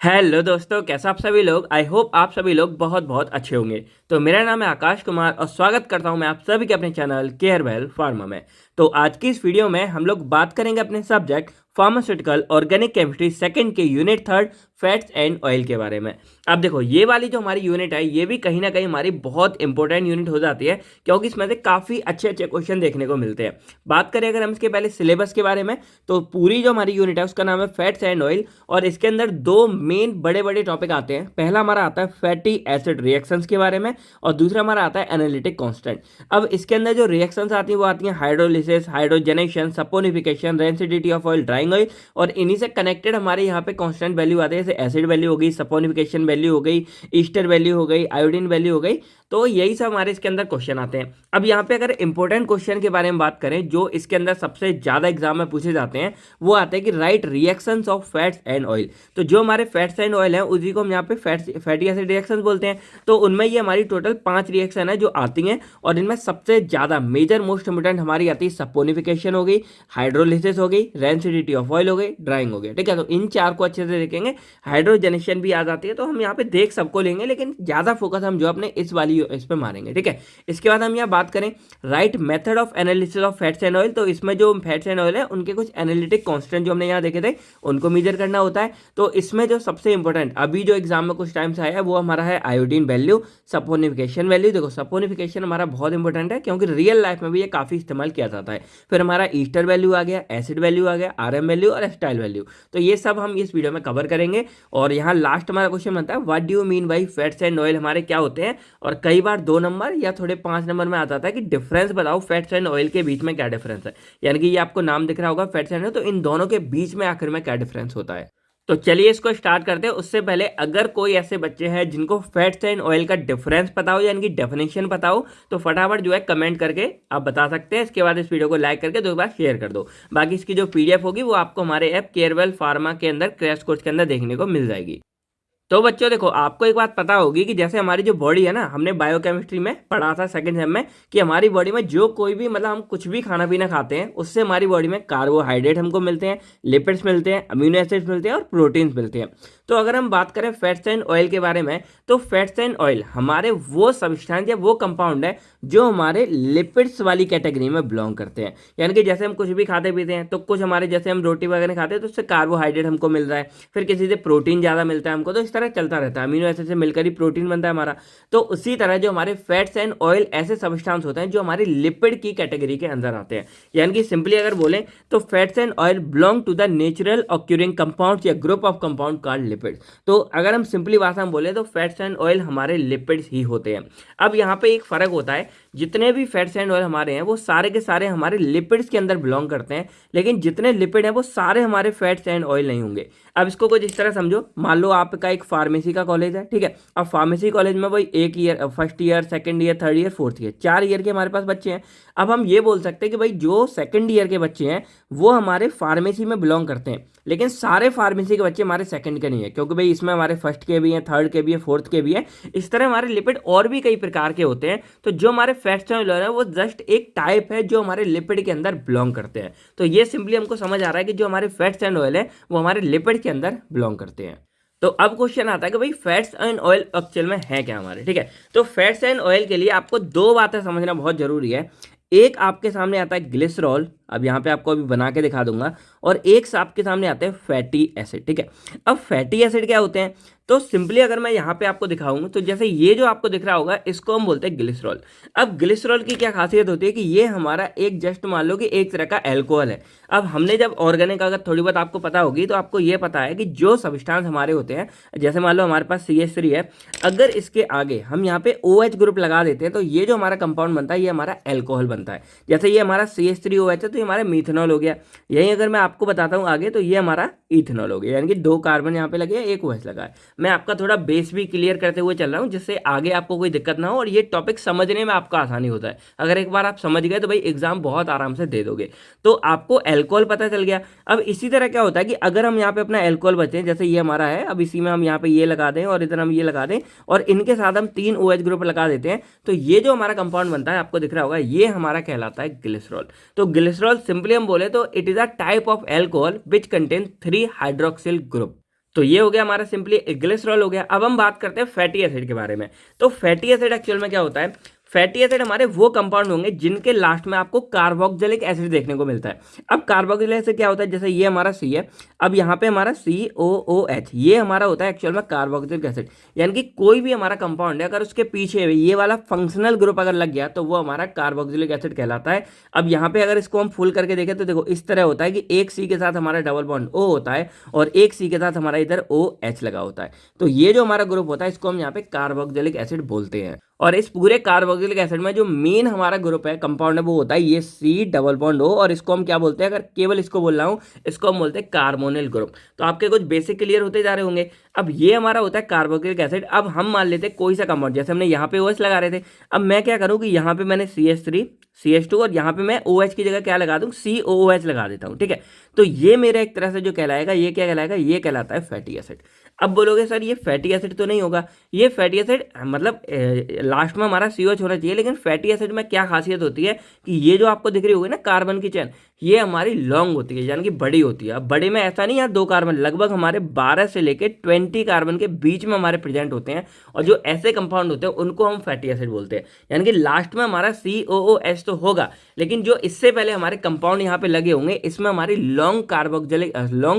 Hello दोस्तों, कैसा आप सभी लोग। आई होप आप सभी लोग बहुत बहुत अच्छे होंगे। तो मेरा नाम है आकाश कुमार और स्वागत करता हूं मैं आप सभी के अपने चैनल केयर वेल फार्मा में। तो आज की इस वीडियो में हम लोग बात करेंगे अपने subject pharmaceutical organic chemistry second के unit third fats and oil के बारे में। अब देखो, ये वाली जो हमारी यूनिट है ये भी कहीं ना कहीं हमारी बहुत इंपॉर्टेंट यूनिट हो जाती है, क्योंकि इसमें से काफ़ी अच्छे अच्छे क्वेश्चन देखने को मिलते हैं। बात करें अगर हम इसके पहले सिलेबस के बारे में, तो पूरी जो हमारी यूनिट है उसका नाम है फैट्स एंड ऑयल, और इसके अंदर दो मेन बड़े बड़े टॉपिक आते हैं। पहला हमारा आता है फैटी एसिड रिएक्शंस के बारे में, और दूसरा हमारा आता है एनालिटिक कांस्टेंट। अब इसके अंदर जो रिएक्शंस आती हैं वो आती हैं hydrolysis, hydrogenation, saponification, rancidity of oil, drawing oil, और इन्हीं से कनेक्टेड हमारे यहाँ पे कांस्टेंट वैल्यू आते हैं, जैसे एसिड वैल्यू हो गई, सपोनिफिकेशन वैल्यू हो गई, ईस्टर वैल्यू हो गई, आयोडीन वैल्यू हो गई। तो यही सब हमारे इसके अंदर क्वेश्चन आते हैं। अब यहाँ पे अगर इंपॉर्टेंट क्वेश्चन के बारे में बात करें जो इसके अंदर सबसे ज्यादा एग्जाम में पूछे जाते हैं, वो आते हैं कि right reactions of fats and oil. तो जो हमारे फैट्स एंड ऑयल है उसी को हम यहाँ पे फैटी एसिड रिएक्शंस बोलते हैं। तो उनमें ये हमारी टोटल 5 रिएक्शन है जो आती हैं, और इनमें सबसे ज्यादा मेजर मोस्ट इंपोर्टेंट हमारी आती है सपोनिफिकेशन हो गई, हाइड्रोलिसिस हो गई, रेंसिडिटी ऑफ ऑयल हो गई, ड्राइंग हो गई। ठीक है, तो इन चार को अच्छे से देखेंगे। हाइड्रोजनेशन भी आ जाती है, तो हम यहाँ पे देख सबको लेंगे, लेकिन ज्यादा फोकस हम जो अपने इस पे मारेंगे। ठीक है, इसके बाद हम यहाँ बात करें right method of analysis of fats and oil. तो इसमें जो फैट्स एंड ऑयल है उनके कुछ एनालिटिक कांस्टेंट जो हमने यहाँ देखे थे उनको मेजर करना होता है। तो इसमें जो सबसे इंपॉर्टेंट अभी जो एग्जाम में कुछ टाइम से आया है वो हमारा है आयोडीन वैल्यू, सपोनिफिकेशन वैल्यू। देखो, सपोनिफिकेशन हमारा बहुत इंपॉर्टेंट है क्योंकि रियल लाइफ में भी ये काफी इस्तेमाल किया जाता है। फिर हमारा ईस्टर वैल्यू आ गया, एसिड वैल्यू आ गया, आरएम वैल्यू और एस्टाइल वैल्यू। तो ये सब हम इस वीडियो में कवर करेंगे। और यहाँ लास्ट हमारा क्वेश्चन बनता है what do you mean by fats and oil हमारे क्या होते हैं। और कई बार 2 नंबर या थोड़े 5 नंबर में आ जाता है कि डिफरेंस बताओ फैट्स एंड ऑयल के बीच में क्या डिफरेंस है। यानी कि ये आपको नाम दिख रहा होगा फैट्स एंड ऑयल, तो इन दोनों के बीच में आखिर में क्या डिफरेंस होता है। तो चलिए इसको स्टार्ट करते हैं। उससे पहले अगर कोई ऐसे बच्चे हैं जिनको फैट्स एंड ऑयल का डिफरेंस पता हो यानी कि डेफिनेशन पता हो, तो फटाफट जो है कमेंट करके आप बता सकते हैं। इसके बाद इस वीडियो को लाइक करके 2 बार शेयर कर दो। बाकी इसकी जो पीडीएफ होगी वो आपको हमारे ऐप केयरवेल फार्मा के अंदर क्रैश कोर्स के अंदर देखने को मिल जाएगी। तो बच्चों देखो, आपको एक बात पता होगी कि जैसे हमारी जो बॉडी है ना, हमने बायोकेमिस्ट्री में पढ़ा था सेकंड सेम में कि हमारी बॉडी में जो कोई भी मतलब हम कुछ भी खाना पीना खाते हैं उससे हमारी बॉडी में कार्बोहाइड्रेट हमको मिलते हैं, लिपिड्स मिलते हैं, अमीनो एसिड्स मिलते हैं और प्रोटीन्स मिलते हैं। तो अगर हम बात करें फैट्स एंड ऑयल के बारे में, तो फैट्स एंड ऑयल हमारे वो सब्सटेंस या वो कंपाउंड है जो हमारे लिपिड्स वाली कैटेगरी में बिलोंग करते हैं। यानी कि जैसे हम कुछ भी खाते पीते हैं तो कुछ हमारे जैसे हम रोटी वगैरह खाते हैं तो उससे कार्बोहाइड्रेट हमको मिल रहा है, फिर किसी से प्रोटीन ज़्यादा मिलता है हमको, तो इस तरह चलता रहता है। अमीनो एसिड से मिलकर ही प्रोटीन बनता है हमारा। तो उसी तरह जो हमारे फैट्स एंड ऑयल ऐसे सब्सटेंस होते हैं जो हमारी लिपिड की कैटेगरी के अंदर आते हैं। यानी कि सिंपली अगर बोलें तो fats and oil belong to the natural occurring compounds या group of compound called lipids. तो अगर हम सिंपली भाषा में बोले तो फैट्स एंड ऑयल हमारे लिपिड्स ही होते हैं। अब यहाँ पे एक फर्क होता है, जितने भी फैट्स एंड ऑयल हमारे हैं वो सारे के सारे हमारे लिपिड्स के अंदर बिलोंग करते हैं, लेकिन जितने लिपिड हैं वो सारे हमारे फैट्स एंड ऑयल नहीं होंगे। अब इसको कुछ इस तरह समझो, मान लो आपका एक फार्मेसी का कॉलेज है, ठीक है। अब फार्मेसी कॉलेज में वही एक year, first year, second year, third year, fourth year, 4 year के हमारे पास बच्चे हैं। अब हम ये बोल सकते हैं कि भाई जो सेकंड ईयर के बच्चे हैं वो हमारे फार्मेसी में बिलोंग करते हैं, लेकिन सारे फार्मेसी के बच्चे हमारे सेकंड के नहीं है, क्योंकि भाई इसमें हमारे फर्स्ट के भी हैं, थर्ड के भी है, फोर्थ के भी है। इस तरह हमारे लिपिड और भी कई प्रकार के होते हैं। तो जो हमारे फैट्स एंड ऑयल है वो जस्ट एक टाइप है जो हमारे लिपिड के अंदर बिलोंग करते हैं। तो ये सिंपली हमको समझ आ रहा है कि जो हमारे फैट्स एंड ऑयल है वो हमारे लिपिड के अंदर बिलोंग करते हैं। तो अब क्वेश्चन आता है कि भाई फैट्स एंड ऑयल एक्चुअल में है क्या हमारे, ठीक है। तो फैट्स एंड ऑयल के लिए आपको 2 बातें समझना बहुत जरूरी है। एक आपके सामने आता है ग्लिसरॉल, अब यहाँ पे आपको अभी बना के दिखा दूंगा, और एक आपके सामने आते हैं फैटी एसिड, ठीक है। अब फैटी एसिड क्या होते हैं, तो सिंपली अगर मैं यहाँ पे आपको दिखाऊंगा तो जैसे ये जो आपको दिख रहा होगा इसको हम बोलते हैं ग्लिसरॉल। अब ग्लिसरॉल की क्या खासियत होती है कि ये हमारा एक जस्ट मान लो कि एक तरह का एल्कोहल है। अब हमने जब ऑर्गेनिक अगर थोड़ी बहुत आपको पता होगी तो आपको ये पता है कि जो सब्सटेंस हमारे होते हैं, जैसे मान लो हमारे पास CH3 है, अगर इसके आगे हम यहाँ पे OH ग्रुप लगा देते हैं तो ये जो हमारा कंपाउंड बनता है ये हमारा एल्कोहल बनता है। जैसे ये हमारा CH3OH है तो ये हमारा मीथेनॉल हो गया। यही अगर मैं आपको बताता हूँ आगे तो ये हमारा इथेनॉल हो गया, यानी कि 2 कार्बन यहाँ पे लगे हैं, 1 OH लगा है। मैं आपका थोड़ा बेस भी क्लियर करते हुए चल रहा हूँ जिससे आगे आपको कोई दिक्कत ना हो और ये टॉपिक समझने में आपको आसानी होता है। अगर एक बार आप समझ गए तो भाई एग्जाम बहुत आराम से दे दोगे। तो आपको एल्कोहल पता चल गया। अब इसी तरह क्या होता है कि अगर हम यहाँ पे अपना एल्कोहल बचे, जैसे ये हमारा है, अब इसी में हम यहाँ पे ये लगा दें और इधर हम ये लगा दें और इनके साथ हम 3 OH ग्रुप लगा देते हैं, तो ये जो हमारा कंपाउंड बनता है आपको दिख रहा होगा, ये हमारा कहलाता है ग्लिसरॉल। तो ग्लिसरॉल सिंपली हम बोले तो it is a type of alcohol which contain 3 hydroxyl group. तो ये हो गया हमारा सिंपली ग्लिसरॉल हो गया। अब हम बात करते हैं फैटी एसिड के बारे में। तो फैटी एसिड एक्चुअल में क्या होता है, फैटी एसिड हमारे वो कंपाउंड होंगे जिनके लास्ट में आपको कार्बोक्सिलिक एसिड देखने को मिलता है। अब कार्बोक्सिलिक एसिड क्या होता है, जैसे ये हमारा सी है, अब यहाँ पे हमारा COOH, ये हमारा होता है एक्चुअल में कार्बोक्सिलिक एसिड। यानी कि कोई भी हमारा कंपाउंड है अगर उसके पीछे ये वाला फंक्शनल ग्रुप अगर लग गया तो वो हमारा कार्बोक्सिलिक एसिड कहलाता है। अब यहाँ पे अगर इसको हम फुल करके देखें तो देखो इस तरह होता है कि एक सी के साथ हमारा डबल बॉन्ड O होता है और एक सी के साथ हमारा इधर OH लगा होता है। तो ये जो हमारा ग्रुप होता है इसको हम यहाँ पे कार्बोक्सिलिक एसिड बोलते हैं। और इस पूरे कार्बोक्सिलिक एसिड में जो मेन हमारा ग्रुप है, कंपाउंड है, वो होता है ये C डबल बॉन्ड O, और इसको हम क्या बोलते हैं, अगर केवल इसको बोल रहा हूँ, इसको हम बोलते हैं कार्बोनिल ग्रुप। तो आपके कुछ बेसिक क्लियर होते जा रहे होंगे। अब ये हमारा होता है कार्बोक्सिलिक एसिड। अब हम मान लेते हैं कोई सा कंपाउंड, जैसे हमने यहाँ पे OH लगा रहे थे, अब मैं क्या करूँ कि यहाँ पे मैंने CH3 CH2 और यहाँ पे मैं OH की जगह क्या लगा दूँ, COOH लगा देता हूँ, ठीक है। तो ये मेरा एक तरह से जो कहलाएगा, ये क्या कहलाएगा, ये कहलाता है फैटी एसिड। अब बोलोगे सर ये फैटी एसिड तो नहीं होगा, ये फैटी एसिड मतलब लास्ट में हमारा COH होना चाहिए, लेकिन फैटी एसिड में क्या खासियत होती है कि ये जो आपको दिख रही होगी ना कार्बन की चेन, ये हमारी लॉन्ग होती है, यानी कि बड़ी होती है। अब बड़े में ऐसा नहीं, यहाँ 2 कार्बन, लगभग हमारे 12 से लेके 20 कार्बन के बीच में हमारे प्रेजेंट होते हैं, और जो ऐसे कंपाउंड होते हैं उनको हम फैटी एसिड बोलते हैं। यानी कि लास्ट में हमारा COOH तो होगा, लेकिन जो इससे पहले हमारे कंपाउंड यहाँ पे लगे होंगे इसमें हमारी लॉन्ग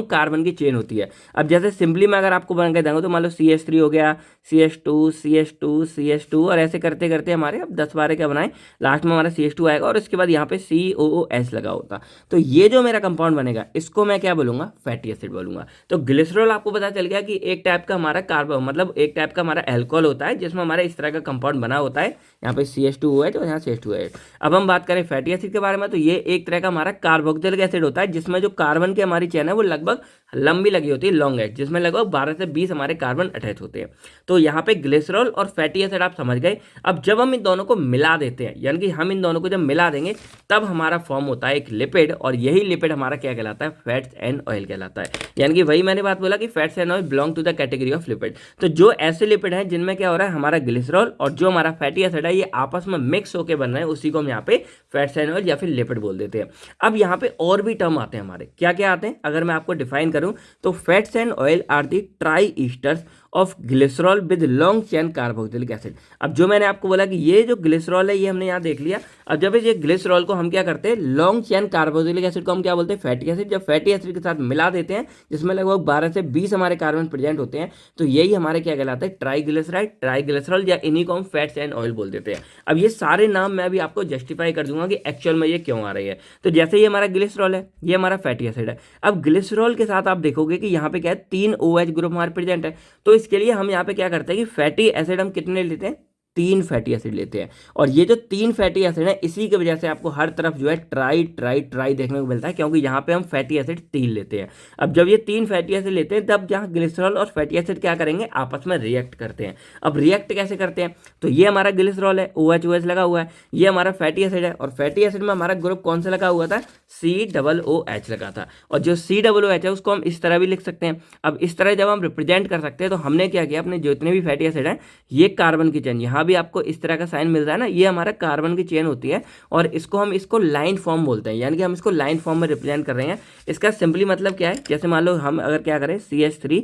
कार्बन की चेन होती है। अब जैसे सिंपली मैं अगर आपको बना के दूंगा तो मान लो CH3 हो गया, CH2 CH2 CH2, और ऐसे करते करते हमारे अब 10-12 क्या बनाए, लास्ट में हमारा CH2 आएगा और उसके बाद यहाँ पे COOH लगा होता। तो ये जो मेरा कंपाउंड बनेगा इसको मैं क्या बोलूंगा, फैटी एसिड बोलूंगा। तो ग्लिसरॉल आपको पता चल गया कि एक टाइप का हमारा कार्बन, मतलब एक टाइप का हमारा एल्कोहल होता है जिसमें हमारा इस तरह का कंपाउंड बना होता है, यहाँ पे CH2OH और यहाँ CH2OH। अब हम बात करें फैटी एसिड के बारे में, तो ये एक तरह का हमारा कार्बोक्सिलिक एसिड होता है जिसमें जो कार्बन की हमारी चेन है वो लगभग लंबी लगी होती है, लॉन्ग है, जिसमें लगभग 12 से 20 हमारे कार्बन अटैच होते हैं। तो यहाँ पे ग्लिसरॉल और फैटी एसिड आप समझ गए। अब जब हम इन दोनों को मिला देते हैं, यानी कि हम इन दोनों को जब मिला देंगे तब हमारा फॉर्म होता है एक लिपिड, और यही लिपिड हमारा क्या कहलाता है, फैट्स एंड ऑयल कहलाता है। यानी कि वही मैंने बात बोला कि fats and oil belong to the category of lipid. तो जो ऐसे लिपिड हैं जिनमें क्या हो रहा है, हमारा ग्लिसरॉल और जो हमारा फैटी एसिड है ये आपस में मिक्स होकर बन रहे हैं, उसी को हम यहाँ पे फैट्स एंड ऑयल या फिर लिपिड बोल देते हैं। अब यहाँ पे और भी टर्म आते हैं हमारे, क्या क्या आते हैं अगर मैं आपको डिफाइन करूं तो fats and oil are the triesters of glycerol with long chain carboxylic acid. अब जो मैंने आपको बोला कि ये जो ग्लिसरॉल है ये हमने यहाँ देख लिया। अब जब ये ग्लिसरॉल को हम क्या करते हैं, लॉन्ग चेन कार्बोक्सिलिक एसिड को हम क्या बोलते हैं, फैटी एसिड। जब फैटी एसिड के साथ मिला देते हैं जिसमें लगभग 12 से 20 हमारे कार्बन प्रेजेंट होते हैं, तो यही हमारे क्या कहलाता है, ट्राईग्लिसराइड, ट्राईग्लिसरॉल, या इन्हीं को हम फैट्स एंड ऑयल बोल देते हैं। अब ये सारे नाम मैं अभी आपको जस्टिफाई कर दूंगा कि एक्चुअल में ये क्यों आ रही है। तो जैसे ये हमारा ग्लिसरॉल है, ये हमारा फैटी एसिड है। अब ग्लिसरॉल के साथ आप देखोगे कि यहाँ पे क्या है, 3 OH ग्रुप हमारे प्रेजेंट है। तो इसके लिए हम यहाँ पे क्या करते हैं कि फैटी एसिड हम कितने लेते हैं, 3 फैटी एसिड लेते हैं। और ये जो 3 फैटी एसिड है इसी की वजह से आपको हर तरफ जो है ट्राई ट्राई ट्राई देखने को मिलता है, क्योंकि यहाँ पे हम फैटी एसिड 3 लेते हैं। अब जब ये 3 फैटी एसिड लेते हैं तब जहाँ ग्लिसरॉल और फैटी एसिड क्या करेंगे, आपस में रिएक्ट करते हैं। अब रिएक्ट कैसे करते हैं, तो ये हमारा ग्लिसरॉल है, OH लगा हुआ है, ये हमारा फैटी एसिड है, और फैटी एसिड में हमारा ग्रुप कौन सा लगा हुआ था, COOH लगा था। और जो COOH है उसको हम इस तरह भी लिख सकते हैं। अब इस तरह जब हम रिप्रेजेंट कर सकते हैं तो हमने क्या किया, अपने जितने भी फैटी एसिड हैं, ये कार्बन की चेन, यहाँ भी आपको इस तरह का साइन मिल रहा है ना, ये हमारा कार्बन की चेन होती है, और इसको हम इसको लाइन फॉर्म बोलते हैं। यानी कि हम इसको लाइन फॉर्म में रिप्रेजेंट कर रहे हैं। इसका सिंपली मतलब क्या है, जैसे मान लो हम अगर क्या करें, CH3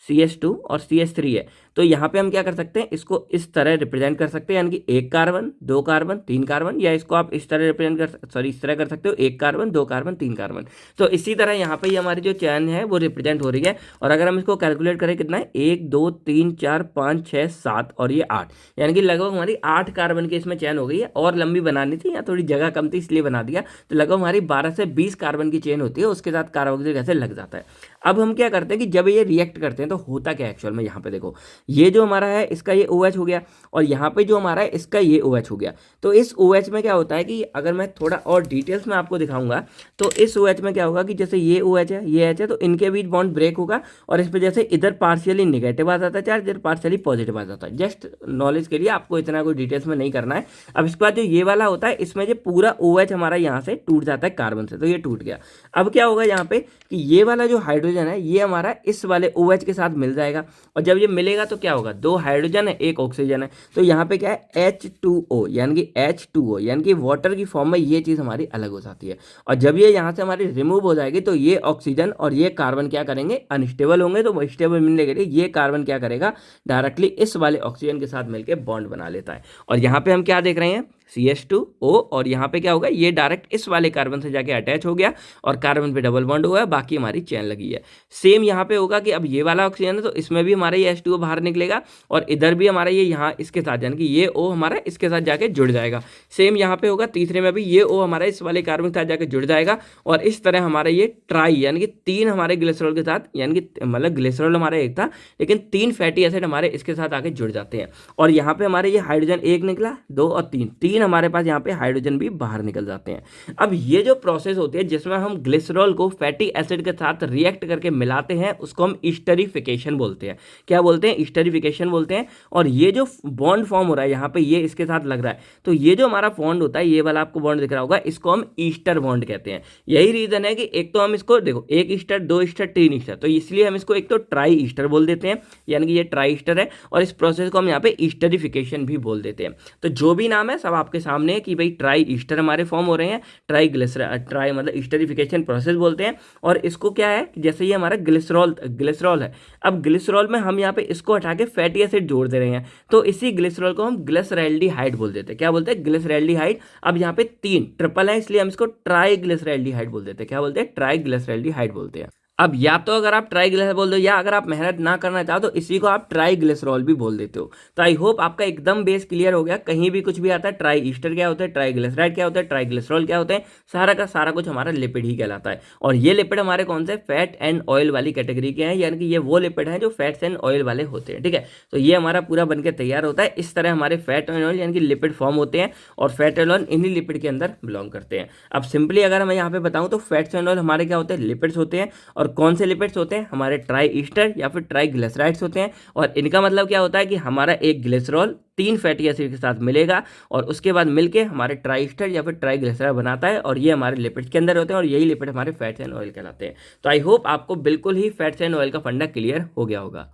CH2 और CH3 है, तो यहाँ पे हम क्या कर सकते हैं, इसको इस तरह रिप्रेजेंट कर सकते हैं, यानी कि 1 कार्बन 2 कार्बन 3 कार्बन, या इसको आप इस तरह रिप्रेजेंट इस तरह कर सकते हो, 1 कार्बन 2 कार्बन 3 कार्बन। तो इसी तरह यहाँ पे हमारी जो चेन है वो रिप्रेजेंट हो रही है। और अगर हम इसको कैलकुलेट करें कितना है, 1 2 3 4 5 6 7 और ये 8, यानी कि लगभग हमारी 8 कार्बन की इसमें चेन हो गई है। और लंबी बनानी थी, या थोड़ी जगह कम थी इसलिए बना दिया। तो लगभग हमारी 12 से 20 कार्बन की चेन होती है, उसके साथ कार्बोक्सिलिक एसिड लग जाता है। अब हम क्या करते हैं कि जब ये रिएक्ट करते हैं तो होता क्या एक्चुअल में, यहाँ पे देखो, ये जो हमारा है इसका ये OH हो गया, और यहाँ पे जो हमारा है इसका ये OH हो गया। तो इस OH में क्या होता है कि अगर मैं थोड़ा और डिटेल्स में आपको दिखाऊंगा तो इस OH में क्या होगा कि जैसे ये OH है, ये H है, तो इनके बीच बॉन्ड ब्रेक होगा, और इस वजह से इधर पार्शियली निगेटिव आ जाता है चार्ज, इधर पार्शियली पॉजिटिव आ जाता है। जस्ट नॉलेज के लिए, आपको इतना कोई डिटेल्स में नहीं करना है। अब इसके बाद जो ये वाला होता है, इसमें जो पूरा OH हमारा यहाँ से टूट जाता है कार्बन से, तो ये टूट गया। अब क्या होगा यहाँ पे कि ये वाला जो हाइड्रोजन हाइड्रोजन है ये हमारा इस वाले OH के साथ मिल जाएगा, और जब ये मिलेगा तो क्या होगा, 2 हाइड्रोजन है, 1 ऑक्सीजन है, तो यहाँ पे क्या है H2O यानी कि H2O यानी कि वाटर की फॉर्म में ये चीज़ हमारी अलग हो जाती है। और जब ये यहाँ से हमारी रिमूव हो जाएगी तो ये ऑक्सीजन और ये कार्बन क्या करेंगे, अनस्टेबल होंगे, तो स्टेबल मिलने के लिए ये कार्बन क्या करेगा, डायरेक्टली इस वाले ऑक्सीजन के साथ मिलकर बॉन्ड बना लेता है। और यहाँ पे हम क्या देख रहे हैं, CH2O, और यहाँ पे क्या होगा, ये डायरेक्ट इस वाले कार्बन से जाके अटैच हो गया और कार्बन पे डबल बॉन्ड हुआ है, बाकी हमारी चेन लगी है। सेम यहाँ पे होगा कि अब ये वाला ऑक्सीजन है तो इसमें भी हमारा ये H2O बाहर निकलेगा, और इधर भी हमारा ये यहाँ इसके साथ यानी कि ये O हमारा इसके साथ जाके जुड़ जाएगा। सेम यहाँ पे होगा, तीसरे में भी ये O हमारा इस वाले कार्बन के साथ जाके जुड़ जाएगा, और इस तरह हमारा ये ट्राई यानी कि 3 हमारे ग्लिसरॉल के साथ, यानी कि मतलब ग्लिसरॉल हमारा एक था लेकिन 3 फैटी एसिड हमारे इसके साथ आके जुड़ जाते हैं। और यहाँ पे हमारे ये हाइड्रोजन 1 निकला, 2 और 3 हमारे पास यहाँ पे हाइड्रोजन भी बाहर निकल जाते हैं। अब ये जो प्रोसेस होती है जिसमें हम ग्लिसरॉल को फैटी एसिड के साथ रिएक्ट करके मिलाते हैं उसको हम ईस्टरिफिकेशन बोलते हैं। क्या बोलते हैं, ईस्टरिफिकेशन बोलते हैं। और ये जो बॉन्ड फॉर्म हो रहा है यहाँ पे ये इसके साथ लग रहा है, तो ये जो हमारा बॉन्ड होता है, ये वाला आपको बॉन्ड दिख रहा होगा, इसको हम ईस्टर बॉन्ड कहते हैं। यही रीजन है कि एक तो हम इसको देखो 1 ईस्टर, 2 ईस्टर, 3 ईस्टर, तो इसलिए हम इसको एक तो ट्राई ईस्टर बोल देते हैं, यानी कि ये ट्राई ईस्टर है, और इस प्रोसेस को हम यहाँ पे ईस्टरिफिकेशन भी बोल देते हैं। तो जो भी नाम है सब आपके सामने है कि भाई ट्राई ईस्टर हमारे फॉर्म हो रहे हैं, ट्राई मतलब ईस्टरिफिकेशन प्रोसेस बोलते हैं। और इसको क्या है, जैसे ये हमारा ग्लिसरॉल है, अब ग्लिसरॉल में हम यहाँ पे इसको हटा के फैटी एसिड जोड़ दे रहे हैं, तो इसी ग्लिसरॉल को हम ग्लिसरैल्डिहाइड बोल देते हैं। क्या बोलते हैं, ग्लिसरैल्डिहाइड। अब यहाँ पे 3 ट्रिपल है इसलिए हम इसको ट्राई ग्लिसरैल्डिहाइड बोल देते हैं। क्या बोलते हैं, ट्राई ग्लिसरैल्डिहाइड बोलते हैं। अब या तो अगर आप ट्राई ग्लिसरॉल बोल दो, या अगर आप मेहनत ना करना चाहो तो इसी को आप ट्राई ग्लिसरॉल भी बोल देते हो। तो आई होप आपका एकदम बेस क्लियर हो गया। कहीं भी कुछ भी आता है, ट्राई ईस्टर क्या होता है, ट्राई ग्लिसराइड क्या होता है, ट्राई ग्लिसरॉल क्या होता है, सारा का सारा कुछ हमारा लिपिड ही कहलाता है। और ये लिपिड हमारे कौन से, फैट एंड ऑयल वाली कैटेगरी के हैं, यानी कि ये वो लिपिड हैं जो फैट्स एंड ऑयल वाले होते हैं। ठीक है, तो ये हमारा पूरा बनकर तैयार होता है। इस तरह हमारे फैट एंड ऑयल यानी कि लिपिड फॉर्म होते हैं, और फैट एंड ऑयल इन्हीं लिपिड के अंदर बिलोंग करते हैं। अब सिंपली अगर मैं यहाँ पे बताऊँ तो फैट्स एंड ऑयल हमारे क्या होते हैं, लिपिड्स होते हैं। और कौन से लिपिड्स होते हैं, हमारे ट्राई ईस्टर या फिर ट्राई ग्लिसराइड्स होते हैं। और इनका मतलब क्या होता है कि हमारा एक ग्लिसरॉल 3 फैटी एसिड के साथ मिलेगा और उसके बाद मिलके हमारे ट्राई ईस्टर या फिर ट्राई ग्लिसराइड बनाता है, और ये हमारे लिपिड्स के अंदर होते हैं, और यही लिपिड हमारे फैट्स एंड ऑयल कहलाते हैं। तो आई होप आपको बिल्कुल ही फैट्स एंड ऑयल का फंडा क्लियर हो गया होगा।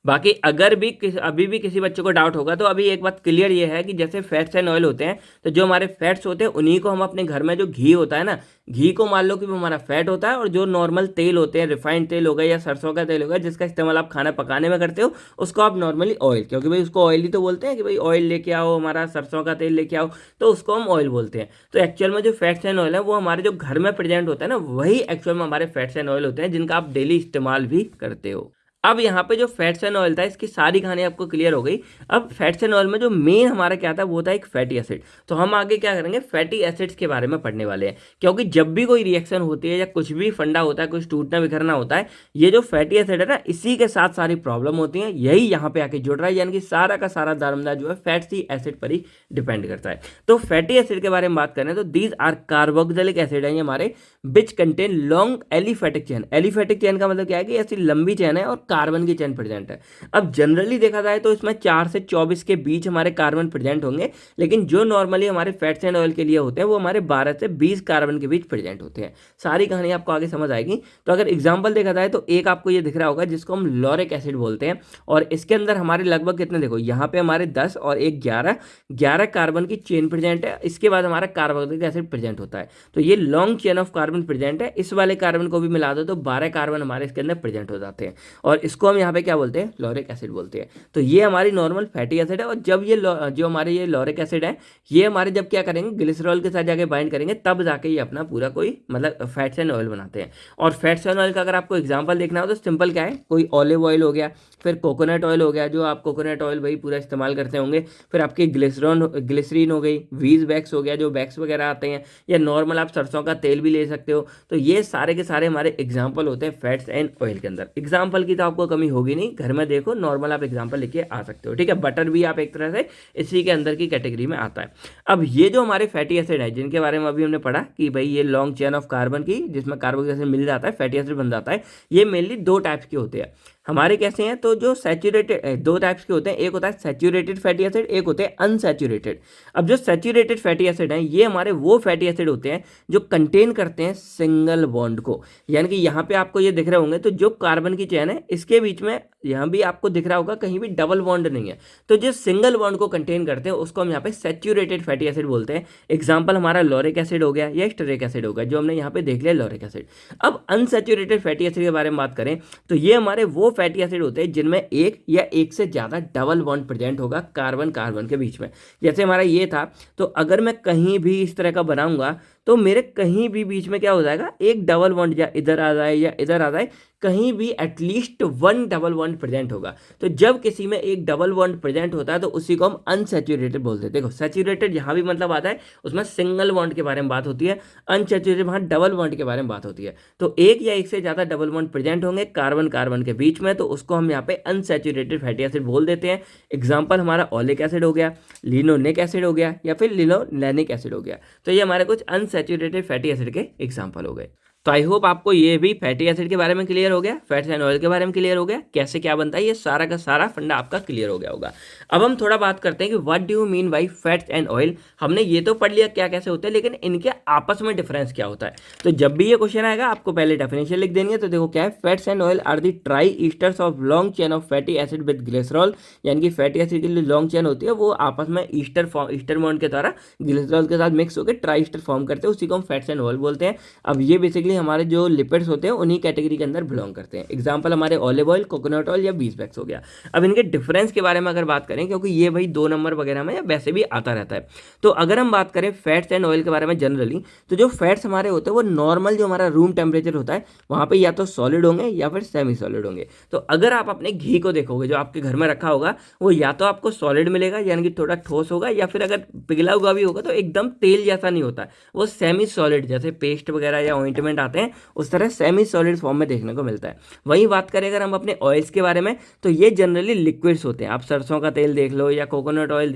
बाकी अगर भी अभी भी किसी बच्चे को डाउट होगा तो अभी एक बात क्लियर ये है कि जैसे फैट्स एंड ऑयल होते हैं, तो जो हमारे फैट्स होते हैं उन्हीं को हम अपने घर में जो घी होता है ना, घी को मान लो कि वो हमारा फैट होता है, और जो नॉर्मल तेल होते हैं, रिफाइंड तेल हो गया या सरसों का तेल हो गया जिसका इस्तेमाल आप खाना पकाने में करते हो, उसको आप नॉर्मली ऑयल, क्योंकि भाई उसको ऑयल ही तो बोलते हैं कि भाई ऑयल लेके आओ, हमारा सरसों का तेल लेके आओ, तो उसको हम ऑयल बोलते हैं। तो एक्चुअल में जो फैट्स एंड ऑयल है वो हमारे जो घर में प्रेजेंट होता है ना, वही एक्चुअल में हमारे फैट्स एंड ऑयल होते हैं जिनका आप डेली इस्तेमाल भी करते हो। अब यहाँ पे जो फैट्स एंड ऑयल था इसकी सारी कहानी आपको क्लियर हो गई। अब फैट्स एंड ऑयल में जो मेन हमारा क्या था वो था एक फैटी एसिड। तो हम आगे क्या करेंगे, फैटी एसिड्स के बारे में पढ़ने वाले हैं, क्योंकि जब भी कोई रिएक्शन होती है या कुछ भी फंडा होता है, कुछ टूटना बिखरना होता है, ये जो फैटी एसिड है ना, इसी के साथ सारी प्रॉब्लम होती है, यही यहाँ पे आके जुड़ रहा है, यानी कि सारा का सारा दारोमदार जो है फैटी एसिड पर ही डिपेंड करता है। तो फैटी एसिड के बारे में बात करें तो दीज आर कार्बोक्सिलिक एसिड है हमारे, which contain long aliphatic chain. Aliphatic chain का मतलब क्या है कि ऐसी लंबी चेन है और कार्बन की चेन प्रेजेंट है। अब जनरली देखा जाए तो इसमें 4 से 24 के बीच हमारे कार्बन प्रेजेंट होंगे, लेकिन जो नॉर्मली हमारे फैट्स एंड ऑयल के लिए होते हैं वो हमारे 12 से 20 कार्बन के बीच प्रेजेंट होते हैं। सारी कहानी आपको आगे समझ आएगी। तो अगर एग्जाम्पल देखा जाए तो एक आपको ये दिख रहा होगा जिसको हम लॉरिक एसिड बोलते हैं, और इसके अंदर हमारे लगभग कितने, देखो यहाँ पे हमारे 10 और एक 11 कार्बन की चेन प्रेजेंट है। इसके बाद हमारा कार्बोक्सिलिक एसिड प्रेजेंट होता है। तो ये long chain of carbon present है। इस वाले कार्बन को भी मिला दो तो 12 कार्बन हमारे इसके अंदर प्रेजेंट हो जाते हैं, और इसको हम यहाँ पे क्या बोलते हैं, लॉरिक एसिड बोलते हैं। तो ये हमारी नॉर्मल फैटी एसिड है। और जब ये जो हमारे ये लॉरिक एसिड है, ये हमारे जब क्या करेंगे, ग्लिसरॉल के साथ जाके बाइंड करेंगे, तब जाके ये अपना पूरा कोई मतलब फैट्स एंड ऑयल बनाते हैं। और फैट्स एंड ऑयल का अगर आपको एग्जाम्पल देखना हो तो सिंपल क्या है, कोई ऑलिव ऑयल हो गया, फिर कोकोनट ऑयल हो गया, जो आप कोकोनट ऑयल वही पूरा इस्तेमाल करते होंगे, फिर आपकी ग्लिसरीन हो गई, वीज वैक्स हो गया, जो वैक्स वगैरह आते हैं, या नॉर्मल आप सरसों का तेल भी ले सकते हो। तो ये सारे के सारे हमारे एग्जाम्पल होते हैं फैट्स एंड ऑयल के अंदर। एग्जाम्पल की तो आपको कमी होगी नहीं, घर में देखो नॉर्मल आप एग्जाम्पल लेके आ सकते हो। ठीक है, बटर भी आप एक तरह से इसी के अंदर की कैटेगरी में आता है। अब ये जो हमारे फैटी एसिड है जिनके बारे में अभी हमने पढ़ा कि भाई ये लॉन्ग चेन ऑफ कार्बन की, जिसमें कार्बोक्सिलिक एसिड मिल जाता है, फैटी एसिड बन जाता है, ये मेनली 2 टाइप्स के होते हैं। हमारे कैसे हैं, तो जो सैचुरेटेड दो टाइप्स के होते हैं, एक होता है सैचुरेटेड फैटी एसिड, एक होते हैं अनसैचुरेटेड। अब जो सैचुरेटेड फैटी एसिड हैं ये हमारे वो फैटी एसिड होते हैं जो कंटेन करते हैं सिंगल बॉन्ड को। यानी कि यहाँ पे आपको ये दिख रहे होंगे, तो जो कार्बन की चेन है इसके बीच में यहाँ भी आपको दिख रहा होगा कहीं भी डबल बॉन्ड नहीं है। तो जो सिंगल बॉन्ड को कंटेन करते हैं उसको हम यहाँ पे सैचुरेटेड फैटी एसिड बोलते हैं। एग्जाम्पल हमारा लॉरिक एसिड हो गया या स्टेरिक एसिड हो गया, जो हमने यहाँ पे देख लिया लॉरिक एसिड। अब अनसैचुरेटेड फैटी एसिड के बारे में बात करें तो ये हमारे वो फैटी एसिड होते हैं जिनमें एक या एक से ज़्यादा डबल बॉन्ड प्रेजेंट होगा कार्बन कार्बन के बीच में। जैसे हमारा ये था, तो अगर मैं कहीं भी इस तरह का बनाऊंगा तो मेरे कहीं भी बीच में क्या हो जाएगा, एक डबल बॉन्ड या इधर आ जाए या इधर आ जाए, कहीं भी at least one double bond present होगा। तो जब किसी में एक डबल बॉन्ड प्रेजेंट होता है तो उसी को हम अनसैचुरेटेड बोलते हैं। देखो सैचुरेटेड यहाँ भी मतलब आता है उसमें सिंगल बॉन्ड के बारे में बात होती है, अनसैचुरेटेड वहाँ डबल बॉन्ड के बारे में बात होती है। तो एक या एक से ज़्यादा डबल बॉन्ड प्रेजेंट होंगे कार्बन कार्बन के बीच में, तो उसको हम यहाँ पे अनसैचुरेटेड फैटी एसिड बोल देते हैं। एग्जाम्पल हमारा ओलिक एसिड हो गया, लिनोलेनिक एसिड हो गया या फिर लिनोलेनिक एसिड हो गया। तो ये हमारे कुछ अनसैचुरेटेड फैटी एसिड के एग्जाम्पल हो गए। तो आई होप आपको ये भी फैटी एसिड के बारे में क्लियर हो गया, फैट्स एंड ऑयल के बारे में क्लियर हो गया, कैसे क्या बनता है, ये सारा का सारा फंडा आपका क्लियर हो गया होगा। अब हम थोड़ा बात करते हैं कि what do you mean by fats and oil. हमने ये तो पढ़ लिया क्या कैसे होते हैं, लेकिन इनके आपस में डिफरेंस क्या होता है। तो जब भी ये क्वेश्चन आएगा आपको पहले डेफिनेशन लिख देनी है। तो देखो क्या है, fats and oil are the triesters of long chain of fatty acid with glycerol. यानी कि फैटी एसिड की जो लॉन्ग चेन होती है वो आपस में ईस्टर बॉन्ड के द्वारा ग्लिसरॉल के साथ मिक्स होकर ट्राई ईस्टर फॉर्म करते हैं, उसी को हम फैट्स एंड ऑयल बोलते हैं। अब ये बेसिकली हमारे जो लिपिड्स होते हैं उन्हीं कैटेगरी के अंदर बिलोंग करते हैं। एग्जांपल हमारे ऑलिव ऑयल, कोकोनट ऑयल या बीसवैक्स हो गया। अब इनके डिफरेंस के बारे में अगर बात करें, क्योंकि ये भाई 2 नंबर वगैरह में या वैसे भी आता रहता है, तो अगर हम बात करें फैट्स एंड ऑयल के बारे में जनरली, तो जो फैट्स हमारे होते हैं वो नॉर्मल जो हमारा रूम टेम्परेचर होता है वहाँ पर या तो सॉलिड होंगे या फिर सेमी सॉलिड होंगे। तो अगर आप अपने घी को देखोगे जो आपके घर में रखा होगा, वो या तो आपको सॉलिड मिलेगा यानी कि थोड़ा ठोस होगा, या फिर अगर पिघला हुआ भी होगा तो एकदम तेल जैसा नहीं होता, वो सेमी सॉलिड जैसे पेस्ट वगैरह या ऑइंटमेंट आते हैं उस तरह सेमी सॉलिड फॉर्म में देखने को मिलता है। वहीं बात करें अगर हम अपने ऑयल्स के बारे में, तो ये जनरली लिक्विड्स होते हैं। आप सरसों का तेल देख लो या कोकोनट ऑयल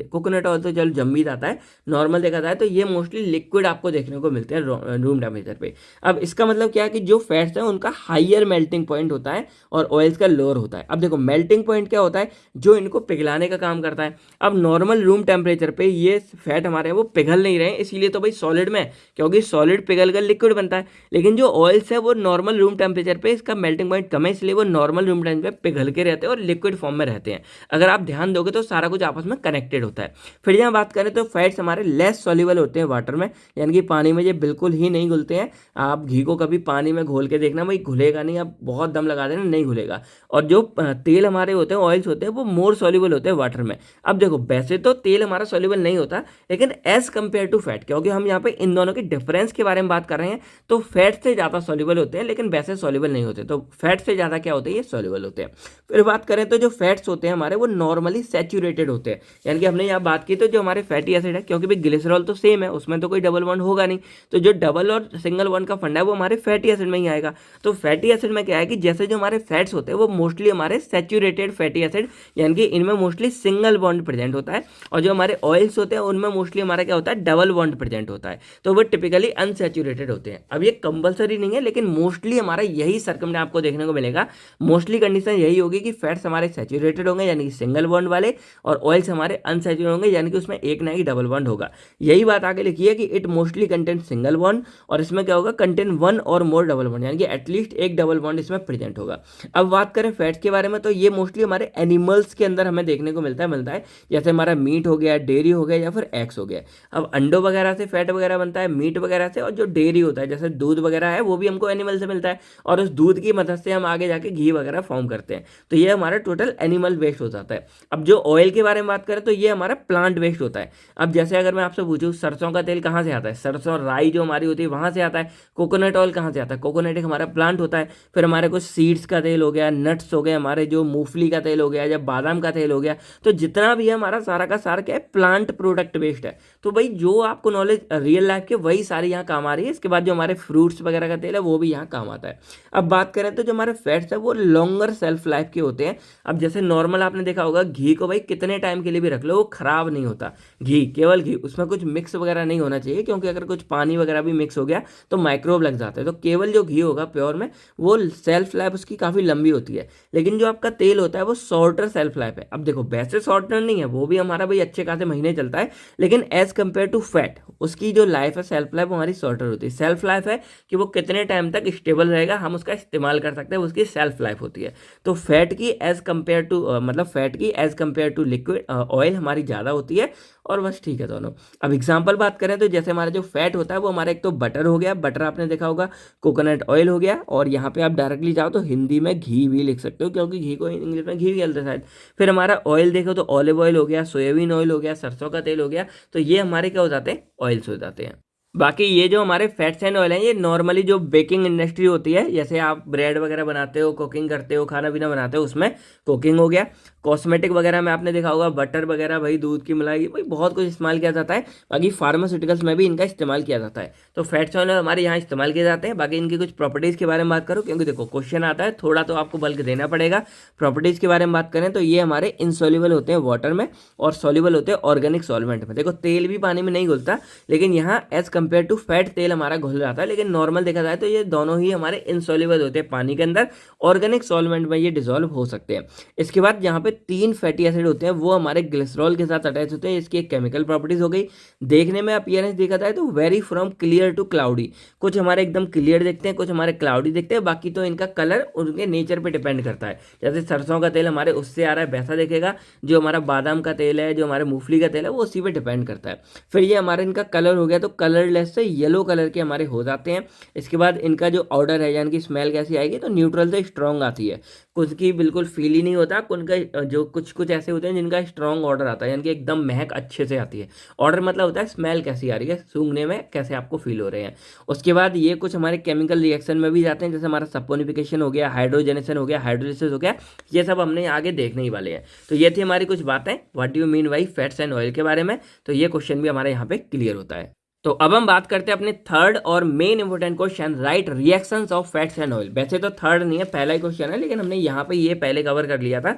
तो चल जम भी जाता है, नॉर्मल देखा जाए तो ये मोस्टली लिक्विड आपको देखने को मिलते हैं रूम टेम्परेचर पे। अब इसका मतलब क्या है कि जो फैट्स है उनका हाइयर मेल्टिंग पॉइंट होता है और ऑयल्स का लोअर होता है। अब देखो मेल्टिंग पॉइंट क्या होता है, जो इनको पिघलाने का काम करता है। अब नॉर्मल रूम टेम्परेचर पे ये फैट हमारे वो पिघल नहीं रहे, इसीलिए तो भाई सॉलिड में, क्योंकि सॉलिड पिघल कर लिक्विड बनता है। लेकिन जो ऑयल्स है वो नॉर्मल रूम टेम्परेचर पे इसका मेल्टिंग पॉइंट कम है, इसलिए वो नॉर्मल रूम टेम्परेचर पे पिघल के रहते हैं और लिक्विड फॉर्म में रहते हैं। अगर आप ध्यान दोगे तो सारा कुछ आपस में कनेक्टेड होता है। फिर यहाँ बात करें तो फैट्स हमारे लेस सॉल्युबल होते हैं वाटर में, यानी कि पानी में ये बिल्कुल ही नहीं घुलते हैं। आप घी को कभी पानी में घोल के देखना, भाई घुलेगा नहीं, आप बहुत दम लगा देना नहीं घुलेगा। और जो तेल हमारे होते हैं, ऑयल्स होते हैं, वो मोर सॉल्युबल होते हैं वाटर में। अब देखो वैसे तो तेल हमारा सॉल्युबल नहीं होता, लेकिन एज कंपेयर टू फैट, क्योंकि हम यहाँ पे इन दोनों के डिफरेंस के बारे में बात कर रहे हैं, तो फैट से ज़्यादा सॉल्युबल होते हैं लेकिन वैसे सॉल्युबल नहीं होते। तो फैट से ज़्यादा क्या होते हैं, ये सॉल्युबल होते हैं। फिर बात करें तो जो फैट्स होते हैं हमारे वो नॉर्मली सैचुरेटेड होते हैं, यानी कि हमने यहाँ बात की तो जो हमारे फैटी एसिड है, क्योंकि भाई ग्लिसरॉल तो सेम है, उसमें तो कोई डबल बॉन्ड होगा नहीं, तो जो डबल और सिंगल बॉन्ड का फंडा है वो हमारे फैटी एसिड में ही आएगा। तो फैटी एसिड में क्या है कि जैसे जो हमारे फैट्स होते हैं वो मोस्टली हमारे सैचुरेटेड फैटी एसिड, यानी कि इनमें मोस्टली सिंगल बॉन्ड प्रेजेंट होता है, और जो हमारे ऑयल्स होते हैं उनमें मोस्टली हमारा क्या होता है, डबल बॉन्ड प्रेजेंट होता है, तो वो टिपिकली अनसैचुरेटेड होते हैं। अब ये कंपलसरी नहीं है, लेकिन मोस्टली हमारा यही सर्कम आपको देखने को मिलेगा। मोस्टली कंडीशन यही होगी कि फैट्स हमारे सैचुरेटेड होंगे यानी कि सिंगल बॉन्ड वाले, और ऑयल्स हमारे अनसैचुरेटेड होंगे यानी कि उसमें एक ना ही डबल बॉन्ड होगा। यही बात आगे लिखी है कि it mostly contain single bond, और इसमें क्या होगा, कंटेन वन और मोर डबल बॉन्ड, यानी कि एटलीस्ट एक डबल बॉन्ड इसमें प्रेजेंट होगा। अब बात करें फैट्स के बारे में, तो ये मोस्टली हमारे एनिमल्स के अंदर हमें देखने को मिलता है, जैसे हमारा मीट हो गया, डेयरी हो गया या फिर एग्स हो गया। अब अंडों वगैरह से फैट वगैरह बनता है, मीट वगैरह से, और जो डेयरी होता है जैसे दूध वगैरह है वो भी हमको एनिमल से मिलता है, और उस दूध की मदद से हम आगे जाके घी वगैरह फॉर्म करते हैं। तो ये हमारा टोटल एनिमल वेस्ट हो जाता है। अब जो ऑयल के बारे में बात करें तो ये हमारा प्लांट वेस्ट होता है। अब जैसे अगर मैं आपसे पूछूं सरसों का तेल कहाँ से आता है, सरसों राई जो हमारी होती है वहाँ से आता है। कोकोनट ऑयल कहाँ से आता है, कोकोनट एक हमारा प्लांट होता है। फिर हमारे कुछ सीड्स का तेल हो गया, नट्स हो गए, हमारे जो मूंगफली का तेल हो गया या बादाम का तेल हो गया, तो जितना भी है हमारा सारा का सारा क्या है, प्लांट प्रोडक्ट वेस्ट है। तो भाई जो आपको नॉलेज रियल लाइफ के वही सारी यहाँ काम आ रही है। इसके बाद जो हमारे फ्रूट्स वगैरह का तेल है वो भी यहाँ काम आता है। अब बात करें तो जो हमारे फैट्स है वो लॉन्गर सेल्फ लाइफ के होते हैं। अब जैसे नॉर्मल आपने देखा होगा घी को भाई कितने टाइम के लिए भी रख लो वो खराब नहीं होता, घी केवल घी, उसमें कुछ मिक्स वगैरह नहीं होना चाहिए, क्योंकि अगर कुछ पानी वगैरह भी मिक्स हो गया तो माइक्रोब लग जाते हैं। तो केवल जो घी होगा प्योर में वो सेल्फ लाइफ उसकी काफ़ी लंबी होती है। लेकिन जो आपका तेल होता है वो शॉर्टर सेल्फ लाइफ है। अब देखो वैसे शॉर्टर नहीं है, वो भी हमारा भाई अच्छे खासे महीने चलता है, लेकिन एज कंपेयर टू फैट उसकी जो लाइफ है सेल्फ लाइफ वो हमारी शॉर्टर होती है। सेल्फ लाइफ है कि वो कितने टाइम तक स्टेबल रहेगा, हम उसका इस्तेमाल कर सकते हैं, उसकी सेल्फ लाइफ होती है। तो फैट की एज कंपेयर टू मतलब फैट की age compare to liquid oil हमारी ज़्यादा होती है, और बस ठीक है दोनों। अब एग्जांपल बात करें तो जैसे हमारा जो फैट होता है वो हमारा एक तो बटर हो गया, बटर आपने देखा होगा, कोकोनट ऑयल हो गया, और यहाँ पे आप डायरेक्टली जाओ तो हिंदी में घी भी लिख सकते हो, क्योंकि घी को इंग्लिश में घी भी बोलते हैं शायद। फिर हमारा ऑयल देखो तो ऑलिव ऑयल हो गया, सोयाबीन ऑयल हो गया, सरसों का तेल हो गया। तो ये हमारे क्या हो जाते हैं, ऑयल्स हो जाते हैं। बाकी ये जो हमारे फैट्स एंड ऑयल हैं ये नॉर्मली जो बेकिंग इंडस्ट्री होती है, जैसे आप ब्रेड वगैरह बनाते हो, कुकिंग करते हो, खाना पीना बनाते हो, उसमें कुकिंग हो गया। कॉस्मेटिक वगैरह में आपने देखा होगा बटर वगैरह, भाई दूध की मलाई, भाई बहुत कुछ इस्तेमाल किया जाता है। बाकी फार्मास्यूटिकल्स में भी इनका इस्तेमाल किया जाता है। तो फैट्स एंड ऑयल हमारे यहाँ इस्तेमाल किए जाते हैं। बाकी इनकी कुछ प्रॉपर्टीज़ के बारे में बात करूँ, क्योंकि देखो क्वेश्चन आता है थोड़ा तो आपको बल्क देना पड़ेगा। प्रॉपर्टीज़ के बारे में बात करें तो ये हमारे इनसॉल्युबल होते हैं वाटर में, और सॉल्युबल होते हैं ऑर्गेनिक सॉल्वेंट में। देखो तेल भी पानी में नहीं घुलता, लेकिन यहाँ एज कम्पेयर टू फैट तेल हमारा घुल जाता है। लेकिन नॉर्मल देखा जाए तो ये दोनों ही हमारे इनसॉल्युबल होते हैं पानी के अंदर, ऑर्गेनिक सॉल्वेंट में ये डिसॉल्व हो सकते हैं। इसके बाद यहाँ पे 3 फैटी एसिड होते हैं वो हमारे ग्लिसरॉल के साथ अटैच होते हैं। इसकी एक केमिकल प्रॉपर्टीज हो गई। देखने में अपीयरेंस देखा जाए तो very from clear to cloudy, कुछ हमारे एकदम क्लियर दिखते हैं, कुछ हमारे क्लाउडी दिखते हैं। बाकी तो इनका कलर उनके नेचर पे डिपेंड करता है। जैसे सरसों का तेल हमारे उससे आ रहा है वैसा दिखेगा, जो हमारा बादाम का तेल है, जो हमारे मूंगफली का तेल है, वो उसी पे डिपेंड करता है। फिर ये हमारे इनका कलर हो गया तो कलरलेस से येलो कलर के हमारे हो जाते हैं। इसके बाद इनका जो ऑर्डर है यानी कि स्मेल कैसी आएगी, तो न्यूट्रल से स्ट्रॉन्ग आती है, कुछ की बिल्कुल फील ही नहीं होता। उनका जो कुछ कुछ ऐसे होते हैं जिनका स्ट्रॉन्ग ऑर्डर आता है, यानी कि एकदम महक अच्छे से आती है। ऑर्डर मतलब होता है स्मेल कैसी आ रही है, सूंघने में कैसे आपको फील हो रहे हैं। उसके बाद ये कुछ हमारे केमिकल रिएक्शन में भी जाते हैं, जैसे हमारा सपोनिफिकेशन हो गया, हाइड्रोजनेशन हो गया, हाइड्रोलिसिस हो गया। ये सब हमने आगे देखने ही वाले हैं। तो ये थी हमारी कुछ बातें what do you mean by fats and oil के बारे में। तो ये क्वेश्चन भी हमारे यहाँ पे क्लियर होता है। तो अब हम बात करते हैं अपने थर्ड और main important question, right reactions of fats and oil. वैसे तो थर्ड नहीं है, पहला ही क्वेश्चन है, लेकिन हमने यहाँ पे ये पहले कवर कर लिया था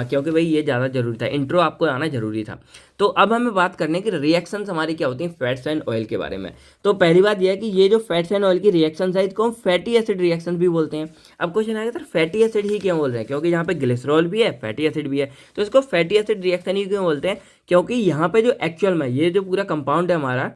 क्योंकि भाई ये ज़्यादा जरूरी था, इंट्रो आपको आना जरूरी था। तो अब हमें बात करने की रिएक्शंस हमारी क्या होती हैं फैट्स एंड ऑयल के बारे में। तो पहली बात यह है कि ये जो फैट्स एंड ऑयल की रिएक्शंस है इसको हम फैटी एसिड रिएक्शन भी बोलते हैं। अब क्वेश्चन आएगा सर फैटी एसिड ही क्यों बोल रहे हैं, क्योंकि यहाँ पे ग्लिसरॉल भी है, फैटी एसिड भी है, तो इसको फैटी एसिड रिएक्शन ही क्यों बोलते हैं, क्योंकि यहाँ पे जो एक्चुअल में ये जो पूरा कंपाउंड है हमारा,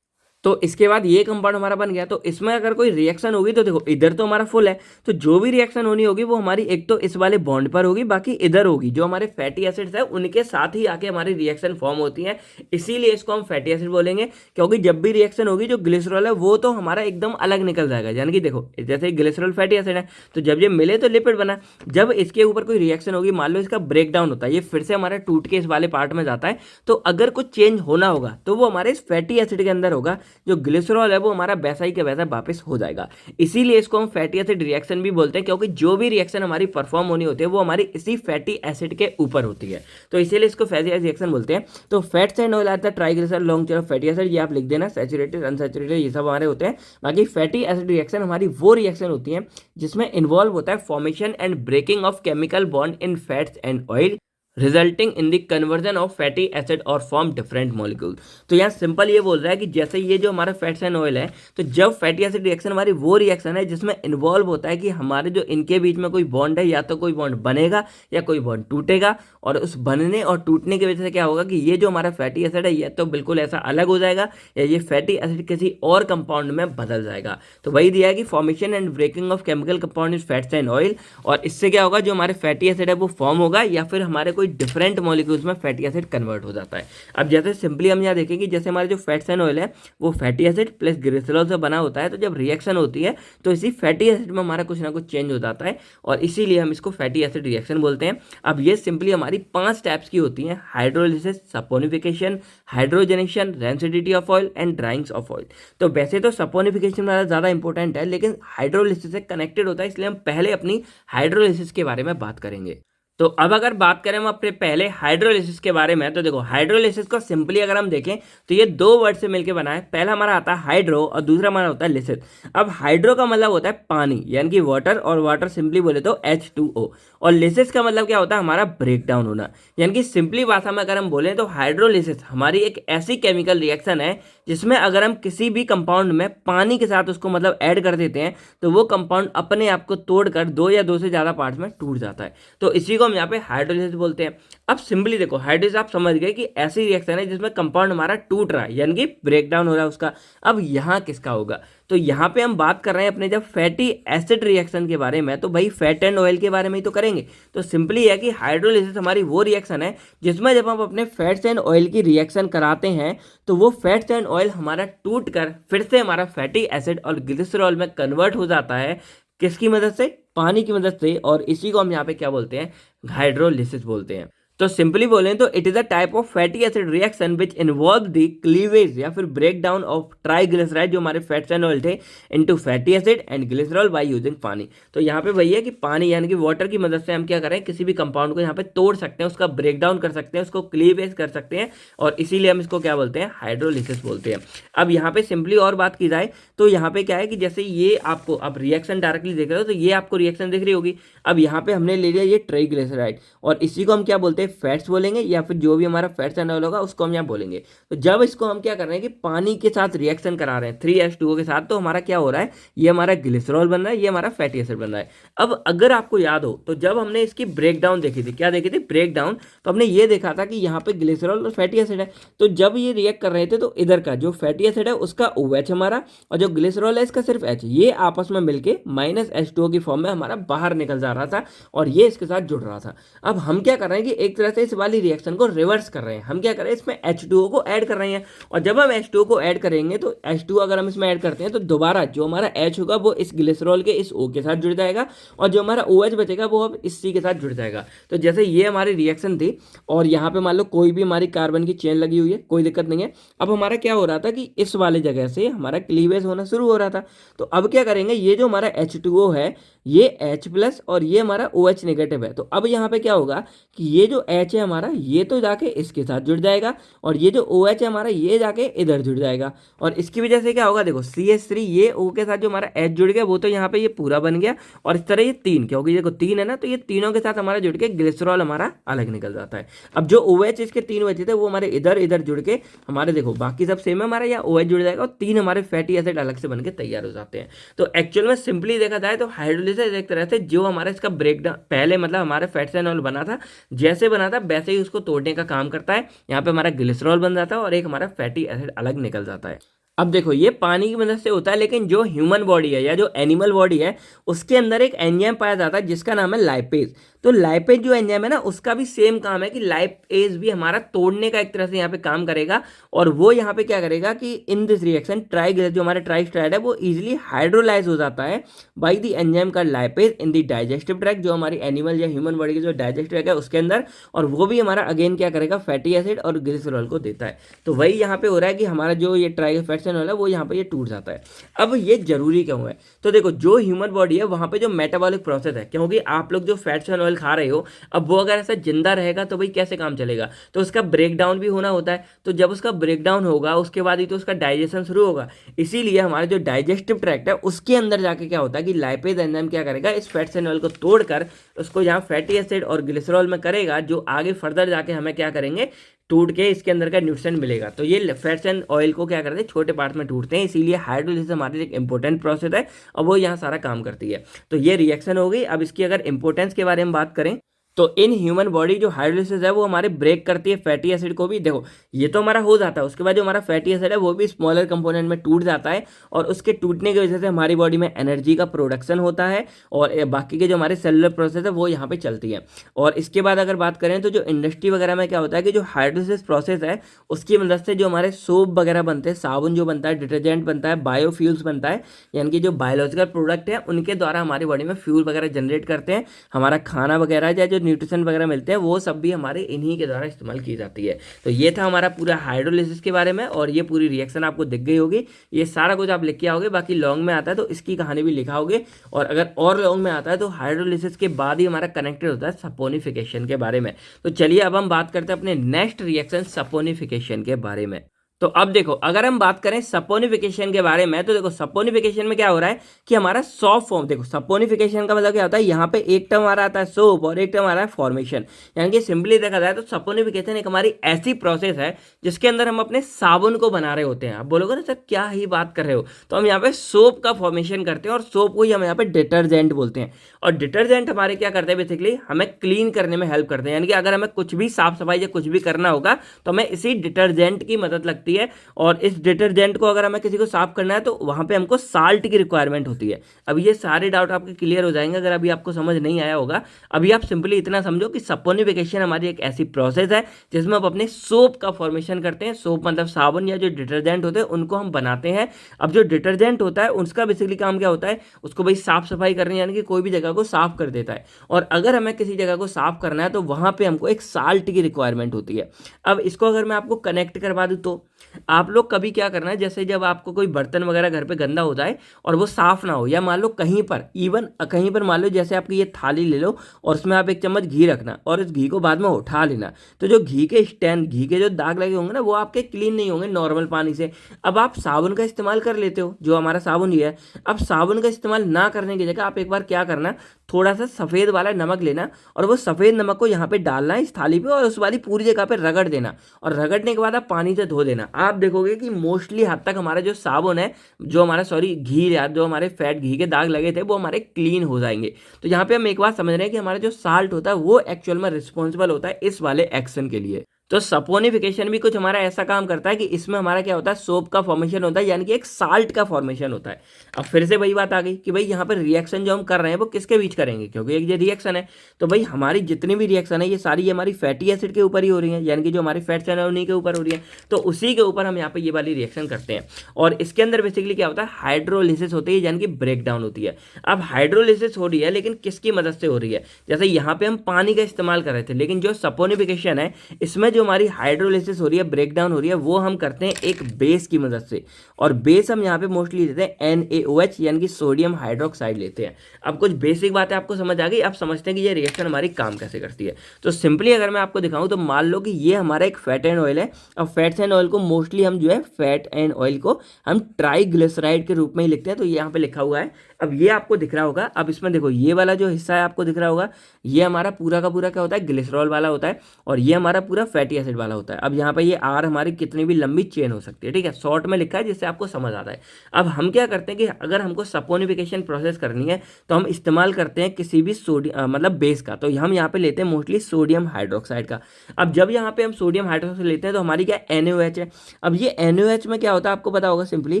तो इसके बाद ये कंपाउंड हमारा बन गया। तो इसमें अगर कोई रिएक्शन होगी तो देखो इधर तो हमारा फुल है, तो जो भी रिएक्शन होनी होगी वो हमारी एक तो इस वाले बॉन्ड पर होगी, बाकी इधर होगी, जो हमारे फैटी एसिड्स है उनके साथ ही आके हमारी रिएक्शन फॉर्म होती है। इसीलिए इसको हम फैटी एसिड बोलेंगे, क्योंकि जब भी रिएक्शन होगी जो ग्लिसरॉल है वो तो हमारा एकदम अलग निकल जाएगा। यानी कि देखो जैसे ग्लिसरॉल फैटी एसिड है, तो जब ये मिले तो लिपिड बना, जब इसके ऊपर कोई रिएक्शन होगी, मान लो इसका ब्रेक डाउन होता है, ये फिर से हमारा टूट के इस वाले पार्ट में जाता है, तो अगर कुछ चेंज होना होगा तो वो हमारे इस फैटी एसिड के अंदर होगा, जो ग्लिसरॉल है वो हमारा वैसा ही के वैसा वापस हो जाएगा। इसीलिए इसको हम फैटी एसिड रिएक्शन भी बोलते हैं, क्योंकि जो भी रिएक्शन हमारी परफॉर्म होनी होती है वो हमारी इसी फैटी एसिड के ऊपर होती है, तो इसीलिए इसको फैटी एसिड रिएक्शन बोलते हैं। तो फैट्स एंड ऑयल आता है triglyceride long chain of fatty acid, ये आप लिख देना, सैचुरेटेड अनसैचुरेटेड ये सब हमारे होते हैं। बाकी फैटी एसिड रिएक्शन हमारी वो रिएक्शन होती है जिसमें इन्वॉल्व होता है formation and breaking of chemical bond in fats and oil resulting in the conversion of fatty acid और फॉर्म डिफरेंट मॉलिक्यूल। तो यहाँ सिंपल ये बोल रहा है कि जैसे ये जो हमारा फैट्स एंड ऑयल है, तो जब फैटी एसिड रिएक्शन हमारी वो रिएक्शन है जिसमें इन्वॉल्व होता है कि हमारे जो इनके बीच में कोई बॉन्ड है, या तो कोई बॉन्ड बनेगा या कोई बॉन्ड टूटेगा, और उस बनने और टूटने की वजह से क्या होगा कि ये जो हमारा फैटी एसिड है ये तो बिल्कुल ऐसा अलग हो जाएगा, या ये फैटी एसिड किसी और कंपाउंड में बदल जाएगा। तो वही दिया है कि formation and breaking of chemical compound is fats and oil, और इससे क्या होगा, जो हमारे फैटी एसिड है वो फॉर्म होगा, या फिर हमारे कोई डिफरेंट मॉलिक्यूल्स में फैटी एसिड कन्वर्ट हो जाता है। अब जैसे सिंपली हम यहाँ देखेंगे, जैसे हमारे जो फैट्स एंड ऑयल है वो फैटी एसिड प्लस ग्लिसरॉल से बना होता है, तो जब रिएक्शन होती है तो इसी फैटी एसिड में हमारा कुछ ना कुछ चेंज हो जाता है, और इसीलिए हम इसको फैटी एसिड रिएक्शन बोलते हैं। अब ये सिंपली हमारी 5 टाइप्स की होती हैं, hydrolysis, saponification, hydrogenation, rancidity of oil and drawings of oil. तो वैसे तो सपोनिफिकेशन वाला ज़्यादा इंपॉर्टेंट है, लेकिन हाइड्रोलिसिस से कनेक्टेड होता है, इसलिए हम पहले अपनी हाइड्रोलिसिस के बारे में बात करेंगे। तो अब अगर बात करें हम अपने पहले हाइड्रोलिसिस के बारे में, तो देखो हाइड्रोलिसिस को सिंपली अगर हम देखें तो ये दो वर्ड से मिलकर बना है। पहला हमारा आता है हाइड्रो और दूसरा हमारा होता है लिसिस। अब हाइड्रो का मतलब होता है पानी यानी कि वाटर, और वाटर सिंपली बोले तो H2O। और लिसिस का मतलब क्या होता है, हमारा ब्रेक डाउन होना। यानी कि सिंपली भाषा में अगर हम बोलें तो हाइड्रोलिसिस हमारी एक ऐसी केमिकल रिएक्शन है जिसमें अगर हम किसी भी कंपाउंड में पानी के साथ उसको मतलब ऐड कर देते हैं तो वो कंपाउंड अपने आप को तोड़कर दो या दो से ज़्यादा पार्ट्स में टूट जाता है। तो इसी को हम यहाँ पे हाइड्रोलिसिस बोलते हैं। अब सिंपली देखो हाइड्रोलिसिस आप समझ गए कि ऐसी रिएक्शन है जिसमें कंपाउंड हमारा टूट रहा है यानी कि ब्रेक डाउन हो रहा है उसका। अब यहाँ किसका होगा, तो यहाँ पे हम बात कर रहे हैं अपने जब फैटी एसिड रिएक्शन के बारे में, तो भाई फैट एंड ऑयल के बारे में ही तो करेंगे। तो सिंपली है कि हाइड्रोलिसिस हमारी वो रिएक्शन है जिसमें जब हम अपने फैट्स एंड ऑयल की रिएक्शन कराते हैं तो वो फैट्स एंड ऑयल हमारा टूट कर फिर से हमारा फैटी एसिड और ग्लिसरॉल में कन्वर्ट हो जाता है। किसकी मदद से, पानी की मदद से। और इसी को हम यहाँ पे क्या बोलते हैं, हाइड्रोलिसिस बोलते हैं। तो सिंपली बोलें तो it is a type of fatty acid reaction which involve the cleavage या फिर ब्रेक डाउन ऑफ ट्राइग्लिसराइड जो हमारे फैट्स एंड ऑयल थे into fatty acid and glycerol by using पानी। तो यहाँ पे वही है कि पानी यानी कि वाटर की मदद से हम क्या करें, किसी भी कंपाउंड को यहाँ पे तोड़ सकते हैं, उसका ब्रेक डाउन कर सकते हैं, उसको क्लीवेज कर सकते हैं, और इसीलिए हम इसको क्या बोलते हैं, हाइड्रोलिसिस बोलते हैं। अब यहाँ पे सिंपली और बात की जाए तो यहाँ पे क्या है कि जैसे ये आपको अब रिएक्शन डायरेक्टली देख रहे हो तो ये आपको रिएक्शन दिख रही होगी। अब यहाँ पे हमने ले लिया ये ट्राइग्लिसराइड और इसी को हम क्या बोलते हैं, फैट्स बोलेंगे, या फिर जो भी हमारा फैट्स एंड ऑयल होगा उसको हम यहाँ बोलेंगे। तो जब इसको हम क्या कर रहे हैं कि पानी के साथ रिएक्शन करा रहे हैं 3H2O के साथ, तो हमारा क्या हो रहा है, ये हमारा ग्लिसरॉल बन रहा है, ये हमारा फैटी एसिड बन रहा है। अब अगर आपको याद हो तो जब हमने इसकी ब्रेक डाउन देखी थी, क्या देखी थी, ब्रेक डाउन, तो हमने ये देखा था कि यहाँ पे ग्लिसरॉल और फैटी एसिड है। तो जब ये रिएक्ट कर रहे थे तो इधर का जो फैटी एसिड है उसका OH हमारा, और जो ग्लिसरॉल है इसका सिर्फ H, ये आपस में मिलके -H2O की फॉर्म में हमारा बाहर निकल जा रहा था और ये इसके साथ जुड़ रहा था। अब हम क्या कर रहे हैं कि एक तरह से इस वाली रिएक्शन को रिवर्स कर रहे हैं। हम क्या कर रहे हैं, इसमें H2O को ऐड कर रहे हैं, और जब हम H2O को ऐड करेंगे तो H2O अगर हम इसमें ऐड करते हैं तो दोबारा जो हमारा H होगा वो इस ग्लिसरॉल के इस O के साथ जुड़ जाएगा, और जो हमारा OH बचेगा वो अब इस C के साथ जुड़ जाएगा। तो जैसे ये हमारी रिएक्शन थी और यहाँ पे मान लो कोई भी हमारी कार्बन की चेन लगी हुई है, कोई दिक्कत नहीं है। अब हमारा क्या हो रहा था कि इस वाले जगह से हमारा क्लीवेज होना शुरू हो रहा था। तो अब क्या करेंगे, ये जो हमारा H2O है ये H+ और ये हमारा OH नेगेटिव है। तो अब यहाँ पे क्या होगा कि ये जो H है हमारा ये तो जाके इसके साथ जुड़ जाएगा, और ये जो OH है हमारा ये जाके इधर जुड़ जाएगा, और इसकी वजह से क्या होगा, देखो CH3 ये O के साथ जो हमारा H जुड़ गया वो तो यहाँ पे ये पूरा बन गया, और इस तरह ये 3 क्योंकि देखो 3 है ना, तो ये तीनों के साथ हमारा जुड़ के ग्लिसरॉल हमारा अलग निकल जाता है। अब जो OH इसके 3 बचे थे वो हमारे इधर इधर जुड़ के हमारे देखो बाकी सब सेम है, हमारा यहाँ OH जुड़ जाएगा और 3 हमारे फैटी एसिड अलग से बन के तैयार हो जाते हैं। तो एक्चुअल में सिंपली देखा जाए तो हाइड्रोलिसिस एक तरह से जो हमारा इसका ब्रेकडाउन पहले मतलब हमारे फैट्स एंड ऑयल बना था, जैसे बना था वैसे ही उसको तोड़ने का काम करता है। यहाँ पे हमारा ग्लिसरॉल बन जाता है और एक हमारा फैटी एसिड अलग निकल जाता है। अब देखो ये पानी की मदद से होता है, लेकिन जो ह्यूमन बॉडी है या जो एनिमल बॉडी है उसके अंदर एक एंजाइम पाया जाता है जिसका नाम है लाइपेज। तो लाइपेज जो एंजाइम है ना उसका भी सेम काम है कि लाइपेज भी हमारा तोड़ने का एक तरह से यहाँ पे काम करेगा, और वो यहाँ पे क्या करेगा कि इन दिस रिएक्शन जो हमारा ट्राइग्लिसराइड है वो इजिली हाइड्रोलाइज हो जाता है बाई द एंजाइम का lipase in the digestive tract, जो हमारी एनिमल या ह्यूमन बॉडी की जो डाइजेस्टिव ट्रैक्ट है उसके अंदर, और वो भी हमारा अगेन क्या करेगा, फैटी एसिड और ग्लिसरॉल को देता है। तो वही यहाँ पे हो रहा है कि हमारा जो ये फैट्स एंड ऑयल है वो यहाँ पे ये टूट जाता है। अब ये जरूरी क्यों है, तो देखो जो ह्यूमन बॉडी है वहाँ पे जो मेटाबॉलिक प्रोसेस है, क्योंकि आप लोग जो फैट्स एंड ऑयल खा रहे हो अब वो अगर ऐसा जिंदा रहेगा तो भाई कैसे काम चलेगा, तो उसका ब्रेक डाउन भी होना होता है। तो जब उसका ब्रेक डाउन होगा उसके बाद ही तो उसका डाइजेशन शुरू होगा। इसीलिए हमारा जो डाइजेस्टिव ट्रैक्ट है उसके अंदर जाके क्या होता है कि लाइपेज एंजाइम क्या करेगा, इस फैट्स एंड ऑयल को तोड़कर उसको यहाँ फैटी एसिड और ग्लिसरॉल में करेगा, जो आगे फर्दर जाके हमें क्या करेंगे, टूट के इसके अंदर का न्यूट्रिशन मिलेगा। तो ये फैट्स एंड ऑयल को क्या करते हैं, छोटे पार्ट में टूटते हैं। इसीलिए हाइड्रोलिसिस हमारे लिए एक इंपॉर्टेंट प्रोसेस है और वो यहाँ सारा काम करती है। तो ये रिएक्शन हो गई। अब इसकी अगर इंपॉर्टेंस के बारे में बात करें तो इन ह्यूमन बॉडी जो हाइड्रोलिसिस है वो हमारे ब्रेक करती है फैटी एसिड को भी। देखो ये तो हमारा हो जाता है, उसके बाद जो हमारा फैटी एसिड है वो भी स्मॉलर कंपोनेंट में टूट जाता है, और उसके टूटने की वजह से हमारी बॉडी में एनर्जी का प्रोडक्शन होता है, और बाकी के जो हमारे सेलुलर प्रोसेस है वो यहाँ पे चलती है। और इसके बाद अगर बात करें तो जो इंडस्ट्री वगैरह में क्या होता है कि जो हाइड्रोलिसिस प्रोसेस है उसकी मदद से जो हमारे सोप वगैरह बनते हैं, साबुन जो बनता है, डिटर्जेंट बनता है, बायोफ्यूल्स बनता है, यानी कि जो बायोलॉजिकल प्रोडक्ट है उनके द्वारा हमारी बॉडी में फ्यूल वगैरह जनरेट करते हैं। हमारा खाना वगैरह या जो न्यूट्रिशन वगैरह मिलते हैं वो सब भी हमारे इन्हीं के द्वारा इस्तेमाल की जाती है। तो ये था हमारा पूरा हाइड्रोलिसिस के बारे में, और ये पूरी रिएक्शन आपको दिख गई होगी। ये सारा कुछ आप लिख के आओगे, बाकी लॉन्ग में आता है तो इसकी कहानी भी लिखा होगे, और अगर और लॉन्ग में आता है तो हाइड्रोलिसिस के बाद ही हमारा कनेक्टेड होता है सपोनिफिकेशन के बारे में। तो चलिए अब हम बात करते हैं अपने नेक्स्ट रिएक्शन सपोनिफिकेशन के बारे में। तो अब देखो, अगर हम बात करें सपोनिफिकेशन के बारे में, तो देखो सपोनिफिकेशन में क्या हो रहा है कि हमारा सॉफ्ट फॉर्म, देखो सपोनिफिकेशन का मतलब क्या होता है, यहाँ पे एक टर्म आ रहा आता है सोप और एक टर्म आ रहा है फॉर्मेशन। यानी कि सिंपली देखा जाए तो सपोनिफिकेशन एक हमारी ऐसी प्रोसेस है जिसके अंदर हम अपने साबुन को बना रहे होते हैं। आप बोलोगे ना सर क्या ही बात कर रहे हो, तो हम यहाँ पे सोप का फॉर्मेशन करते हैं, और सोप को ही हम यहाँ पे डिटर्जेंट बोलते हैं। और डिटर्जेंट हमारे क्या करते हैं, बेसिकली हमें क्लीन करने में हेल्प करते हैं। यानी कि अगर हमें कुछ भी साफ सफाई या कुछ भी करना होगा तो हमें इसी डिटर्जेंट की मदद लगती है। और इस डिटर्जेंट को अगर हमें किसी को साफ करना है तो वहां पे हमको साल्ट की रिक्वायरमेंट होती है। अब ये सारे डाउट आपके क्लियर हो जाएंगे अगर अभी आपको समझ नहीं आया होगा। अभी आप सिंपली इतना समझो कि सपोनिफिकेशन हमारी एक ऐसी प्रोसेस है जिसमें हम अपने सोप का फॉर्मेशन करते हैं। सोप मतलब साबुन या जो डिटर्जेंट होते हैं उनको हम बनाते हैं। अब जो डिटर्जेंट होता है उसका बेसिकली काम क्या होता है, उसको भाई साफ सफाई करनी, यानी कि कोई भी जगह को साफ कर देता है। और अगर हमें किसी जगह को साफ करना है तो वहां पे हमको एक साल्ट की रिक्वायरमेंट होती है। अब इसको अगर मैं आपको कनेक्ट करवा दूं तो आप लोग कभी क्या करना है, जैसे जब आपको कोई बर्तन वगैरह घर पे गंदा हो जाए और वो साफ ना हो, या मान लो कहीं पर इवन कहीं पर मान लो जैसे आपकी ये थाली ले लो और उसमें आप एक चम्मच घी रखना और इस घी को बाद में उठा लेना, तो जो घी के स्टैंड, घी के जो दाग लगे होंगे ना वो आपके क्लीन नहीं होंगे नॉर्मल पानी से। अब आप साबुन का इस्तेमाल कर लेते हो, जो हमारा साबुन ही है। अब साबुन का इस्तेमाल ना करने की जगह आप एक बार क्या करना, थोड़ा सा सफ़ेद वाला नमक लेना और वो सफ़ेद नमक को यहाँ पे डालना है इस थाली पे, और उस वाली पूरी जगह पे रगड़ देना, और रगड़ने के बाद आप पानी से धो देना। आप देखोगे कि मोस्टली हद तक हमारा जो साबुन है, जो हमारा सॉरी घी या जो हमारे फैट घी के दाग लगे थे वो हमारे क्लीन हो जाएंगे। तो यहाँ पे हम एक बात समझ रहे हैं कि हमारा जो साल्ट होता है वो एक्चुअल में रिस्पॉन्सिबल होता है इस वाले एक्शन के लिए। तो सपोनिफिकेशन भी कुछ हमारा ऐसा काम करता है कि इसमें हमारा क्या होता है, सोप का फॉर्मेशन होता है, यानी कि एक साल्ट का फॉर्मेशन होता है। अब फिर से वही बात आ गई कि भाई यहाँ पर रिएक्शन जो हम कर रहे हैं वो किसके बीच करेंगे, क्योंकि एक ये रिएक्शन है। तो भाई हमारी जितनी भी रिएक्शन है ये सारी हमारी फैटी एसिड के ऊपर ही हो रही है, यानी कि जो हमारी फैट्स है उन्हीं के ऊपर हो रही है। तो उसी के ऊपर हम यहाँ पे ये वाली रिएक्शन करते हैं, और इसके अंदर बेसिकली क्या होता है, हाइड्रोलिसिस होती है, यानी कि ब्रेक डाउन होती है। अब हाइड्रोलिसिस हो रही है लेकिन किसकी मदद से हो रही है, जैसे यहाँ पे हम पानी का इस्तेमाल कर रहे थे, लेकिन जो सपोनिफिकेशन है इसमें जो हमारी हाइड्रोलिसिस हो रही है, ब्रेक डाउन हो रही है, वो हम करते हैं एक बेस की मदद से। और बेस हम यहाँ पे मोस्टली लेते हैं NaOH, यानी कि सोडियम हाइड्रोक्साइड लेते हैं। अब कुछ बेसिक बातें आपको समझ आ गई, आप समझते हैं कि ये रिएक्शन हमारी काम कैसे करती है। तो सिंपली अगर मैं आपको दिखाऊं तो मान लो कि ये हमारा एक फैट एंड ऑयल है। अब फैट्स एंड ऑयल को मोस्टली हम जो है फैट एंड ऑयल को हम ट्राइग्लिसराइड के रूप में ही लिखते हैं, तो ये यहाँ पे लिखा हुआ है। अब ये आपको दिख रहा होगा, अब इसमें देखो ये वाला जो हिस्सा है आपको दिख रहा होगा, ये हमारा पूरा का पूरा क्या होता है, ग्लिसरॉल वाला होता है, और ये हमारा पूरा फैटी एसिड वाला होता है। अब यहाँ पे ये आर हमारी कितनी भी लंबी चेन हो सकती है, ठीक है, शॉर्ट में लिखा है जिससे आपको समझ आता है। अब हम क्या करते हैं कि अगर हमको सपोनिफिकेशन प्रोसेस करनी है तो हम इस्तेमाल करते हैं किसी भी सोडियम मतलब बेस का, तो हम यहाँ पे लेते हैं मोस्टली सोडियम हाइड्रोक्साइड का। अब जब यहाँ पे हम सोडियम हाइड्रोक्साइड लेते हैं तो हमारी क्या NaOH है। अब ये NaOH में क्या होता है आपको पता होगा सिंपली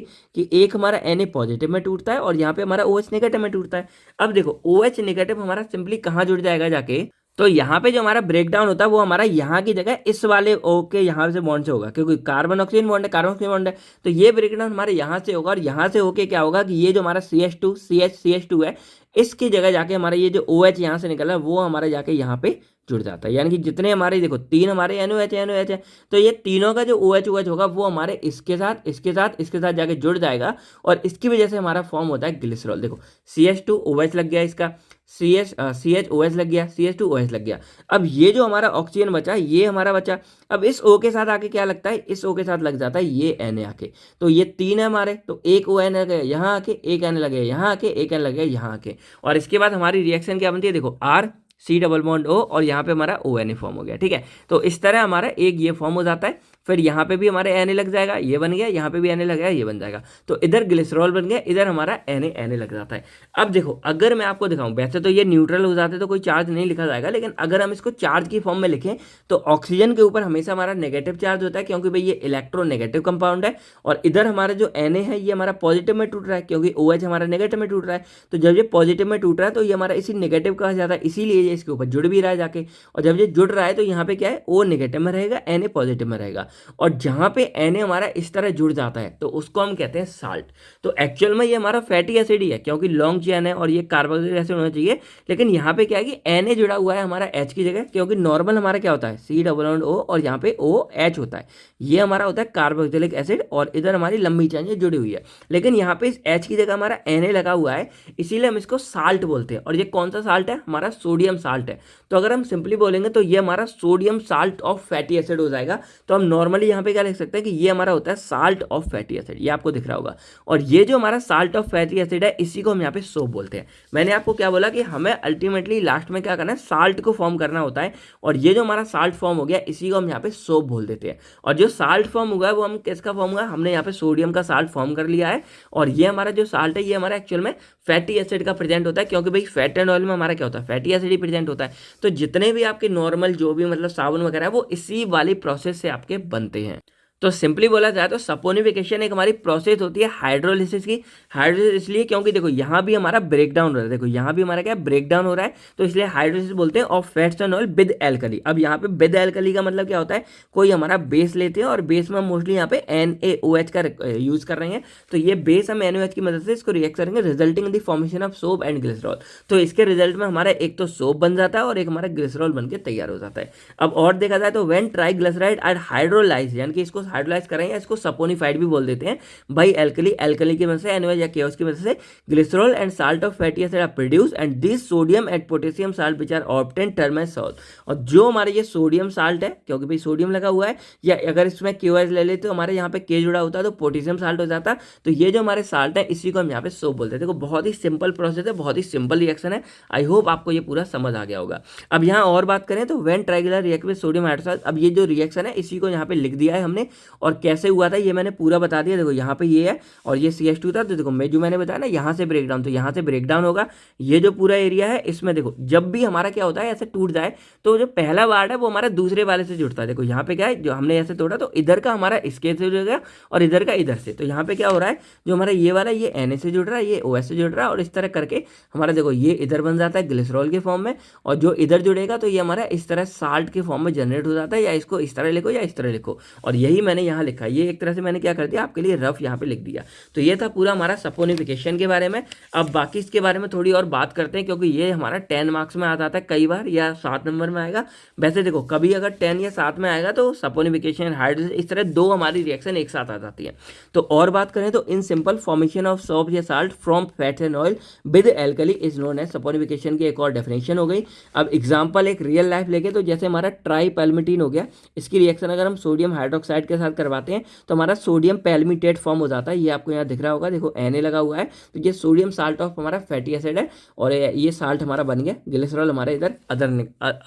कि एक हमारा Na पॉजिटिव में टूटता है और यहाँ पे हमारा OH नेगेटिव में टूटता है। अब देखो OH नेगेटिव हमारा सिंपली कहाँ जुड़ जाएगा जाके, तो यहाँ पे जो हमारा ब्रेकडाउन होता है वो हमारा यहाँ की जगह इस वाले O के यहाँ से बॉन्ड से होगा, क्योंकि कार्बन ऑक्सीजन बॉन्ड है, कार्बन ऑक्सीजन बॉन्ड है, तो ये ब्रेकडाउन हमारे यहाँ से होगा। और यहाँ से होके क्या होगा कि ये जो हमारा CH2 है, इसकी जगह जाके हमारा ये जो OH यहाँ से निकला है वो हमारा जाके यहाँ पे जुड़ जाता है। यानी कि जितने हमारे देखो तीन हमारे NaOH है, तो ये तीनों का जो OH होगा वो हमारे इसके साथ इसके साथ इसके साथ जाके जुड़ जाएगा, और इसकी वजह से हमारा फॉर्म होता है ग्लिसरॉल। देखो CH2OH लग गया, इसका CHOH लग गया, CH2OH लग गया। अब ये जो हमारा ऑक्सीजन बचा ये हमारा बचा, अब इस O के साथ आके क्या लगता है, इस O के साथ लग जाता है ये Na आके, तो ये तीन है हमारे, तो एक ON लगे यहाँ आके, एक N लगे यहाँ आके, एक N लगे यहाँ आके, और इसके बाद हमारी रिएक्शन क्या बनती है, देखो RC डबल बॉन्ड O और यहाँ पे हमारा ONA फॉर्म हो गया, ठीक है। तो इस तरह हमारा एक ये फॉर्म हो जाता है। फिर यहाँ पे भी हमारे Na लग जाएगा, ये बन गया, यहाँ पे भी Na लग गया, ये बन जाएगा, तो इधर ग्लिसरॉल बन गया, इधर हमारा Na लग जाता है। अब देखो अगर मैं आपको दिखाऊं, वैसे तो ये न्यूट्रल हो जाते तो कोई चार्ज नहीं लिखा जाएगा, लेकिन अगर हम इसको चार्ज की फॉर्म में लिखें तो ऑक्सीजन के ऊपर हमेशा हमारा नेगेटिव चार्ज होता है, क्योंकि भाई ये इलेक्ट्रोनेगेटिव कंपाउंड है, और इधर हमारा जो Na है ये हमारा पॉजिटिव में टूट रहा है, क्योंकि OH हमारा नेगेटिव में टूट रहा है। तो जब ये पॉजिटिव में टूट रहा है तो ये हमारा इसी नेगेटिव कहा जाता है, इसीलिए ये इसके ऊपर जुड़ भी रहा है जाके, और जब ये जुड़ रहा है तो यहाँ पे क्या है, O नेगेटिव में रहेगा, Na पॉजिटिव में रहेगा। और जहाँ पे Na हमारा इस तरह जुड़ जाता है तो उसको हम कहते हैं साल्ट। तो एक्चुअल में ये हमारा फैटी एसिड ही है, क्योंकि लॉन्ग चेन है और ये कार्बोक्सिलिक एसिड होना चाहिए, लेकिन यहाँ पे क्या है कि Na जुड़ा हुआ है हमारा H की जगह, क्योंकि नॉर्मल हमारा क्या होता है COO और यहाँ पे OH होता है, ये हमारा होता है कार्बोक्सिलिक एसिड, और इधर हमारी लंबी चेन ये जुड़ी हुई है। लेकिन यहाँ पे इस H की जगह हमारा Na लगा हुआ है, इसीलिए हम इसको साल्ट बोलते हैं। और ये कौन सा साल्ट है, हमारा सोडियम साल्ट है। तो अगर हम सिंपली बोलेंगे तो ये हमारा sodium salt of fatty acid हो जाएगा। तो हम नॉर्मली यहाँ पे क्या लिख सकते हैं कि ये हमारा होता है साल्ट ऑफ फैटी एसिड, ये आपको दिख रहा होगा। और ये जो हमारा साल्ट ऑफ फैटी एसिड है इसी को हम यहाँ पे सोप बोलते हैं। मैंने आपको क्या बोला कि हमें अल्टीमेटली लास्ट में क्या करना है, साल्ट को फॉर्म करना होता है, और ये जो हमारा साल्ट फॉर्म हो गया इसी को हम यहाँ पे सोप बोल देते हैं। और जो साल्ट फॉर्म हुआ है वो हम किसका फॉर्म हुआ है, हमने यहाँ पे सोडियम का साल्ट फॉर्म कर लिया है। और ये हमारा जो साल्ट है ये हमारा एक्चुअल में फैटी एसिड का प्रेजेंट होता है, क्योंकि भाई फैट एंड ऑयल में हमारा क्या होता है, फैटी एसिड ही प्रेजेंट होता है। तो जितने भी आपके नॉर्मल जो भी मतलब साबुन वगैरह है वो इसी वाली प्रोसेस से आपके बनते हैं। तो सिंपली बोला जाए तो सपोनिफिकेशन एक हमारी प्रोसेस होती है हाइड्रोलिसिस की। हाइड्रोलिसिस इसलिए क्योंकि देखो यहाँ भी हमारा ब्रेक डाउन हो रहा है, देखो यहाँ भी हमारा क्या ब्रेक डाउन हो रहा है, तो इसलिए हाइड्रोलिसिस बोलते हैं of fats and oil with alkali. अब यहाँ पे विद एल्कली का मतलब क्या होता है, कोई हमारा बेस लेते हैं और बेस में हम मोस्टली यहाँ पे NaOH का यूज कर रहे हैं। तो ये बेस हम NaOH की मदद से इसको रिएक्ट करेंगे, resulting in the formation of soap and glycerol. तो इसके रिजल्ट में हमारा एक तो सोप बन जाता है और एक हमारा ग्लिसरॉल बन के तैयार हो जाता है। अब और देखा जाए तो व्हेन ट्राइग्लिसराइड आर हाइड्रोलाइज, यानी कि इसको हाइड्रोलाइज करेंगे, इसको सपोनिफाइड भी बोल देते हैं भाई एल्कली। एल्कली की वजह से NaOH या KOH की वजह से glycerol and salt of fatty acid are produce and this sodium and potassium salt which are obtain term as salt. और जो हमारे ये सोडियम साल्ट है, क्योंकि भाई सोडियम लगा हुआ है, या अगर इसमें KOH ले लेते तो हमारे यहाँ पे K जुड़ा होता है तो पोटेशियम साल्ट हो जाता। तो ये जो हमारे साल्ट है इसी को हम यहाँ पे सोप बोलते हैं। देखो बहुत ही सिंपल प्रोसेस है, बहुत ही सिंपल रिएक्शन है। आई होप आपको ये पूरा समझ आ गया होगा। अब यहाँ और बात करें तो when triglyceride react with sodium hydroxide, अब ये जो रिएक्शन है इसी को यहाँ पे लिख दिया है हमने, और कैसे हुआ था ये मैंने पूरा बता दिया। देखो यहाँ पे ये है और ये CH2 था, तो देखो मैं जो मैंने बताया ना यहाँ से ब्रेक डाउन, तो यहाँ से ब्रेक डाउन होगा। ये जो पूरा एरिया है इसमें देखो जब भी हमारा क्या होता है ऐसे टूट जाए तो जो पहला वार्ड है वो हमारा दूसरे वाले से जुड़ता है। देखो यहाँ पे क्या है, जो हमने ऐसे तोड़ा तो इधर का हमारा इसके से जुड़ गया और इधर का इधर से। तो यहाँ पे क्या हो रहा है, जो हमारा ये वाला ये Na से जुड़ रहा है, ये OH से जुड़ रहा है, और इस तरह करके हमारा देखो ये इधर बन जाता है ग्लिसरॉल के फॉर्म में, और जो इधर जुड़ेगा तो ये हमारा इस तरह साल्ट के फॉर्म में जनरेट हो जाता है। या इसको इस तरह लिखो या इस तरह लिखो, और यही मैंने यहाँ लिखा। ये एक तरह से मैंने क्या कर दिया आपके लिए रफ यहाँ पे लिख दिया। तो ये था पूरा हमारा सपोनिफिकेशन के बारे में। अब बाकी इसके बारे में थोड़ी और बात करते हैं, क्योंकि ये हमारा 10 मार्क्स में आ जाता है कई बार, या 7 नंबर में आएगा। वैसे देखो कभी अगर 10 या 7 में आएगा तो सपोनिफिकेशन हाइड्रोलिसिस इस तरह दो हमारी रिएक्शन एक साथ आ जाती है। तो और बात करें तो in simple formation of soap या salt from fats and oil with alkali is known as saponification की एक और डेफिनेशन हो गई। अब एग्जांपल एक रियल लाइफ लेके, तो जैसे हमारा ट्राइपैल्मिटीन हो गया, इसकी रिएक्शन अगर हम सोडियम हाइड्रोक्साइड के साथ करवाते हैं तो हमारा सोडियम पैल्मिटेट फॉर्म हो जाता है। ये आपको यहाँ दिख रहा होगा, देखो Na लगा हुआ है, तो ये सोडियम साल्ट ऑफ हमारा फैटी एसिड है, और ये साल्ट हमारा बन गया ग्लिसरॉल, हमारे इधर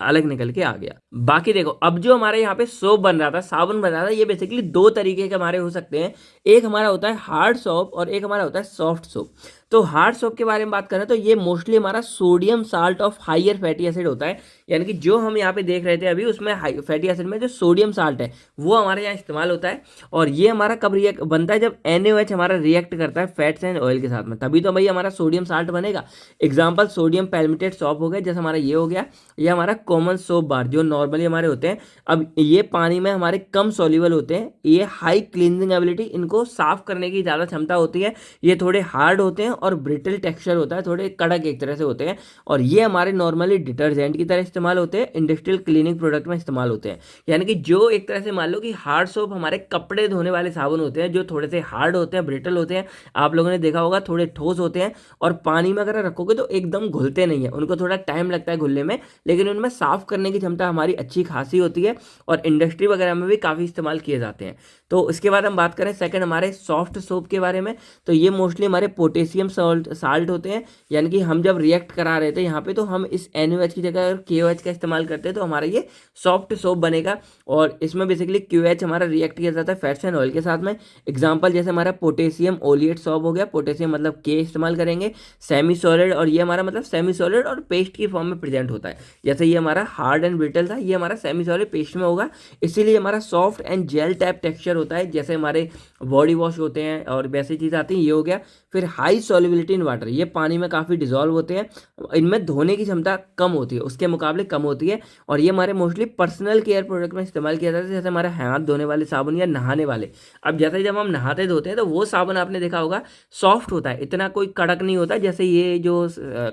अलग निकल के आ गया। बाकी देखो अब जो हमारे यहाँ पे सोप बन रहा था, साबुन बन रहा था, ये बेसिकली दो तरीके के हमारे हो सकते हैं। एक हमारा होता है हार्ड सोप और एक हमारा होता है सॉफ्ट सोप। तो हार्ड सोप के बारे में बात करें तो ये मोस्टली हमारा sodium salt of higher fatty acid होता है, यानी कि जो हम यहाँ पे देख रहे थे अभी, उसमें फैटी एसिड में जो सोडियम साल्ट है वो हमारे यहाँ इस्तेमाल होता है। और ये हमारा कब रिएक्ट बनता है, जब NaOH हमारा रिएक्ट करता है फैट्स एंड ऑयल के साथ में, तभी तो भाई हमारा सोडियम साल्ट बनेगा। एग्जाम्पल सोडियम पैल्मिटेट सोप हो गया, जैसे हमारा ये हो गया, ये हमारा कॉमन सोप बार जो नॉर्मली हमारे होते हैं। अब ये पानी में हमारे कम सोल्यूबल होते हैं, ये हाई क्लींजिंग एबिलिटी, इनको साफ करने की ज़्यादा क्षमता होती है। ये थोड़े हार्ड होते हैं और ब्रिटल टेक्सचर होता है, थोड़े कड़क एक तरह से होते हैं, और ये हमारे नॉर्मली डिटर्जेंट की तरह इस्तेमाल होते हैं, इंडस्ट्रियल क्लीनिंग प्रोडक्ट में इस्तेमाल होते हैं। यानी कि जो एक तरह से मान लो कि हार्ड सोप हमारे कपड़े धोने वाले साबुन होते हैं, जो थोड़े से हार्ड होते हैं, ब्रिटल होते हैं, आप लोगों ने देखा होगा, थोड़े ठोस होते हैं, और पानी में अगर रखोगे तो एकदम घुलते नहीं है, उनको थोड़ा टाइम लगता है घुलने में, लेकिन उनमें साफ करने की क्षमता हमारी अच्छी खासी होती है, और इंडस्ट्री वगैरह में भी काफ़ी इस्तेमाल किए जाते हैं। तो इसके बाद हम बात करें सेकंड हमारे सॉफ्ट सोप के बारे में, तो ये मोस्टली हमारे पोटेशियम साल्ट होते हैं। यानी कि हम जब रिएक्ट करा रहे थे यहाँ पे, तो हम इस NaOH की जगह अगर KOH का इस्तेमाल करते हैं तो हमारा ये सॉफ्ट सोप बनेगा, और इसमें बेसिकली QH हमारा रिएक्ट किया जाता है फैट्स एंड ऑयल के साथ में। एग्जाम्पल जैसे हमारा पोटेशियम ओलिएट सोप हो गया, पोटेशियम मतलब K इस्तेमाल करेंगे, सेमी सॉलिड, और ये हमारा मतलब सेमी सॉलिड और पेस्ट की फॉर्म में प्रेजेंट होता है। जैसे ये हमारा हार्ड एंड ब्रिटल था, ये हमारा सेमी सॉलिड पेस्ट में होगा, इसीलिए हमारा soft and gel type texture होता है, जैसे हमारे बॉडी वॉश होते हैं और वैसी चीज़ें आती हैं, ये हो गया। फिर हाई सॉल्युबिलिटी इन वाटर, ये पानी में काफ़ी डिजॉल्व होते हैं, इनमें धोने की क्षमता कम होती है, उसके मुकाबले कम होती है। और ये हमारे मोस्टली पर्सनल केयर प्रोडक्ट में इस्तेमाल किया जाता है, जैसे हमारे हाथ धोने वाले साबुन या नहाने वाले। अब जैसे जब हम नहाते धोते हैं तो वो साबुन आपने देखा होगा सॉफ्ट होता है, इतना कोई कड़क नहीं होता। जैसे ये जो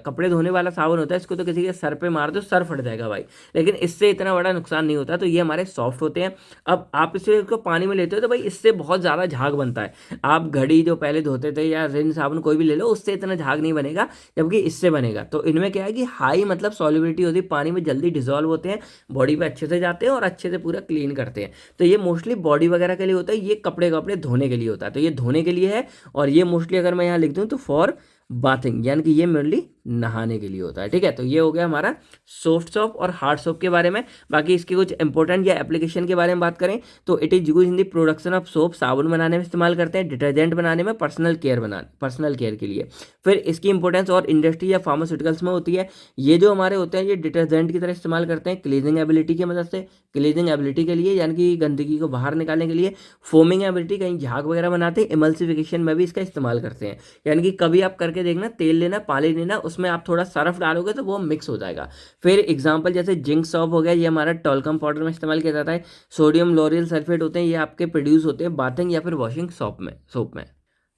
कपड़े धोने वाला साबुन होता है, इसको तो किसी के सर पे मार दो सर फट जाएगा भाई, लेकिन इससे इतना बड़ा नुकसान नहीं होता। तो ये हमारे सॉफ्ट होते हैं। अब आप इसको पानी में लेते हो तो भाई इससे बहुत ज़्यादा झाग बनता है। आप घड़ी जो पहले धोते थे या रिन साबुन कोई भी ले लो, उससे इतना झाग नहीं बनेगा, जबकि इससे बनेगा। तो इनमें क्या है कि हाई मतलब सॉल्युबिलिटी होती है, पानी में जल्दी डिजॉल्व होते हैं, बॉडी पे अच्छे से जाते हैं और अच्छे से पूरा क्लीन करते हैं। तो ये मोस्टली बॉडी वगैरह के लिए होता है, ये कपड़े कपड़े धोने के लिए होता है। तो ये धोने के लिए है। और ये मोस्टली अगर मैं यहाँ लिख दूँ तो फॉर बाथिंग, यानी कि ये मेनली नहाने के लिए होता है। ठीक है, तो ये हो गया हमारा सॉफ्ट सोप और हार्ड सोप के बारे में। बाकी इसके कुछ इंपॉर्टेंट या एप्लीकेशन के बारे में बात करें तो it is use in the production of soap, साबुन बनाने में इस्तेमाल करते हैं, डिटर्जेंट बनाने में, पर्सनल केयर के लिए। फिर इसकी इंपॉर्टेंस और इंडस्ट्री या फार्मास्यूटिकल्स में होती है। ये जो हमारे होते हैं ये डिटर्जेंट की तरह इस्तेमाल करते हैं, क्लीनिंग एबिलिटी की मदद से, क्लीनिंग एबिलिटी के लिए यानी कि गंदगी को बाहर निकालने के लिए, फोमिंग एबिलिटी कहीं झाग वगैरह बनाते हैं, इमल्सिफिकेशन में भी इसका इस्तेमाल करते हैं। यानी कि कभी आप करके देखना, तेल लेना, पानी लेना, उसमें आप थोड़ा सर्फ डालोगे तो वो मिक्स हो जाएगा। फिर एग्जांपल जैसे जिंक सॉप हो गया, ये हमारा टॉल्कम पाउडर में इस्तेमाल किया जाता है। सोडियम लोरियल सल्फेट होते हैं, ये आपके प्रोड्यूस होते हैं बाथिंग या फिर वॉशिंग सोप में।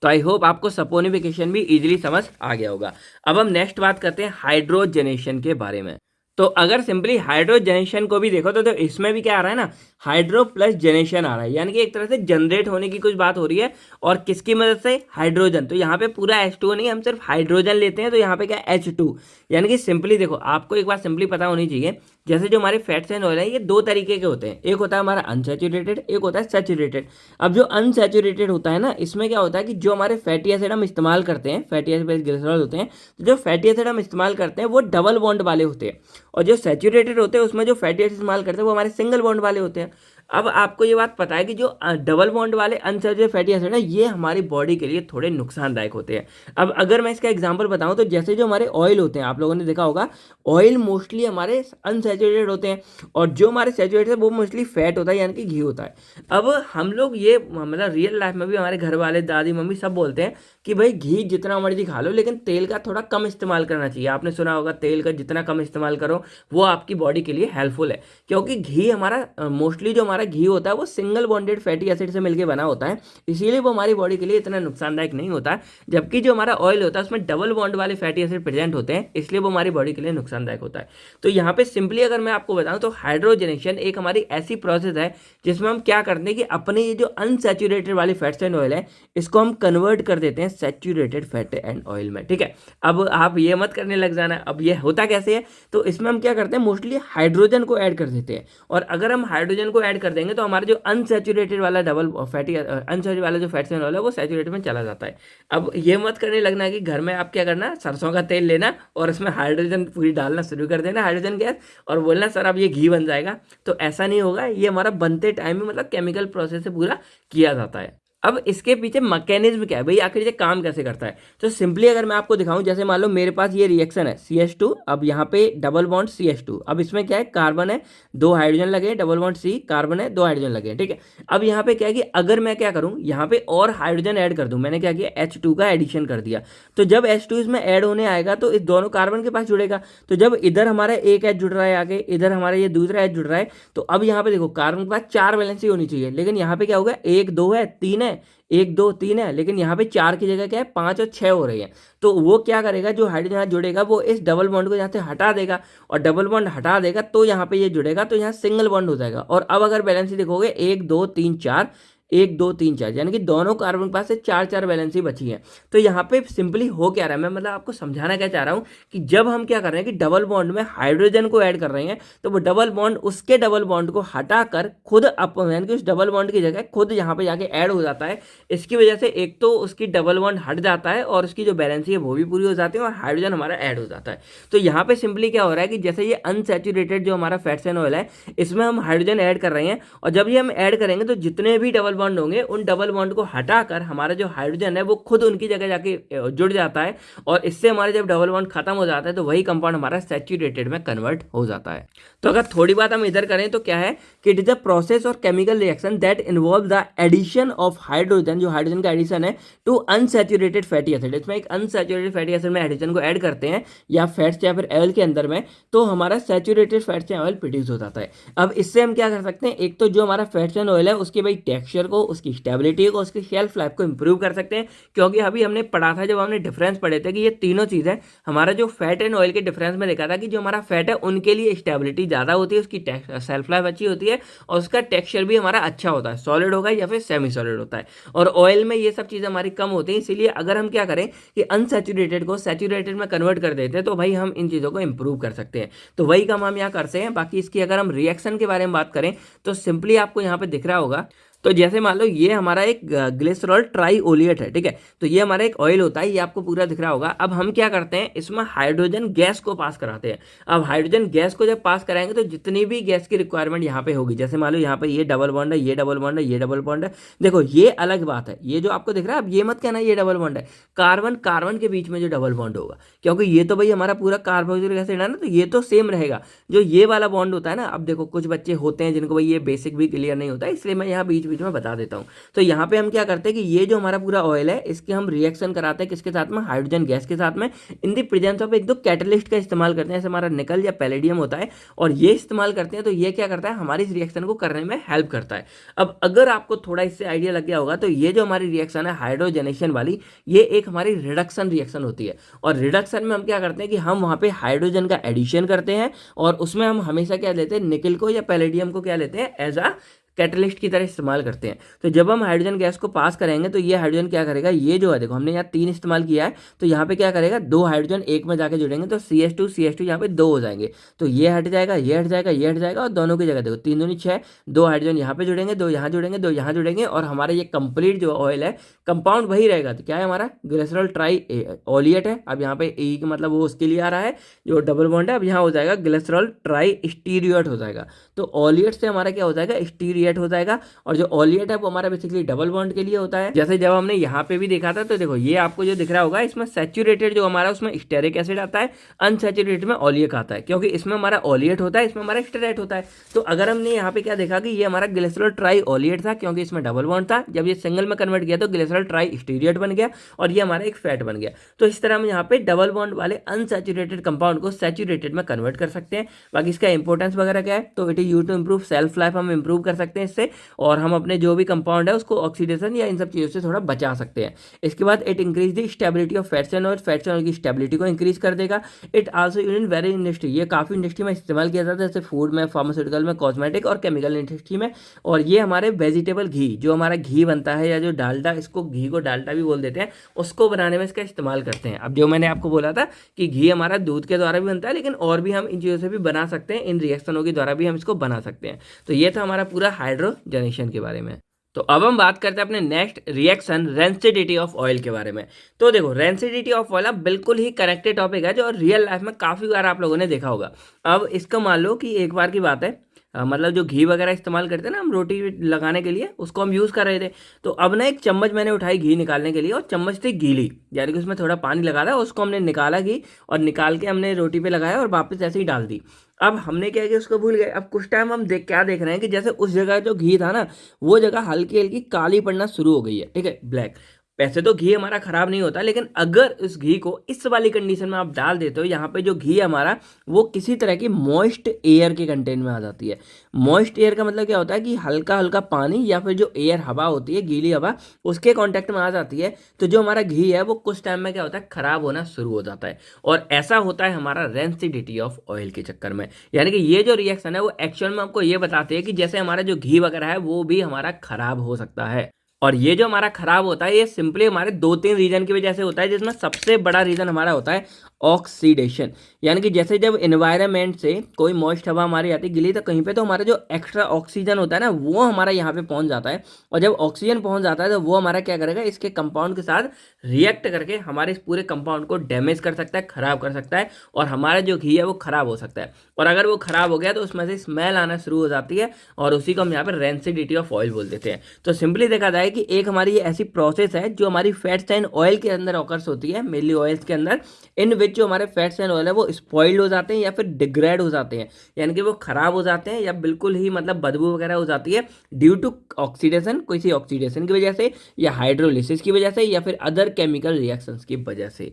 तो आई होप आपको सपोनिफिकेशन भी इजीली समझ आ गया होगा। अब हम नेक्स्ट बात करते हैं हाइड्रोजनेशन के बारे में। तो अगर सिंपली हाइड्रोजनेशन को भी देखो तो इसमें भी क्या आ रहा है ना, हाइड्रो प्लस जेनेशन आ रहा है, यानी कि एक तरह से जनरेट होने की कुछ बात हो रही है। और किसकी मदद से? हाइड्रोजन। तो यहाँ पे पूरा H2O नहीं, हम सिर्फ हाइड्रोजन लेते हैं, तो यहाँ पे क्या H2। यानी कि सिंपली देखो, आपको एक बात सिंपली पता होनी चाहिए, जैसे जो हमारे फैट्स एंड ऑयल है ये दो तरीके के होते हैं, एक होता है हमारा अनसैचुरेटेड, एक होता है सैचुरेटेड। अब जो अनसैचुरेटेड होता है ना, इसमें क्या होता है कि जो हमारे फैटी एसिड हम इस्तेमाल करते हैं, फैटी एसिड बेस्ड ग्लिसरॉल होते हैं, तो जो फैटी एसिड हम इस्तेमाल करते हैं वो डबल बॉन्ड वाले होते हैं, और जो सैचुरेटेड होते हैं उसमें जो फैटी एसिड इस्तेमाल करते हैं वो हमारे सिंगल बॉन्ड वाले होते हैं। अब आपको ये बात पता है कि जो डबल बॉन्ड वाले अनसैचुरेटेड फैटी एसिड है ये हमारी बॉडी के लिए थोड़े नुकसानदायक होते हैं। अब अगर मैं इसका एग्जांपल बताऊं तो जैसे जो हमारे ऑयल होते हैं, आप लोगों ने देखा होगा ऑयल मोस्टली हमारे अनसैचुरेटेड होते हैं, और जो हमारे सैचुरेटेड है वो मोस्टली फैट होता है, यानी कि घी होता है। अब हम लोग ये मतलब रियल लाइफ में भी हमारे घर वाले, दादी मम्मी सब बोलते हैं कि भाई घी जितना मर्जी खा लो, लेकिन तेल का थोड़ा कम इस्तेमाल करना चाहिए। आपने सुना होगा तेल का जितना कम इस्तेमाल करो वो आपकी बॉडी के लिए हेल्पफुल है, क्योंकि घी हमारा मोस्टली जो हमारा घी होता है वो सिंगल बॉन्डेड फैटी एसिड से मिलकर बना होता है, इसीलिए वो हमारी बॉडी के लिए इतना नुकसानदायक नहीं होता है। जबकि जो हमारा ऑयल होता है उसमें डबल बॉन्ड वाले फैटी एसिड प्रेजेंट होते हैं, इसलिए वो हमारी बॉडी के लिए नुकसानदायक होता है। तो यहाँ पे सिंपली अगर मैं आपको बताऊं तो हाइड्रोजनेशन एक हमारी ऐसी प्रोसेस है जिसमें हम क्या करते हैं कि अपने ये जो अनसैचुरेटेड वाले फैट्स एंड ऑयल है इसको हम कन्वर्ट कर देते हैं सैचुरेटेड फैट एंड ऑयल में। ठीक है, अब आप ये मत करने लग जाना अब ये होता कैसे है। तो इसमें हम क्या करते हैं, मोस्टली हाइड्रोजन को ऐड कर देते हैं, और अगर हम हाइड्रोजन को ऐड कर देंगे तो हमारा जो अनसैचुरेटेड वाला डबल फैटी अनसैचुरेटेड वाला जो फैट्स एंड ऑयल है वो सैचुरेटेड में चला जाता है। अब ये मत करने लगना कि घर में आप क्या करना, सरसों का तेल लेना और उसमें हाइड्रोजन पूरी डालना शुरू कर देना, हाइड्रोजन गैस, और बोलना सर अब ये घी बन जाएगा। तो ऐसा नहीं होगा, ये हमारा बनते टाइम में मतलब केमिकल प्रोसेस से पूरा किया जाता है। अब इसके पीछे मैकेनिज्म क्या है भाई, आखिर ये काम कैसे करता है। तो सिंपली अगर मैं आपको दिखाऊं, जैसे मान लो मेरे पास ये रिएक्शन है CH2, अब यहाँ पे डबल बॉन्ड CH2, अब इसमें क्या है, कार्बन है, दो हाइड्रोजन लगे, डबल बॉन्ड C, कार्बन है, दो हाइड्रोजन लगे। ठीक है, अब यहाँ पे क्या है कि अगर मैं क्या करूँ, यहाँ पे और हाइड्रोजन ऐड कर दूं, मैंने क्या किया H2 का एडिशन कर दिया, तो जब H2 इसमें ऐड होने आएगा तो इस दोनों कार्बन के पास जुड़ेगा। तो जब इधर हमारा एक H जुड़ रहा है आगे, इधर हमारा ये दूसरा H जुड़ रहा है, तो अब यहाँ पे देखो कार्बन के पास 4 वैलेंसी होनी चाहिए, लेकिन यहाँ पे क्या होगा, 1 2 है, 3 है, 1 2 3 है, लेकिन यहाँ पे 4 की जगह क्या है 5 और 6 हो रही है। तो वो क्या करेगा, जो हाइड्रोजन यहाँ जुड़ेगा वो इस डबल बॉन्ड को यहाँ से हटा देगा, और डबल बॉन्ड हटा देगा तो यहाँ पे ये जुड़ेगा, तो यहाँ सिंगल बॉन्ड हो जाएगा। और अब अगर बैलेंस देखोगे 1 2 3 4, 1 2 3 4, यानी कि दोनों कार्बन के पास से 4 वैलेंसी बची है। तो यहाँ पे सिंपली हो क्या रहा है, मैं मतलब आपको समझाना क्या चाह रहा हूँ कि जब हम क्या कर रहे हैं कि डबल बॉन्ड में हाइड्रोजन को ऐड कर रहे हैं, तो वो डबल बॉन्ड उसके डबल बॉन्ड को हटाकर खुद यानी कि उस डबल बॉन्ड की जगह खुद यहाँ पे जाके ऐड हो जाता है। इसकी वजह से एक तो उसकी डबल बॉन्ड हट जाता है और उसकी जो बैलेंसी है वो भी पूरी हो जाती है, और हाइड्रोजन हमारा ऐड हो जाता है। तो यहाँ पे सिंपली क्या हो रहा है कि जैसे ये अनसैचुरेटेड जो हमारा फैट्स एंड ऑयल है इसमें हम हाइड्रोजन ऐड कर रहे हैं, और जब ये हम ऐड करेंगे तो जितने भी डबल बॉन्ड होंगे उन डबल बॉन्ड को हटाकर हमारा जो हाइड्रोजन है वो खुद उनकी जगह जाके जुड़ जाता है, और इससे हमारे जब डबल बॉन्ड खत्म हो जाता है तो वही कंपाउंड हमारा सैचुरेटेड में कन्वर्ट हो जाता है। तो अगर थोड़ी बात हम इधर करें तो क्या है कि इट इज अ प्रोसेस और chemical reaction that involve the addition of hydrogen, जो हाइड्रोजन का एडिशन है, टू अनसैचुरेटेड फैटी एसिड। इसमें एक अनसैचुरेटेड फैटी एसिड में हाइड्रोजन को ऐड करते हैं या फैट्स या फिर ऑयल के अंदर में, तो हमारा सैचुरेटेड फैट्स या ऑयल प्रोड्यूस हो जाता है। अब इससे हम क्या कर सकते हैं, एक तो जो हमारा फैट्स एंड ऑयल है उसके भाई टेक्सचर को, उसकी स्टेबिलिटी को, उसकी शेल्फ लाइफ को इंप्रूव कर सकते हैं, क्योंकि अभी हमने पढ़ा था जब हमने डिफरेंस पढ़े थे कि ये तीनों चीज़ें हमारा जो फैट एंड ऑयल के डिफरेंस में देखा था कि जो हमारा फैट है उनके लिए स्टेबिलिटी ज़्यादा होती है, उसकी सेल्फ लाइफ अच्छी होती है और उसका टेक्सचर भी हमारा अच्छा होता है, सॉलिड होगा या फिर सेमी सॉलिड होता है। और ऑयल में ये सब चीज़ें हमारी कम होती हैं, इसीलिए अगर हम क्या करें कि अनसैचुरेटेड को सैचुरेटेड में कन्वर्ट कर देते हैं तो भाई हम इन चीज़ों को इंप्रूव कर सकते हैं। तो वही काम हम यहाँ करते हैं। बाकी इसकी अगर हम रिएक्शन के बारे में बात करें तो सिंपली आपको यहाँ पे दिख रहा होगा, तो जैसे मान लो ये हमारा एक ग्लिसरॉल ट्राइओलिएट है, ठीक है, तो ये हमारा एक ऑयल होता है, ये आपको पूरा दिख रहा होगा। अब हम क्या करते हैं, इसमें हाइड्रोजन गैस को पास कराते हैं। अब हाइड्रोजन गैस को जब पास कराएंगे तो जितनी भी गैस की रिक्वायरमेंट यहाँ पे होगी, जैसे मान लो यहाँ पे ये डबल बॉन्ड है, ये डबल बॉन्ड है, ये डबल बॉन्ड है, देखो ये अलग बात है, ये जो आपको दिख रहा है, अब ये मत कहना ये डबल बॉन्ड है, कार्बन कार्बन के बीच में जो डबल बॉन्ड होगा, क्योंकि ये तो भाई हमारा पूरा कार्बोक्सिलिक एसिड है ना, तो ये तो सेम रहेगा। जो ये वाला बॉन्ड होता है ना, अब देखो कुछ बच्चे होते हैं जिनको भाई ये बेसिक भी क्लियर नहीं होता है, इसलिए मैं यहाँ बीच बीच में बता देता हूँ। तो यहाँ पे हम क्या करते हैं कि ये जो हमारा पूरा ऑयल है इसके हम रिएक्शन कराते हैं किसके साथ में, हाइड्रोजन गैस के साथ में, इन द प्रेजेंस ऑफ एक दो कैटलिस्ट का इस्तेमाल करते हैं, जैसे हमारा निकल या पैलेडियम होता है, और ये इस्तेमाल करते हैं। तो ये क्या करता है, हमारी इस रिएक्शन को करने में हेल्प करता है। अब अगर आपको थोड़ा इससे आइडिया लग गया होगा तो ये जो हमारी रिएक्शन है हाइड्रोजनेशन वाली, ये एक हमारी रिडक्शन रिएक्शन होती है। और रिडक्शन में हम क्या करते हैं कि हम वहाँ पे हाइड्रोजन का एडिशन करते हैं और उसमें हम हमेशा क्या लेते हैं, निकल को या पैलेडियम को क्या लेते हैं, एज अ कैटलिस्ट की तरह इस्तेमाल करते हैं। तो जब हम हाइड्रोजन गैस को पास करेंगे तो ये हाइड्रोजन क्या करेगा, ये जो है देखो हमने यहाँ 3 इस्तेमाल किया है, तो यहाँ पे क्या करेगा, 2 हाइड्रोजन एक में जाके जुड़ेंगे तो CH2 यहाँ पे 2 हो जाएंगे, तो ये हट जाएगा, ये हट जाएगा, ये हट जाएगा, और दोनों की जगह देखो 3 दूनी 6, 2 हाइड्रोजन यहाँ पे जुड़ेंगे, 2 यहाँ जुड़ेंगे, 2 यहाँ जुड़ेंगे, और हमारा ये कंप्लीट जो ऑयल है कंपाउंड वही रहेगा। तो क्या है हमारा ग्लिसरॉल ट्राइओलिएट है। अब यहाँ पे E का मतलब वो उसके लिए आ रहा है जो डबल बॉन्ड है, अब यहाँ हो जाएगा ग्लिसरॉल ट्राई स्टीरियोट हो जाएगा। तो ऑलिएट से हमारा क्या हो जाएगा, स्टीरिएट हो जाएगा। और जो ऑलिएट है वो हमारा बेसिकली डबल बॉन्ड के लिए होता है। जैसे जब हमने यहाँ पे भी देखा था तो देखो ये आपको जो दिख रहा होगा, इसमें सैचुरेटेड जो हमारा उसमें स्टेरिक एसिड आता है, अनसैचुरेटेड में ऑलिएट आता है, क्योंकि इसमें हमारा ऑलिएट होता है, इसमें हमारा स्टेरेट होता है। तो अगर हमने यहाँ पे क्या देखा कि ये हमारा ग्लिसरॉल ट्राइओलिएट था, क्योंकि इसमें डबल बॉन्ड था, जब ये सिंगल में कन्वर्ट किया तो ग्लिसरॉल ट्राई स्टीरिएट बन गया और ये हमारा एक फैट बन गया। तो इस तरह हम यहाँ पे डबल बॉन्ड वाले अनसैचुरेटेड कंपाउंड को सैचुरेटेड में कन्वर्ट कर सकते हैं। बाकी इसका इंपॉर्टेंस वगैरह क्या है, तो it is used to improve shelf life, हम इंप्रूव कर सकते हैं इससे, और हम अपने जो भी कंपाउंड है उसको ऑक्सीडेशन या इन सब चीज़ों से थोड़ा बचा सकते हैं। इसके बाद it increase the stability of fats and oil, fats and oil की स्टेबिलिटी को इंक्रीज कर देगा। It also use in very industry, ये काफ़ी इंडस्ट्री में इस्तेमाल किया जाता है, जैसे फूड में, फार्मास्यूटिकल में, कॉस्मेटिक और केमिकल इंडस्ट्री में। और ये हमारे वेजिटेबल घी, जो हमारा घी बनता है या जो डालडा, इसको घी को डालडा भी बोल देते हैं, उसको बनाने में इसका इस्तेमाल करते हैं। अब जो मैंने आपको बोला था कि घी हमारा दूध के द्वारा भी बनता है, लेकिन और भी हम इन चीज़ों से भी बना सकते हैं, इन रिएक्शनों के द्वारा भी हम इसको बना सकते हैं। तो ये था हमारा पूरा हाइड्रोजनेशन के बारे में। तो अब हम बात करते हैं अपने next reaction rancidity of oil के बारे में। तो देखो रेंसिडिटी ऑफ ऑयल बिल्कुल ही कनेक्टेड टॉपिक है जो रियल लाइफ में काफ़ी बार आप लोगों ने देखा होगा। अब इसका मान लो कि एक बार की बात है, मतलब जो घी वगैरह इस्तेमाल करते हैं ना हम रोटी लगाने के लिए, उसको हम यूज़ कर रहे थे। तो अब ना एक चम्मच मैंने उठाई घी निकालने के लिए, और चम्मच थी गीली, यानी कि उसमें थोड़ा पानी लगा था, उसको हमने निकाला घी और निकाल के हमने रोटी पे लगाया और वापस ऐसे ही डाल दी। अब हमने क्या किया, उसको भूल गए। अब कुछ टाइम हम क्या देख रहे हैं कि जैसे उस जगह जो घी था ना, वो जगह हल्की हल्की काली पड़ना शुरू हो गई है, ठीक है, ब्लैक। वैसे तो घी हमारा खराब नहीं होता, लेकिन अगर इस घी को इस वाली कंडीशन में आप डाल देते हो, यहाँ पे जो घी हमारा वो किसी तरह की मॉइस्ट एयर के कंटेंट में आ जाती है। मॉइस्ट एयर का मतलब क्या होता है कि हल्का हल्का पानी या फिर जो एयर हवा होती है, गीली हवा, उसके कांटेक्ट में आ जाती है, तो जो हमारा घी है वो कुछ टाइम में क्या होता है, खराब होना शुरू हो जाता है। और ऐसा होता है हमारा रेंसिडिटी ऑफ ऑयल के चक्कर में। यानी कि ये जो रिएक्शन है वो एक्चुअल में आपको ये बताते हैं कि जैसे हमारा जो घी वगैरह है वो भी हमारा खराब हो सकता है। और ये जो हमारा खराब होता है ये सिंपली हमारे 2-3 रीजन की वजह से होता है, जिसमें सबसे बड़ा रीजन हमारा होता है ऑक्सीडेशन। यानी कि जैसे जब एनवायरनमेंट से कोई मॉइस्ट हवा हमारी आती है गिली, तो कहीं पे तो हमारा जो एक्स्ट्रा ऑक्सीजन होता है ना वो हमारा यहाँ पे पहुंच जाता है। और जब ऑक्सीजन पहुंच जाता है तो वो हमारा क्या करेगा, इसके कंपाउंड के साथ रिएक्ट करके हमारे इस पूरे कंपाउंड को डैमेज कर सकता है, खराब कर सकता है, और हमारा जो घी है वो खराब हो सकता है। और अगर वो खराब हो गया तो उसमें से स्मेल आना शुरू हो जाती है, और उसी को हम यहाँ पर रेंसिडिटी ऑफ ऑयल बोल देते हैं। तो सिंपली देखा जाए कि एक हमारी ये ऐसी प्रोसेस है जो हमारी फैट्स एंड ऑयल के अंदर ऑकर्स होती है, मेनली ऑयल्स के अंदर, इन विच जो हमारे फैट्स एंड ऑयल है वो स्पॉइल्ड हो जाते हैं या फिर डिग्रेड हो जाते हैं, यानी कि वो खराब हो जाते हैं या बिल्कुल ही मतलब बदबू वगैरह हो जाती है ड्यू टू ऑक्सीडेशन, किसी ऑक्सीडेशन की वजह से, या हाइड्रोलिसिस की वजह से, या फिर अदर केमिकल रिएक्शंस की वजह से।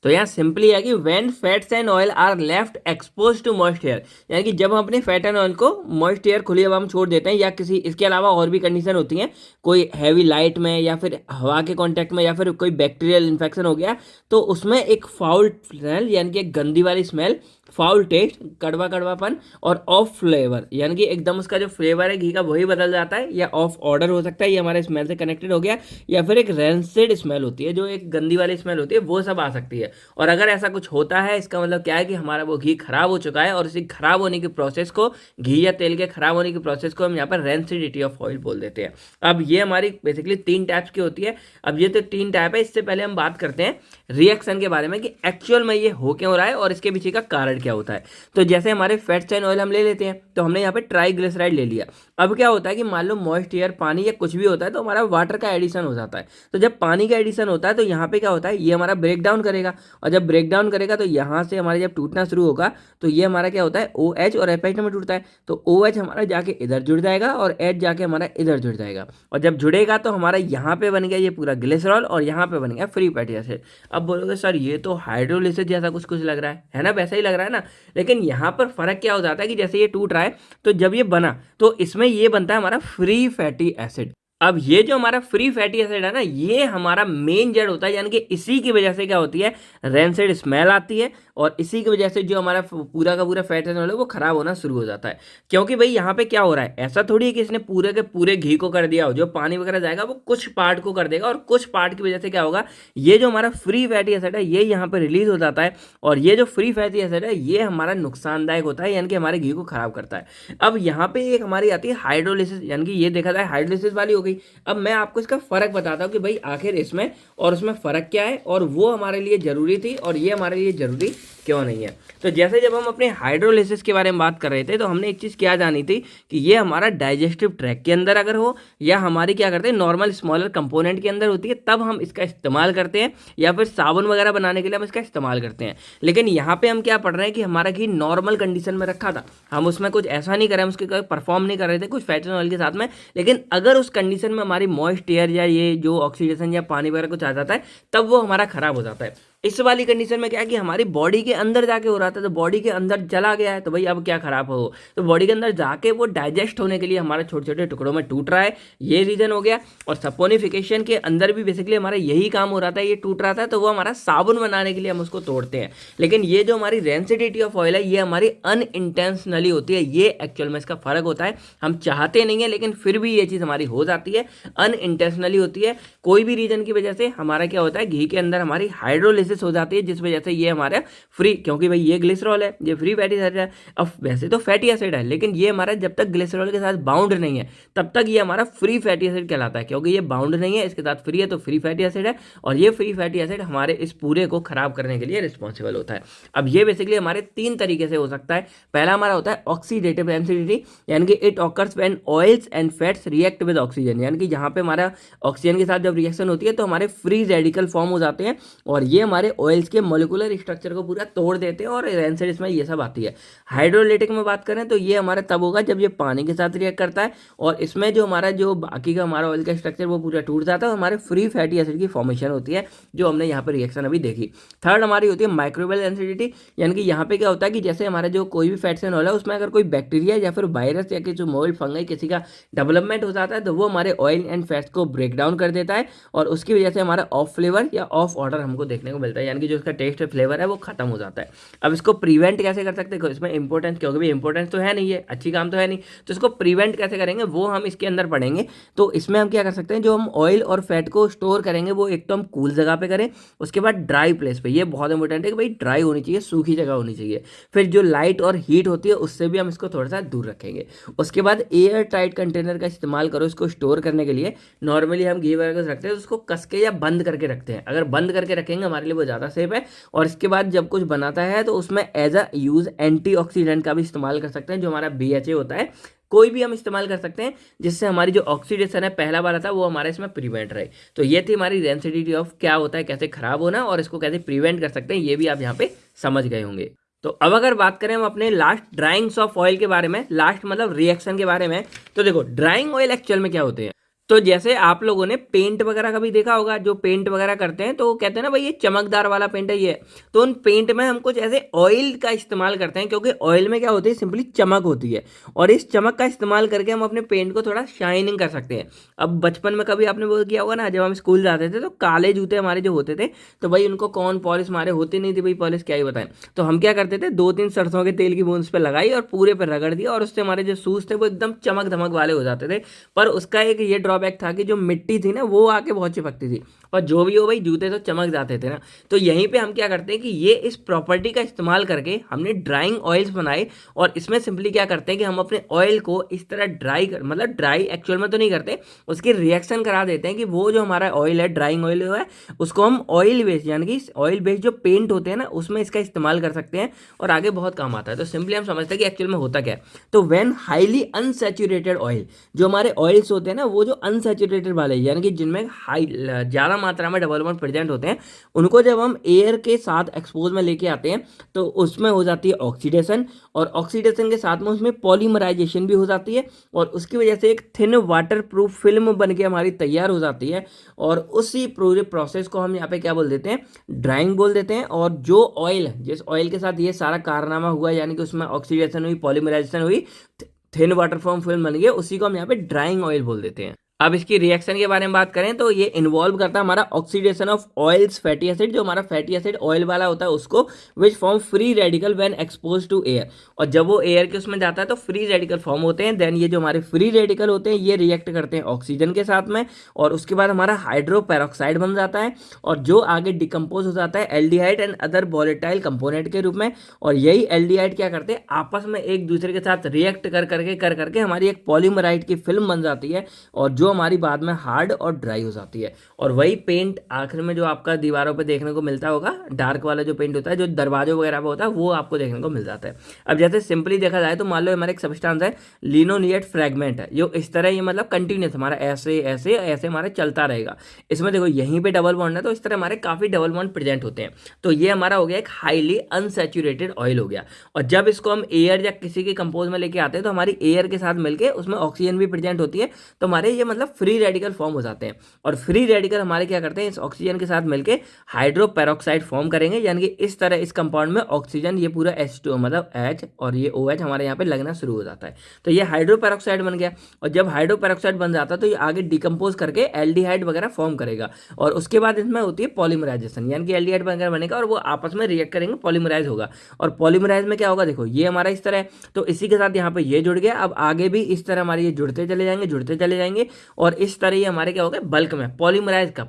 तो यहाँ सिंपली है कि when fats and oil are left expose to moist air, यानी कि जब हम अपने फैट एंड ऑयल को मॉइस्ट एयर, खुली हवा में छोड़ देते हैं, या किसी इसके अलावा और भी कंडीशन होती हैं, कोई हैवी लाइट में या फिर हवा के कांटेक्ट में, या फिर कोई बैक्टीरियल इन्फेक्शन हो गया, तो उसमें एक फाउल स्मेल, यानी कि एक गंदी वाली स्मेल, फाउल टेस्ट, कड़वा कड़वापन, और ऑफ फ्लेवर, यानी कि एकदम उसका जो फ्लेवर है घी का वही बदल जाता है, या ऑफ ऑर्डर हो सकता है, ये हमारे स्मेल से कनेक्टेड हो गया, या फिर एक रेंसिड स्मेल होती है, जो एक गंदी वाली स्मेल होती है, वो सब आ सकती है। और अगर ऐसा कुछ होता है, इसका मतलब क्या है कि हमारा वो घी खराब हो चुका है, और इसी खराब होने की प्रोसेस को, घी या तेल के खराब होने की प्रोसेस को हम यहाँ पर रेंसिडिटी ऑफ ऑयल बोल देते हैं। अब ये हमारी बेसिकली 3 टाइप्स की होती है। अब ये तो 3 टाइप है, इससे पहले हम बात करते हैं रिएक्शन के बारे में कि एक्चुअल में ये हो क्यों रहा है और इसके पीछे का कारण क्या होता है। तो जैसे हमारे फैट्स एंड ऑयल हम ले लेते हैं, तो हमने यहाँ पे ट्राइग्लिसराइड ले लिया। अब क्या होता है कि मान लो मॉइस्ट एयर, पानी या कुछ भी होता है, तो हमारा वाटर का एडिशन हो जाता है। तो जब पानी का एडिशन होता है तो यहाँ पे क्या होता है, ये हमारा ब्रेक डाउन करेगा, और जब ब्रेक डाउन करेगा तो यहाँ से हमारे जब टूटना शुरू होगा तो ये हमारा क्या होता है, OH और FH में टूटता है। तो OH हमारा जाके इधर जुड़ जाएगा और H जाके हमारा इधर जुड़ जाएगा, और जब जुड़ेगा तो हमारा यहाँ पे बन गया ये पूरा ग्लिसरॉल, और यहाँ पे बन गया फ्री फैटी एसिड। अब बोलोगे सर ये तो हाइड्रोलिसिस जैसा कुछ कुछ लग रहा है ना, वैसा ही लग रहा है ना। लेकिन यहाँ पर फर्क क्या हो जाता है कि जैसे ये टूट रहा है, तो जब ये बना तो इसमें ये बनता है हमारा फ्री फैटी एसिड। अब ये जो हमारा फ्री फैटी एसिड है ना, ये हमारा मेन जड़ होता है, यानी कि इसी की वजह से क्या होती है, रेंसिड स्मेल आती है, और इसी की वजह से जो हमारा पूरा का पूरा फैट है वो खराब होना शुरू हो जाता है। क्योंकि भाई यहाँ पे क्या हो रहा है, ऐसा थोड़ी है कि इसने पूरे के पूरे घी को कर दिया हो, जो पानी वगैरह जाएगा वो कुछ पार्ट को कर देगा, और कुछ पार्ट की वजह से क्या होगा, ये जो हमारा फ्री फैटी एसिड है ये यहाँ पे रिलीज हो जाता है, और ये जो फ्री फैटी एसिड है ये हमारा नुकसानदायक होता है, यानी कि हमारे घी को खराब करता है। अब यहाँ पे एक हमारी आती है हाइड्रोलिसिस, यानी कि ये देखा जाए हाइड्रोलिसिस वाली हो गई। अब मैं आपको इसका फर्क बताता हूँ कि भाई आखिर इसमें और उसमें फर्क क्या है, और वो हमारे लिए जरूरी थी और ये हमारे लिए जरूरी क्यों नहीं है। तो जैसे जब हम अपने हाइड्रोलिसिस के बारे में बात कर रहे थे, तो हमने एक चीज़ क्या जानी थी कि ये हमारा डाइजेस्टिव ट्रैक के अंदर अगर हो, या हमारी क्या करते हैं नॉर्मल स्मॉलर कंपोनेंट के अंदर होती है, तब हम इसका इस्तेमाल करते हैं, या फिर साबुन वगैरह बनाने के लिए हम इसका इस्तेमाल करते हैं। लेकिन यहाँ पे हम क्या पढ़ रहे हैं कि हमारा घी नॉर्मल कंडीशन में रखा था, हम उसमें कुछ ऐसा नहीं कर रहे हैं, उसके कोई परफॉर्म नहीं कर रहे थे कुछ फैट एंड ऑयल के साथ में। लेकिन अगर उस कंडीशन में हमारी मॉइस्ट एयर या ये जो ऑक्सीडेशन या पानी वगैरह कुछ आ जाता है, तब वो हमारा खराब हो जाता है। इस वाली कंडीशन में क्या है कि हमारी बॉडी के अंदर जाके हो रहा था, तो बॉडी के अंदर चला गया है, तो भाई अब क्या खराब हो, तो बॉडी के अंदर जाके वो डाइजेस्ट होने के लिए हमारे छोटे छोटे टुकड़ों में टूट रहा है, ये रीजन हो गया। और सपोनिफिकेशन के अंदर भी बेसिकली हमारा यही काम हो रहा था, ये टूट रहा था, तो वो हमारा साबुन बनाने के लिए हम उसको तोड़ते हैं। लेकिन ये जो हमारी रेंसिडिटी ऑफ ऑयल है ये हमारी अनइंटेंशनली होती है, ये एक्चुअल में इसका फर्क होता है। हम चाहते नहीं है लेकिन फिर भी ये चीज़ हमारी हो जाती है, अनइंटेंशनली होती है। कोई भी रीजन की वजह से हमारा क्या होता है, घी के अंदर हमारी हाइड्रोलिसिस हो जाती है, जिस वजह से ये हमारा फ्री, क्योंकि भाई ये ग्लिसरॉल है, ये फ्री फैटी एसिड है। अब वैसे तो फैटी एसिड है, लेकिन ये हमारा जब तक ग्लिसरॉल के साथ बाउंड नहीं है तब तक ये हमारा फ्री फैटी एसिड कहलाता है, क्योंकि ये बाउंड नहीं है, इसके साथ फ्री है तो फ्री फैटी एसिड है। और ये फ्री फैटी एसिड हमारे इस पूरे को खराब करने के लिए रिस्पॉन्सिबल होता है। अब ये बेसिकली हमारे 3 तरीके से हो सकता है। पहला हमारा होता है ऑक्सीडेटिव रेंसिडिटी, यानी कि it occurs when oils and fats react with oxygen, यानी कि जहाँ पे हमारा ऑक्सीजन के साथ जब रिएक्शन होती है तो हमारे फ्री रेडिकल फॉर्म हो जाते हैं, और ये हमारे ऑयल्स के मॉलिक्यूलर स्ट्रक्चर को पूरा तोड़ देते हैं, और रेंसिड इसमें ये सब आती है। हाइड्रोलिटिक में बात करें तो ये हमारा तब होगा जब ये पानी के साथ रिएक्ट करता है, और इसमें जो हमारा जो बाकी का हमारा ऑयल का स्ट्रक्चर वो पूरा टूट जाता है, और हमारे फ्री फैटी एसिड की फॉर्मेशन होती है, जो हमने यहाँ पर रिएक्शन अभी देखी। थर्ड हमारी होती है माइक्रोबियल रेंसिडिटी, यानी कि यहाँ पे क्या होता है कि जैसे हमारा जो कोई भी फैट्स एंड ऑयल है उसमें अगर कोई बैक्टीरिया या फिर वायरस या जो मोल्ड फंगई किसी का डेवलपमेंट हो जाता है, तो वो हमारे ऑयल एंड फैट्स को ब्रेक डाउन कर देता है, और उसकी वजह से हमारा ऑफ फ्लेवर या ऑफ ऑर्डर हमको देखने को मिलता है। मिलता है, यानी कि जो इसका टेस्ट फ्लेवर है वो खत्म हो जाता है। अब इसको प्रिवेंट कैसे कर सकते हैं, इसमें इंपॉर्टेंस, क्योंकि भी इंपॉर्टेंस तो है नहीं है, अच्छी काम तो है नहीं, तो इसको प्रिवेंट कैसे करेंगे वो हम इसके अंदर पढ़ेंगे। तो इसमें हम क्या कर सकते हैं, जो हम ऑयल और फैट को स्टोर करेंगे वो एक तो हम कूल जगह पे करें, उसके बाद ड्राई प्लेस पे, ये बहुत इंपॉर्टेंट है कि भाई ड्राई होनी चाहिए, सूखी जगह होनी चाहिए। फिर जो लाइट और हीट होती है उससे भी हम इसको थोड़ा सा दूर रखेंगे। उसके बाद एयर टाइट कंटेनर का इस्तेमाल करो इसको स्टोर करने के लिए। नॉर्मली हम घी वगैरह रखते हैं तो उसको कस के या बंद करके रखते हैं, अगर बंद करके रखेंगे हमारे लिए वो ज़्यादा सेफ है। और इसके बाद जब कुछ बनाता है तो उसमें एज अ यूज एंटीऑक्सीडेंट का भी इस्तेमाल कर सकते हैं, जो हमारा BHA होता है, कोई भी हम इस्तेमाल कर सकते हैं जिससे हमारी जो ऑक्सीडेशन है पहला वाला था वो हमारे इसमें प्रिवेंट रहे। तो ये थी हमारी रेंसिडिटी ऑफ क्या होता है, कैसे खराब होना और इसको कैसे प्रिवेंट कर सकते हैं, ये भी आप यहाँ पे समझ गए होंगे। तो अब अगर बात करें हम अपने लास्ट ड्राइंग्स ऑफ ऑयल के बारे में, लास्ट मतलब रिएक्शन के बारे में, तो देखो ड्राइंग ऑयल एक्चुअल में क्या होते हैं। तो जैसे आप लोगों ने पेंट वगैरह का भी देखा होगा, जो पेंट वगैरह करते हैं तो वो कहते हैं ना भाई ये चमकदार वाला पेंट है ये, तो उन पेंट में हम कुछ ऐसे ऑयल का इस्तेमाल करते हैं, क्योंकि ऑयल में क्या होती है, सिंपली चमक होती है, और इस चमक का इस्तेमाल करके हम अपने पेंट को थोड़ा शाइनिंग कर सकते हैं। अब बचपन में कभी आपने वो किया होगा ना, जब हम स्कूल जाते थे तो काले जूते हमारे जो होते थे, तो भाई उनको कौन पॉलिश मारे होती नहीं थी भाई, पॉलिश क्या ही बताएं। तो हम क्या करते थे, 2-3 सरसों के तेल की बूंद उस पर लगाई और पूरे पर रगड़ दिया, और उससे हमारे जो शूज थे वो एकदम चमक धमक वाले हो जाते थे। पर उसका एक ये ड्रॉबैक था कि जो मिट्टी थी ना वो आके बहुत चिपकती थी, और जो भी हो भाई जूते तो चमक जाते थे ना। तो यहीं पे हम क्या करते हैं कि ये इस प्रॉपर्टी का इस्तेमाल करके हमने ड्राइंग ऑयल्स बनाए, और इसमें सिंपली क्या करते हैं कि हम अपने ऑयल को इस तरह मतलब ड्राई एक्चुअल में तो नहीं करते, उसकी रिएक्शन करा देते हैं कि वो जो हमारा ऑयल है, ड्राइंग ऑयल है, उसको हम ऑयल बेस्ड यानी कि ऑयल बेस्ड जो पेंट होते हैं ना उसमें इसका इस्तेमाल कर सकते हैं, और आगे बहुत काम आता है। तो सिंपली हम समझते हैं कि एक्चुअल में होता क्या है। तो व्हेन हाईली अनसैचुरेटेड ऑयल, जो हमारे ऑयल्स होते हैं ना वो जो अनसैचुरेटेड वाले, यानी कि जिनमें हाई ज़्यादा मात्रा में डबल बॉन्ड प्रेजेंट होते हैं, उनको जब हम एयर के साथ एक्सपोज में लेके आते हैं तो उसमें हो जाती है ऑक्सीडेशन, और ऑक्सीडेशन के साथ में उसमें पॉलीमराइजेशन भी हो जाती है, और उसकी वजह से एक थिन वाटर प्रूफ फिल्म बन के हमारी तैयार हो जाती है। और उसी पूरे प्रोसेस को हम यहाँ पे क्या बोल देते हैं, ड्राइंग बोल देते हैं। और जो ऑयल, जिस ऑयल के साथ ये सारा कारनामा हुआ, यानी कि उसमें ऑक्सीडेशन हुई, पॉलीमराइजेशन हुई, थिन वाटर फॉर्म फिल्म बन गई, उसी को हम यहाँ पे ड्राइंग ऑयल बोल देते हैं। अब इसकी रिएक्शन के बारे में बात करें तो ये इन्वॉल्व करता है हमारा oxidation of oils fatty acid, जो हमारा फैटी एसिड ऑयल वाला होता है उसको, which form free radical when expose to air. और जब वो एयर के उसमें जाता है तो फ्री रेडिकल फॉर्म होते हैं। देन ये जो हमारे फ्री रेडिकल होते हैं ये रिएक्ट करते हैं ऑक्सीजन के साथ में, और उसके बाद हमारा हाइड्रो पेरोक्साइड बन जाता है, और जो आगे डिकम्पोज हो जाता है aldehyde and other volatile component के रूप में। और यही एल्डिहाइड क्या करते हैं, आपस में एक दूसरे के साथ रिएक्ट कर करके हमारी एक पॉलीमराइड की फिल्म बन जाती है, और जो हमारी बाद में हार्ड और ड्राई हो जाती है। और वही पेंट आखिर में जो आपका दीवारों पे देखने को मिलता होगा, डार्क वाला जो पेंट होता है जो दरवाजों वगैरह पे होता है, वो आपको देखने को मिल जाता है। अब जैसे सिंपली देखा जाए तो मान लो हमारा एक सब्सटेंस है, लिनोनिएट फ्रेगमेंट है, जो इस तरह ये मतलब कंटिन्यूस हमारा ऐसे ऐसे ऐसे हमारा चलता रहेगा। इसमें देखो यहीं पे डबल बॉन्ड है, तो इस तरह हमारे काफी डबल बॉन्ड प्रेजेंट होते हैं। तो ये हमारा हो गया एक हाईली अनसैचुरेटेड ऑयल हो गया। और जब इसको हम एयर या किसी के कंपोज में लेके आते हैं तो हमारी एयर के साथ मिलके उसमें ऑक्सीजन भी प्रेजेंट होती है, तो हमारे ये मतलब फ्री रेडिकल फॉर्म हो जाते हैं। और फ्री रेडिकल हमारे क्या करते हैं, इस ऑक्सीजन के साथ मिलके हाइड्रो पेरोक्साइड फॉर्म करेंगे, यानी कि इस तरह इस कंपाउंड में ऑक्सीजन ये पूरा H2 मतलब H और ये OH हमारे यहाँ पे लगना शुरू हो जाता है। तो ये हाइड्रो पेरोक्साइड बन गया, और जब हाइड्रो पेरोक्साइड बन जाता है तो ये आगे डिकम्पोज करके एल्डिहाइड वगैरह फॉर्म करेगा, और उसके बाद इसमें होती है पॉलीमराइजेशन, यानी कि एल्डिहाइड वगैरह बनेगा और वो आपस में रिएक्ट करेंगे, पॉलीमराइज होगा। और पॉलीमराइज में क्या होगा, देखो ये हमारा इस तरह है, तो इसी के साथ यहाँ पे ये जुड़ गया। अब आगे भी इस तरह हमारे ये जुड़ते चले जाएंगे, और इस तरह ये हमारे क्या होगा बल्क में पॉलीमराइज का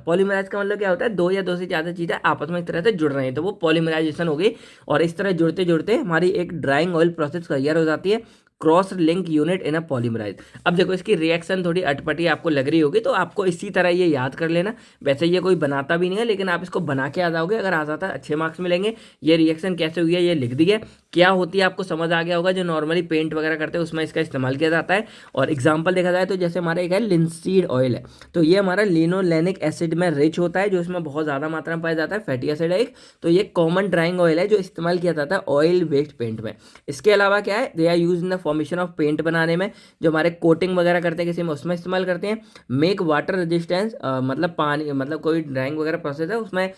मतलब क्या होता है, दो या दो से ज्यादा चीजें आपस में इस तरह से जुड़ रही हैं, तो वो पॉलीमराइजेशन हो गई। और इस तरह जुड़ते जुड़ते हमारी एक ड्राइंग ऑयल प्रोसेस तैयार हो जाती है, cross link unit in a polymerise. अब देखो इसकी रिएक्शन थोड़ी अटपटी आपको लग रही होगी, तो आपको इसी तरह ये याद कर लेना। वैसे ये कोई बनाता भी नहीं है, लेकिन आप इसको बना के आ जाओगे, अगर आ जाता है अच्छे मार्क्स मिलेंगे। ये रिएक्शन कैसे हुई है ये लिख दी है, क्या होती है आपको समझ आ गया होगा। जो नॉर्मली पेंट वगैरह करते हैं उसमें इसका इस्तेमाल किया जाता है। और एग्जाम्पल देखा जाए तो जैसे हमारा एक है लिंसीड ऑयल है, तो ये हमारा लिनोलेनिक एसिड में रिच होता है, जो इसमें बहुत ज़्यादा मात्रा में पाया जाता है। फैटी एसिड है एक, तो ये कॉमन ड्राइंग ऑयल है जो इस्तेमाल किया जाता है ऑयल बेस्ड पेंट में। इसके अलावा क्या है, they are use in the formation of paint बनाने में, जो हमारे कोटिंग वगैरह करते हैं किसी में उसमें इस्तेमाल करते हैं। मेक वाटर रेजिस्टेंस मतलब पानी मतलब कोई ड्राइंग वगैरह प्रोसेस है उसमें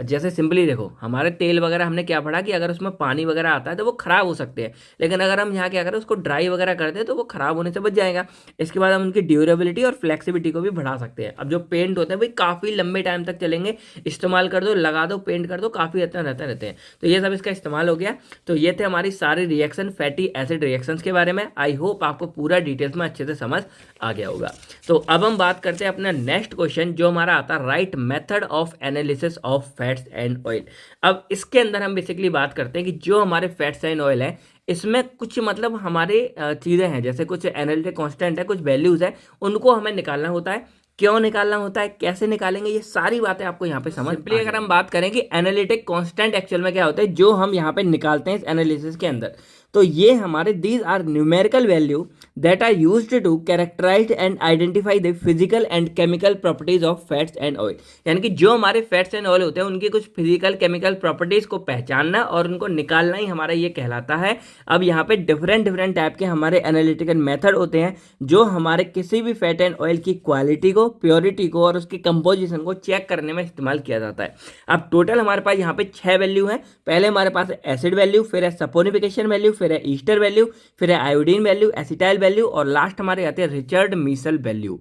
जैसे सिंपली देखो, हमारे तेल वगैरह हमने क्या पढ़ा कि अगर उसमें पानी वगैरह आता है तो वो खराब हो सकते हैं, लेकिन अगर हम यहाँ क्या करें, उसको ड्राई वगैरह कर दें तो वो खराब होने से बच जाएगा। इसके बाद हम उनकी ड्यूरेबिलिटी और फ्लेक्सिबिलिटी को भी बढ़ा सकते हैं। अब जो पेंट होते हैं भाई काफ़ी लंबे टाइम तक चलेंगे, इस्तेमाल कर दो, लगा दो, पेंट कर दो, काफ़ी अच्छा रहते हैं। तो ये सब इसका इस्तेमाल हो गया। तो ये थे हमारी सारी रिएक्शन, फैटी एसिड रिएक्शंस के बारे में। आई होप आपको पूरा डिटेल्स में अच्छे से समझ आ गया होगा। तो अब हम बात करते हैं अपना नेक्स्ट क्वेश्चन, जो हमारा आता है right method of analysis of fats and oil. अब इसके अंदर हम बेसिकली बात करते हैं कि जो हमारे फैट्स एंड ऑयल है, इसमें कुछ मतलब हमारे चीज़ें हैं, जैसे कुछ एनालिटिक कांस्टेंट है, कुछ वैल्यूज़ है, उनको हमें निकालना होता है। क्यों निकालना होता है, कैसे निकालेंगे, ये सारी बातें आपको यहाँ पे समझ। सिंपली अगर हम बात करें कि एनालिटिक कांस्टेंट एक्चुअल में क्या होता है, जो हम यहाँ पे निकालते हैं इस एनालिसिस के अंदर, तो ये हमारे these are numerical value that are used to characterise and identify the physical and chemical properties of fats and oil. यानी कि जो हमारे फैट्स एंड ऑयल होते हैं उनकी कुछ फिजिकल केमिकल प्रॉपर्टीज को पहचानना और उनको निकालना ही हमारा ये कहलाता है। अब यहाँ पे डिफरेंट टाइप के हमारे एनालिटिकल मेथड होते हैं जो हमारे किसी भी फैट एंड ऑयल की क्वालिटी को, प्योरिटी को और उसकी कंपोजिशन को चेक करने में इस्तेमाल किया जाता है। अब टोटल हमारे पास यहाँ पे 6 वैल्यू है। पहले हमारे पास एसिड वैल्यू, फिर है सपोनिफिकेशन वैल्यू, फिर है ईस्टर वैल्यू, फिर है आयोडीन वैल्यू, एसिटाइल वैल्यू और लास्ट हमारे आते हैं रिचर्ड मीसल वैल्यू।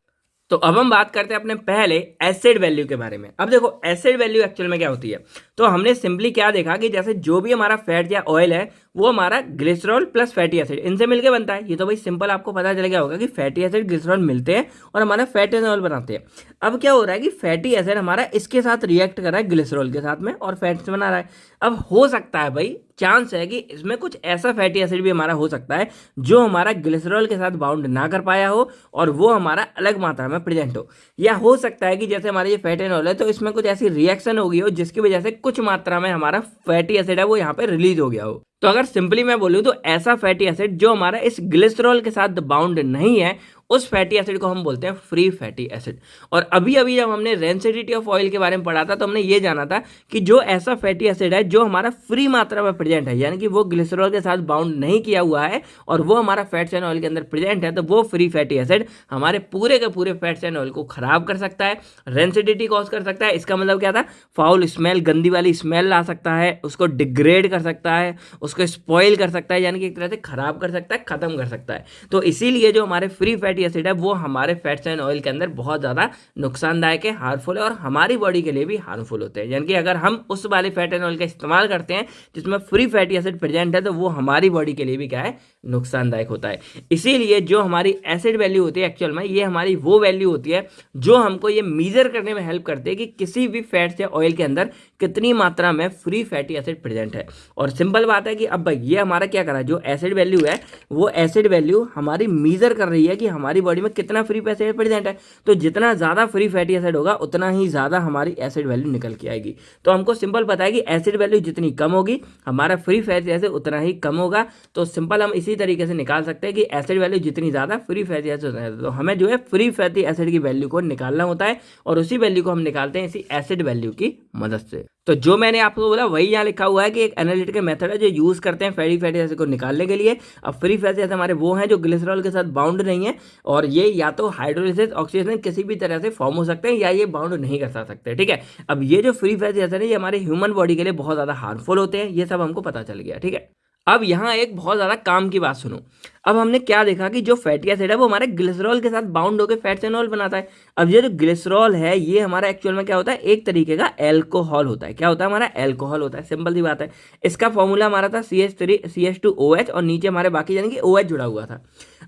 तो अब हम बात करते हैं अपने पहले एसिड वैल्यू के बारे में। अब देखो एसिड वैल्यू एक्चुअल में क्या होती है, तो हमने सिंपली क्या देखा कि जैसे जो भी हमारा फैट या ऑयल है वो हमारा ग्लिसरॉल प्लस फैटी एसिड इनसे मिलके बनता है। ये तो भाई सिंपल आपको पता चल गया होगा कि फैटी एसिड ग्लिसरॉल मिलते हैं और हमारा फैट एंड ऑयल बनाते हैं। अब क्या हो रहा है कि फैटी एसिड हमारा इसके साथ रिएक्ट कर रहा है ग्लिसरॉल के साथ में और फैट से बना रहा है। अब हो सकता है भाई, चांस है कि इसमें कुछ ऐसा फैटी एसिड भी हमारा हो सकता है जो हमारा ग्लिसरॉल के साथ बाउंड ना कर पाया हो और वो हमारा अलग मात्रा में प्रेजेंट हो। या हो सकता है कि जैसे हमारे ये फैट एंड ऑयल है तो इसमें कुछ ऐसी रिएक्शन हो गई हो जिसकी वजह से कुछ मात्रा में हमारा फैटी एसिड है वो यहाँ पे रिलीज हो गया हो। तो अगर सिंपली मैं बोलूँ तो ऐसा फैटी एसिड जो हमारा इस ग्लिसरॉल के साथ बाउंड नहीं है, उस फैटी एसिड को हम बोलते हैं फ्री फैटी एसिड। और अभी अभी जब हमने रेंसिडिटी ऑफ ऑयल के बारे में पढ़ा था तो हमने ये जाना था कि जो ऐसा फैटी एसिड है जो हमारा फ्री मात्रा में प्रेजेंट है, यानी कि वो ग्लिसरॉल के साथ बाउंड नहीं किया हुआ है और वो हमारा फैट्स एंड ऑयल के अंदर प्रेजेंट है, तो वो फ्री फैटी एसिड हमारे पूरे के पूरे फैट्स एंड ऑयल को खराब कर सकता है, रेंसिडिटी कॉज कर सकता है। इसका मतलब क्या था, फाउल स्मेल, गंदी वाली स्मेल ला सकता है, उसको डिग्रेड कर सकता है, उसको स्पॉइल कर सकता है, यानी कि एक तरह से खराब कर सकता है, खत्म कर सकता है। तो इसीलिए जो हमारे फ्री फैटी एसिड है वो हमारे फैट्स एंड ऑयल के अंदर बहुत ज़्यादा नुकसानदायक है, हार्मफुल है और हमारी बॉडी के लिए भी हार्मफुल होते हैं। यानी कि अगर हम उस वाले फैट एंड ऑयल का इस्तेमाल करते हैं जिसमें फ्री फैटी एसिड प्रेजेंट है तो वो हमारी बॉडी के लिए भी क्या है, नुकसानदायक होता है। इसीलिए जो हमारी एसिड वैल्यू होती है एक्चुअल में ये हमारी वो वैल्यू होती है जो हमको ये मीजर करने में हेल्प करती है कि किसी भी फैट्स या ऑयल के अंदर कितनी मात्रा में फ्री फैटी एसिड प्रेजेंट है। और सिंपल बात है कि अब भाई ये हमारा क्या करा, जो एसिड वैल्यू है वो एसिड वैल्यू हमारी मीजर कर रही है कि हमारी बॉडी में कितना फ्री एसिड प्रेजेंट है। तो जितना ज़्यादा फ्री फैटी एसिड होगा उतना ही ज़्यादा हमारी एसिड वैल्यू निकल के आएगी। तो हमको सिंपल पता है कि एसिड वैल्यू जितनी कम होगी हमारा फ्री फैटी एसिड उतना ही कम होगा। तो सिंपल हम इसी तरीके से निकाल सकते हैं कि एसिड वैल्यू जितनी ज़्यादा फ्री फैटी एसिड होता है, तो हमें जो है फ्री फैटी एसिड की वैल्यू को निकालना होता है और उसी वैल्यू को हम निकालते हैं इसी एसिड वैल्यू की मदद से। तो जो मैंने आपको बोला वही यहाँ लिखा हुआ है कि एक एनालिटिकल मेथड है जो यूज़ करते हैं फैटी एसिड को निकालने के लिए। अब फ्री फैटी एसिड हमारे वो हैं जो ग्लिसरॉल के साथ बाउंड नहीं है और ये या तो हाइड्रोलिसिस, ऑक्सीडेशन किसी भी तरह से फॉर्म हो सकते हैं या ये बाउंड नहीं कर सकते। ठीक है, अब ये जो फ्री फैटी एसिड है ये हमारे ह्यूमन बॉडी के लिए बहुत ज़्यादा हार्मफुल होते हैं, ये सब हमको पता चल गया। ठीक है, अब यहाँ एक बहुत ज़्यादा काम की बात सुनो। अब हमने क्या देखा कि जो फैटी एसिड है वो हमारे ग्लिसरॉल के साथ बाउंड होकर फैट्स एंड ऑयल बनाता है। अब ये जो ग्लिसरॉल है ये हमारा एक्चुअल में क्या होता है, एक तरीके का एल्कोहल होता है। क्या होता है, हमारा एल्कोहल होता है। सिंपल सी बात है। इसका फॉर्मूला हमारा था CH2OH और नीचे हमारे बाकी यानी कि OH जुड़ा हुआ था।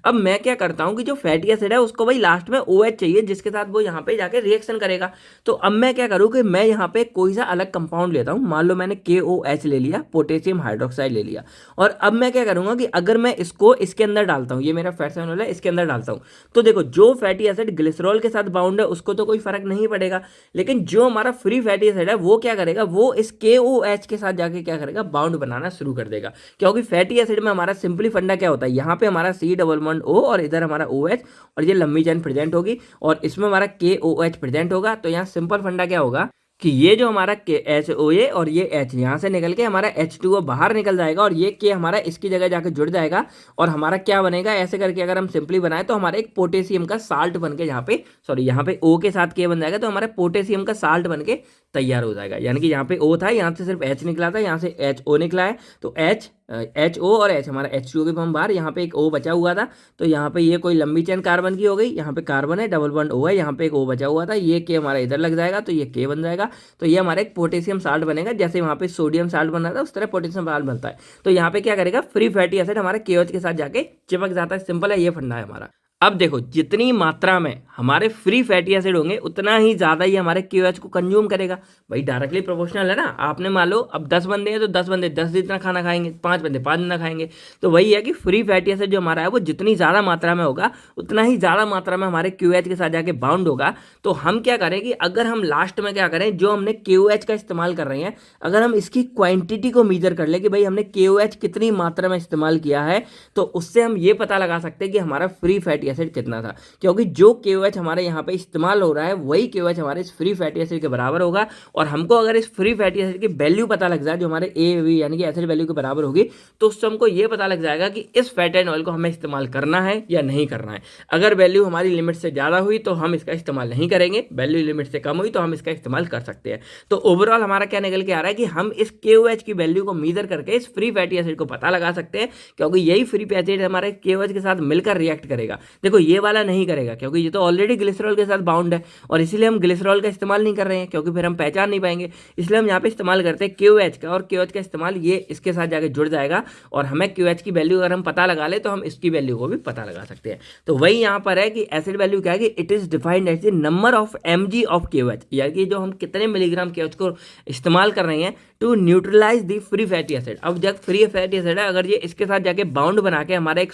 अब मैं क्या करता हूँ कि जो फैटी एसिड है उसको भाई लास्ट में OH चाहिए जिसके साथ वो यहाँ पे जाके रिएक्शन करेगा। तो अब मैं क्या करूँ कि मैं यहाँ पे कोई सा अलग कंपाउंड लेता हूँ। मान लो मैंने KOH ले लिया, पोटेशियम हाइड्रोक्साइड ले लिया, और अब मैं क्या करूँगा कि अगर मैं इसको इसके अंदर डालता हूँ, ये मेरा फैट्स एंड ऑयल है, इसके अंदर डालता हूँ, तो देखो जो फैटी एसिड ग्लिसरॉल के साथ बाउंड है उसको तो कोई फर्क नहीं पड़ेगा, लेकिन जो हमारा फ्री फैटी एसिड है वो क्या करेगा, वो इस KOH के साथ जाके क्या करेगा, बाउंड बनाना शुरू कर देगा। क्योंकि फैटी एसिड में हमारा सिंपली फंडा क्या होता है, यहाँ पे हमारा C=O और इधर हमारा OH और ये लंबी चेन प्रेजेंट होगी और इसमें हमारा KOH प्रेजेंट होगा। तो यहाँ सिंपल फंडा क्या होगा कि ये जो हमारा HOA और ये H यहाँ से निकल के हमारा H2O बाहर निकल जाएगा और ये K हमारा इसकी जगह जाके जुड़ जाएगा और हमारा क्या बनेगा, ऐसे करके अगर हम सिंपली बनाए तो हमारा एक पोटेशियम का साल्ट बन के यहाँ पे O के साथ K बन जाएगा, तो हमारा पोटेशियम का साल्ट बन के तैयार हो जाएगा। यानी कि यहाँ पे O था, यहाँ से सिर्फ H निकला था, यहाँ से HO निकला है, तो HO और H हमारा H2O के हम बाहर, यहाँ पे एक O बचा हुआ था, तो यहाँ पे ये कोई लंबी चेन कार्बन की हो गई, यहाँ पे कार्बन है, डबल बॉन्ड O है, यहाँ पे एक O बचा हुआ था, ये K हमारा इधर लग जाएगा तो ये K बन जाएगा, तो ये हमारा एक पोटेशियम साल्ट बनेगा। जैसे वहाँ पे सोडियम साल्ट बन रहा था उस तरह पोटेशियम साल्ट बनता है। तो यहाँ पे क्या करेगा, फ्री फैटी एसिड हमारे KOH के साथ जाके चिपक जाता है। सिंपल है, ये फंडा है हमारा। अब देखो, जितनी मात्रा में हमारे फ्री फैटी एसिड होंगे उतना ही ज़्यादा ही हमारे KOH को कंज्यूम करेगा। भाई डायरेक्टली प्रोपोर्शनल है ना। आपने मान लो अब 10 बंदे हैं तो 10 बंदे 10 जितना खाना खाएंगे, 5 बंदे 5 जितना खाएंगे। तो वही है कि फ्री फैटी एसिड जो हमारा है वो जितनी ज़्यादा मात्रा में होगा उतना ही ज़्यादा मात्रा में हमारे KOH के साथ जाके बाउंड होगा। तो हम क्या करें कि अगर हम लास्ट में क्या करें, जो हमने KOH का इस्तेमाल कर रहे हैं, अगर हम इसकी क्वान्टिटी को मेजर कर ले कि भाई हमने KOH कितनी मात्रा में इस्तेमाल किया है, तो उससे हम ये पता लगा सकते हैं कि हमारा फ्री फैटी एसिड कितना था। क्योंकि जो KOH हमारे यहाँ पे इस्तेमाल हो रहा है वही KOH हमारे इस फ्री फैटी एसिड के बराबर होगा। और हमको अगर इस फ्री फैटी एसिड की वैल्यू पता लग जाए जो हमारे AV यानी कि एसिड वैल्यू के बराबर होगी, तो उससे हमको ये पता लग जाएगा कि इस फैट एंड ऑयल को हमें इस्तेमाल करना है या नहीं करना है। अगर वैल्यू हमारी लिमिट से ज़्यादा हुई तो हम इसका इस्तेमाल नहीं करेंगे, वैल्यू लिमिट से कम हुई तो हम इसका इस्तेमाल कर सकते हैं। तो ओवरऑल हमारा क्या निकल के आ रहा है कि हम इस KOH की वैल्यू को मेजर करके इस फ्री फैटी एसिड को पता लगा सकते हैं, क्योंकि यही फ्री फैटी एसिड हमारे KOH के साथ मिलकर रिएक्ट करेगा। देखो ये वाला नहीं करेगा क्योंकि ये तो ऑलरेडी ग्लिसरॉल के साथ बाउंड है, और इसीलिए हम ग्लिसरॉल का इस्तेमाल नहीं कर रहे हैं क्योंकि फिर हम पहचान नहीं पाएंगे। इसलिए हम यहाँ पे इस्तेमाल करते हैं KOH का, और KOH का इस्तेमाल ये इसके साथ जाके जुड़ जाएगा और हमें KOH की वैल्यू अगर हम पता लगा ले तो हम इसकी वैल्यू को भी पता लगा सकते हैं। तो वही यहाँ पर है कि एसिड वैल्यू क्या है कि it is defined as the number of mg of KOH, यानी कि जो हम कितने मिलीग्राम KOH को इस्तेमाल कर रहे हैं to neutralise the free fatty acid. अब जब फ्री फैटी एसिड है, अगर ये इसके साथ जाके बाउंड बना के हमारा एक